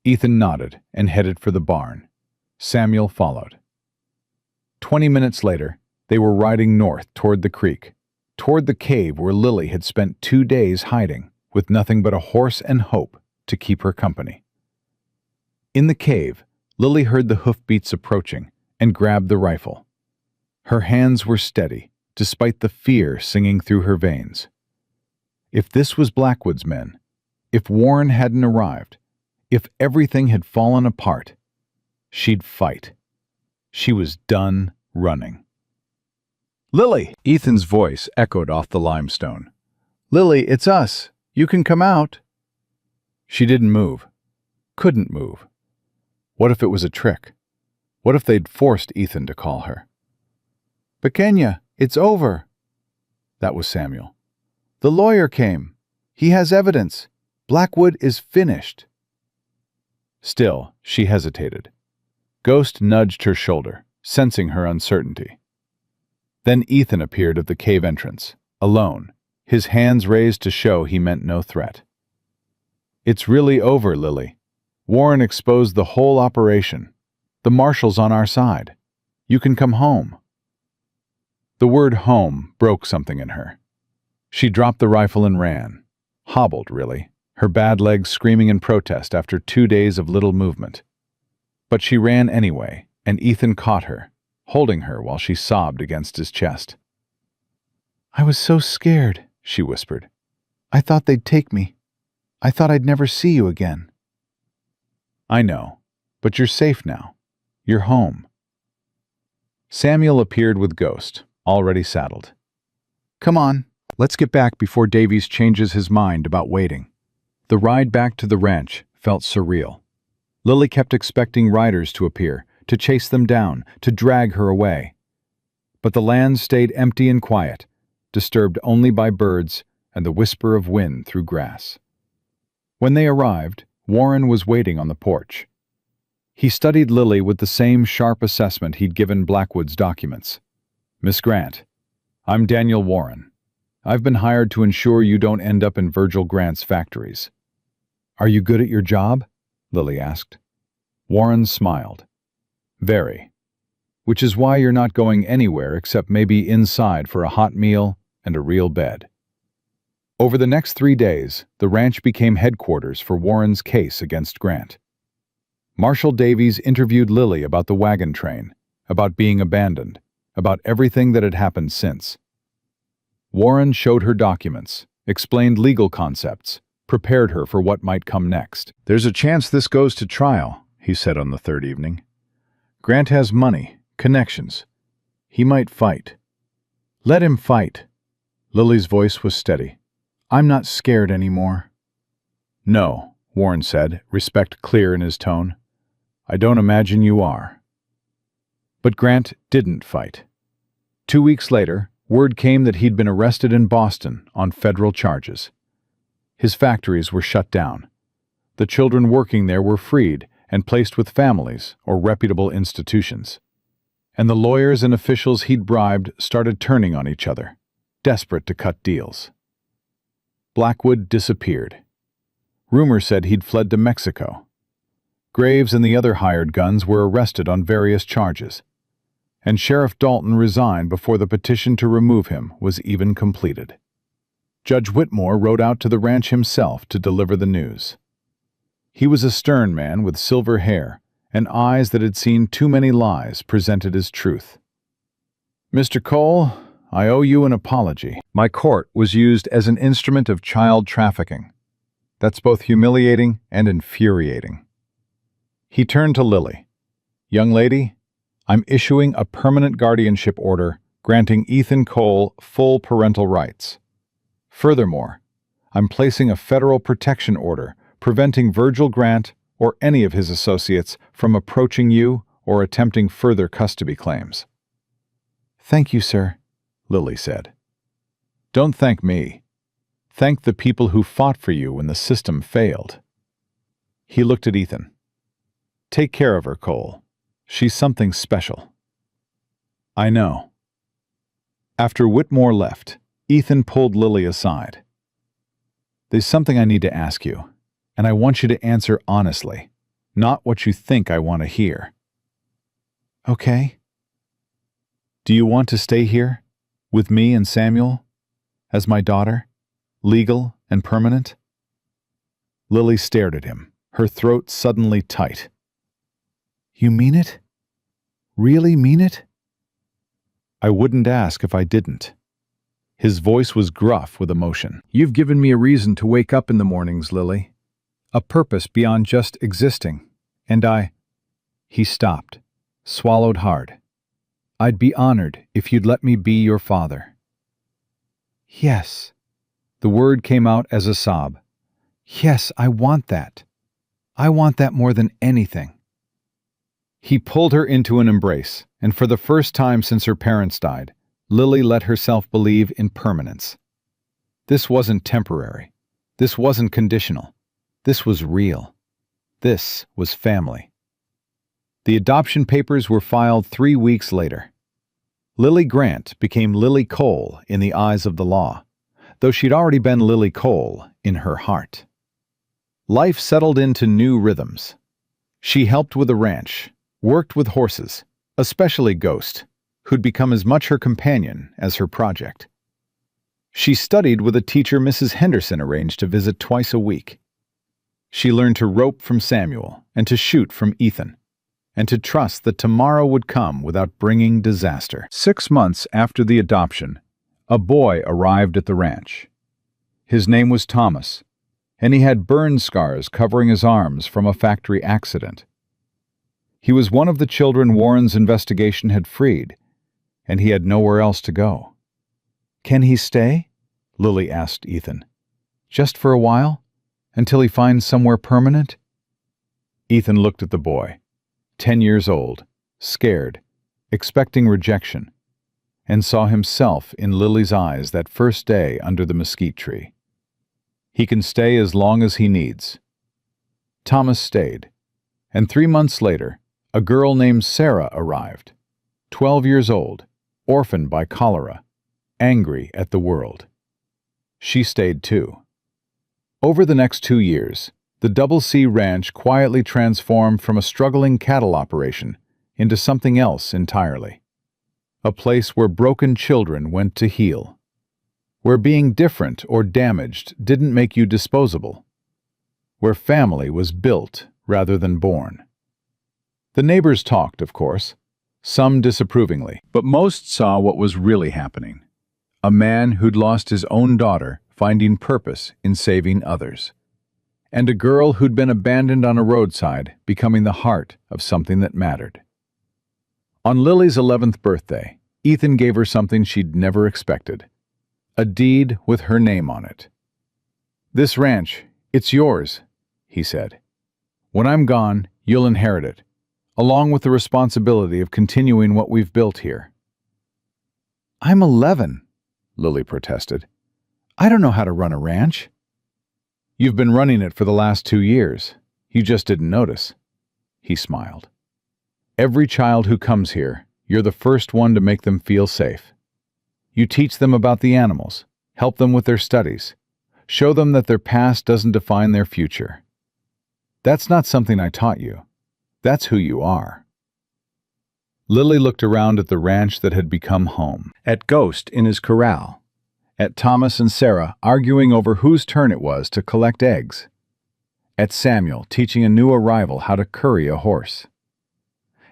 Ethan nodded and headed for the barn. Samuel followed. 20 minutes later, they were riding north toward the creek, toward the cave where Lily had spent 2 days hiding, with nothing but a horse and hope to keep her company. In the cave, Lily heard the hoofbeats approaching and grabbed the rifle. Her hands were steady, despite the fear singing through her veins. If this was Blackwood's men, if Warren hadn't arrived, if everything had fallen apart, she'd fight. She was done running. "Lily!" Ethan's voice echoed off the limestone. "Lily, it's us. You can come out." She didn't move. Couldn't move. What if it was a trick? What if they'd forced Ethan to call her? "Pequeña, it's over." That was Samuel. "The lawyer came. He has evidence. Blackwood is finished." Still, she hesitated. Ghost nudged her shoulder, sensing her uncertainty. Then Ethan appeared at the cave entrance, alone, his hands raised to show he meant no threat. "It's really over, Lily. Warren exposed the whole operation. The marshal's on our side. You can come home." The word home broke something in her. She dropped the rifle and ran. Hobbled, really, her bad legs screaming in protest after 2 days of little movement. But she ran anyway, and Ethan caught her, holding her while she sobbed against his chest. "I was so scared," she whispered. "I thought they'd take me. I thought I'd never see you again." "I know, but you're safe now. You're home." Samuel appeared with Ghost, already saddled. "Come on, let's get back before Davies changes his mind about waiting." The ride back to the ranch felt surreal. Lily kept expecting riders to appear, to chase them down, to drag her away. But the land stayed empty and quiet, disturbed only by birds and the whisper of wind through grass. When they arrived, Warren was waiting on the porch. He studied Lily with the same sharp assessment he'd given Blackwood's documents. "Miss Grant, I'm Daniel Warren. I've been hired to ensure you don't end up in Virgil Grant's factories." "Are you good at your job?" Lily asked. Warren smiled. "Very. Which is why you're not going anywhere except maybe inside for a hot meal and a real bed." Over the next 3 days, the ranch became headquarters for Warren's case against Grant. Marshal Davies interviewed Lily about the wagon train, about being abandoned, about everything that had happened since. Warren showed her documents, explained legal concepts, prepared her for what might come next. "There's a chance this goes to trial," he said on the third evening. "Grant has money, connections. He might fight." "Let him fight." Lily's voice was steady. "I'm not scared anymore." "No," Warren said, respect clear in his tone. "I don't imagine you are." But Grant didn't fight. 2 weeks later, word came that he'd been arrested in Boston on federal charges. His factories were shut down. The children working there were freed and placed with families or reputable institutions. And the lawyers and officials he'd bribed started turning on each other, desperate to cut deals. Blackwood disappeared. Rumor said he'd fled to Mexico. Graves and the other hired guns were arrested on various charges, and Sheriff Dalton resigned before the petition to remove him was even completed. Judge Whitmore rode out to the ranch himself to deliver the news. He was a stern man with silver hair and eyes that had seen too many lies presented as truth. "Mr. Cole, I owe you an apology. My court was used as an instrument of child trafficking. That's both humiliating and infuriating." He turned to Lily. "Young lady, I'm issuing a permanent guardianship order granting Ethan Cole full parental rights. Furthermore, I'm placing a federal protection order preventing Virgil Grant or any of his associates from approaching you or attempting further custody claims." "Thank you, sir." Lily said. Don't thank me. Thank the people who fought for you when the system failed. He looked at Ethan. Take care of her, Cole. She's something special. I know. After Whitmore left, Ethan pulled Lily aside. There's something I need to ask you, and I want you to answer honestly, not what you think I want to hear. Okay. Do you want to stay here, with me and Samuel, as my daughter, legal and permanent? Lily stared at him, her throat suddenly tight. You mean it? Really mean it? I wouldn't ask if I didn't. His voice was gruff with emotion. You've given me a reason to wake up in the mornings, Lily. A purpose beyond just existing. And He stopped, swallowed hard. I'd be honored if you'd let me be your father. Yes. The word came out as a sob. Yes, I want that. I want that more than anything. He pulled her into an embrace, and for the first time since her parents died, Lily let herself believe in permanence. This wasn't temporary. This wasn't conditional. This was real. This was family. The adoption papers were filed 3 weeks later. Lily Grant became Lily Cole in the eyes of the law, though she'd already been Lily Cole in her heart. Life settled into new rhythms. She helped with a ranch, worked with horses, especially Ghost, who'd become as much her companion as her project. She studied with a teacher Mrs. Henderson arranged to visit twice a week. She learned to rope from Samuel and to shoot from Ethan, and to trust that tomorrow would come without bringing disaster. 6 months after the adoption, a boy arrived at the ranch. His name was Thomas, and he had burn scars covering his arms from a factory accident. He was one of the children Warren's investigation had freed, and he had nowhere else to go. Can he stay? Lily asked Ethan. Just for a while? Until he finds somewhere permanent? Ethan looked at the boy, 10 years old, scared, expecting rejection, and saw himself in Lily's eyes that first day under the mesquite tree. He can stay as long as he needs. Thomas stayed, and 3 months later, a girl named Sarah arrived, 12 years old, orphaned by cholera, angry at the world. She stayed too. Over the next 2 years, the Double C Ranch quietly transformed from a struggling cattle operation into something else entirely. A place where broken children went to heal. Where being different or damaged didn't make you disposable. Where family was built rather than born. The neighbors talked, of course, some disapprovingly, but most saw what was really happening. A man who'd lost his own daughter finding purpose in saving others. And a girl who'd been abandoned on a roadside becoming the heart of something that mattered. On Lily's 11th birthday, Ethan gave her something she'd never expected. A deed with her name on it. This ranch, it's yours, he said. When I'm gone, you'll inherit it, along with the responsibility of continuing what we've built here. I'm 11, Lily protested. I don't know how to run a ranch. You've been running it for the last 2 years. You just didn't notice. He smiled. Every child who comes here, you're the first one to make them feel safe. You teach them about the animals, help them with their studies, show them that their past doesn't define their future. That's not something I taught you. That's who you are. Lily looked around at the ranch that had become home, at Ghost in his corral, at Thomas and Sarah arguing over whose turn it was to collect eggs, at Samuel teaching a new arrival how to curry a horse,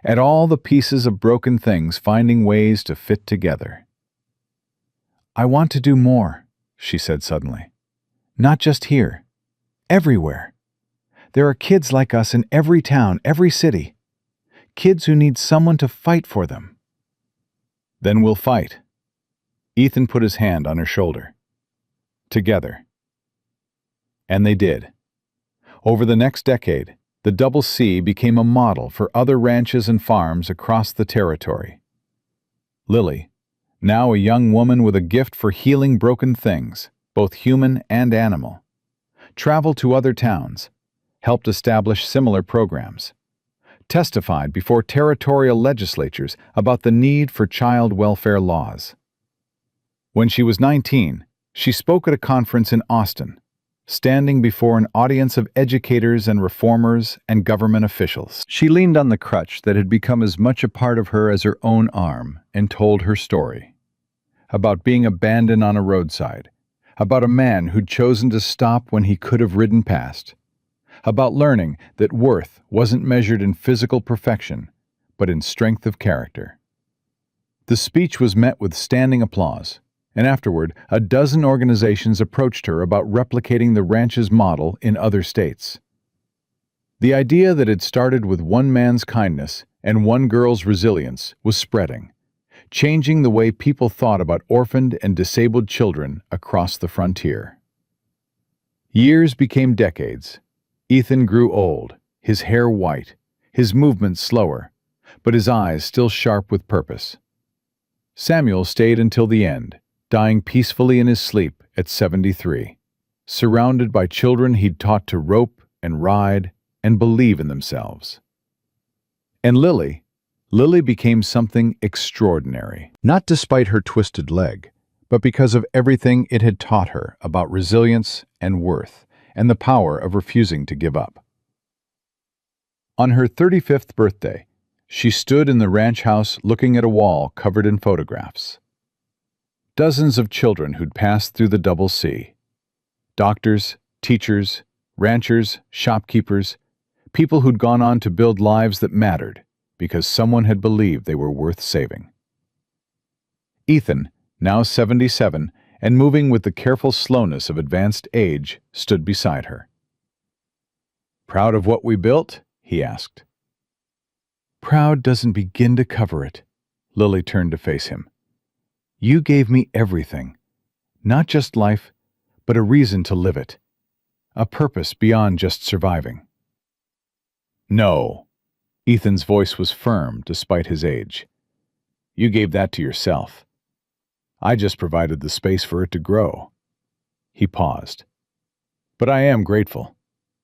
at all the pieces of broken things finding ways to fit together. I want to do more, she said suddenly. Not just here. Everywhere. There are kids like us in every town, every city. Kids who need someone to fight for them. Then we'll fight. Ethan put his hand on her shoulder. Together. And they did. Over the next decade, the Double C became a model for other ranches and farms across the territory. Lily, Now a young woman with a gift for healing broken things, both human and animal. Traveled to other towns, helped establish similar programs, testified before territorial legislatures about the need for child welfare laws. When she was 19, she spoke at a conference in Austin, standing before an audience of educators and reformers and government officials. She leaned on the crutch that had become as much a part of her as her own arm and told her story. About being abandoned on a roadside, about a man who'd chosen to stop when he could have ridden past, about learning that worth wasn't measured in physical perfection, but in strength of character. The speech was met with standing applause, and afterward, a dozen organizations approached her about replicating the ranch's model in other states. The idea that had started with one man's kindness and one girl's resilience was spreading, changing the way people thought about orphaned and disabled children across the frontier. Years became decades. Ethan grew old, his hair white, his movements slower, but his eyes still sharp with purpose. Samuel stayed until the end, dying peacefully in his sleep at 73, surrounded by children he'd taught to rope and ride and believe in themselves. And Lily became something extraordinary, not despite her twisted leg, but because of everything it had taught her about resilience and worth, and the power of refusing to give up. On her 35th birthday, she stood in the ranch house looking at a wall covered in photographs. Dozens of children who'd passed through the Double C. Doctors, teachers, ranchers, shopkeepers, people who'd gone on to build lives that mattered because someone had believed they were worth saving. Ethan, now 77, and moving with the careful slowness of advanced age, stood beside her. "Proud of what we built?" he asked. "Proud doesn't begin to cover it." Lily turned to face him. "You gave me everything. Not just life, but a reason to live it. A purpose beyond just surviving." "No." Ethan's voice was firm despite his age. "You gave that to yourself. I just provided the space for it to grow." He paused. "But I am grateful.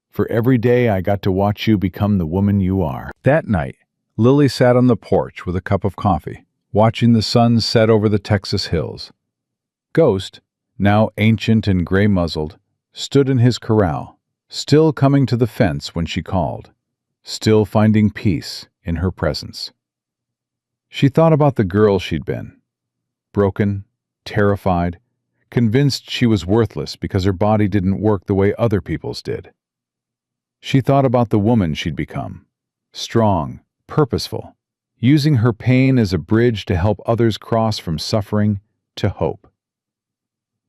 For every day I got to watch you become the woman you are." That night, Lily sat on the porch with a cup of coffee, watching the sun set over the Texas hills. Ghost, now ancient and gray-muzzled, stood in his corral, still coming to the fence when she called, still finding peace in her presence. She thought about the girl she'd been, broken, terrified, convinced she was worthless because her body didn't work the way other people's did. She thought about the woman she'd become, strong, purposeful, using her pain as a bridge to help others cross from suffering to hope.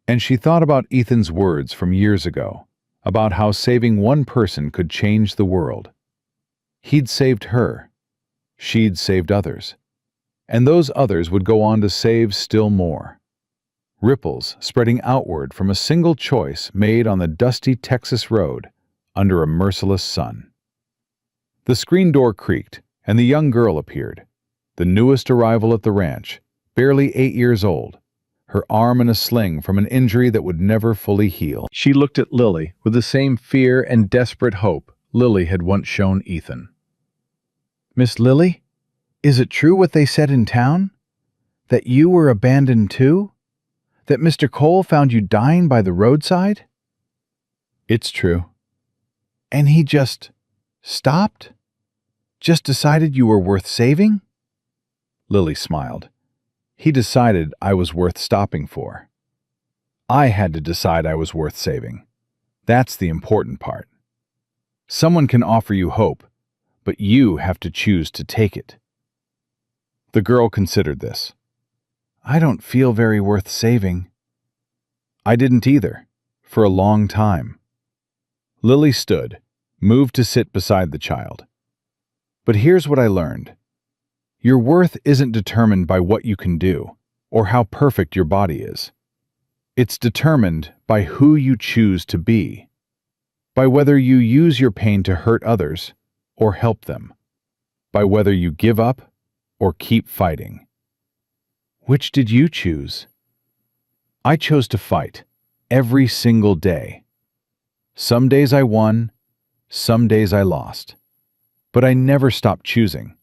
And she thought about Ethan's words from years ago, about how saving one person could change the world. He'd saved her. She'd saved others. And those others would go on to save still more. Ripples spreading outward from a single choice made on the dusty Texas road under a merciless sun. The screen door creaked, and the young girl appeared, the newest arrival at the ranch, barely 8 years old, her arm in a sling from an injury that would never fully heal. She looked at Lily with the same fear and desperate hope Lily had once shown Ethan. "Miss Lily, is it true what they said in town? That you were abandoned too? That Mr. Cole found you dying by the roadside?" "It's true." "And he just stopped? Just decided you were worth saving?" Lily smiled. "He decided I was worth stopping for. I had to decide I was worth saving. That's the important part. Someone can offer you hope, but you have to choose to take it." The girl considered this. "I don't feel very worth saving." "I didn't either, for a long time." Lily stood, moved to sit beside the child. "But here's what I learned. Your worth isn't determined by what you can do, or how perfect your body is. It's determined by who you choose to be, by whether you use your pain to hurt others or help them, by whether you give up or keep fighting." Which did you choose? I chose to fight, every single day. Some days I won, some days I lost. But I never stopped choosing.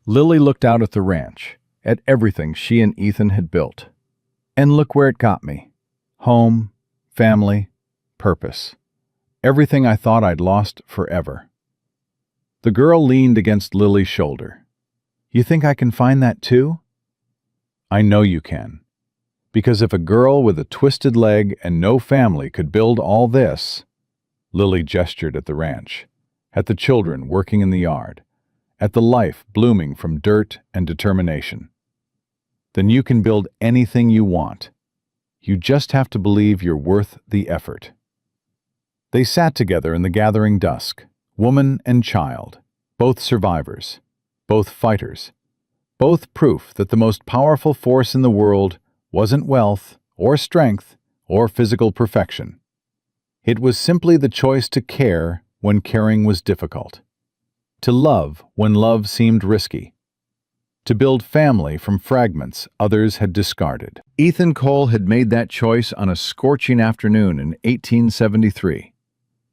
Lily looked out at the ranch, at everything she and Ethan had built. And look where it got me. Home, family, purpose. Everything I thought I'd lost forever. The girl leaned against Lily's shoulder. You think I can find that too? I know you can. Because if a girl with a twisted leg and no family could build all this, Lily gestured at the ranch, at the children working in the yard, at the life blooming from dirt and determination, then you can build anything you want. You just have to believe you're worth the effort. They sat together in the gathering dusk, woman and child, both survivors, both fighters, both proof that the most powerful force in the world wasn't wealth or strength or physical perfection. It was simply the choice to care when caring was difficult, to love when love seemed risky, to build family from fragments others had discarded. Ethan Cole had made that choice on a scorching afternoon in 1873,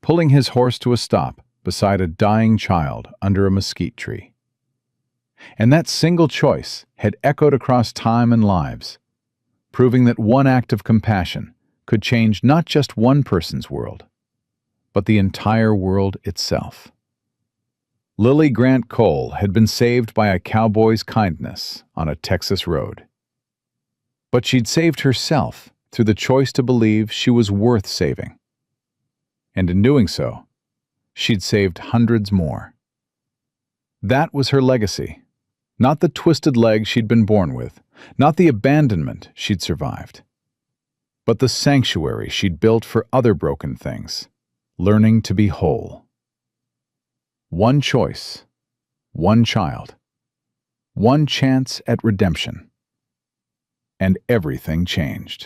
pulling his horse to a stop beside a dying child under a mesquite tree. And that single choice had echoed across time and lives, proving that one act of compassion could change not just one person's world, but the entire world itself. Lily Grant Cole had been saved by a cowboy's kindness on a Texas road. But she'd saved herself through the choice to believe she was worth saving. And in doing so, she'd saved hundreds more. That was her legacy, not the twisted leg she'd been born with, not the abandonment she'd survived, but the sanctuary she'd built for other broken things, learning to be whole. One choice, one child, one chance at redemption, and everything changed.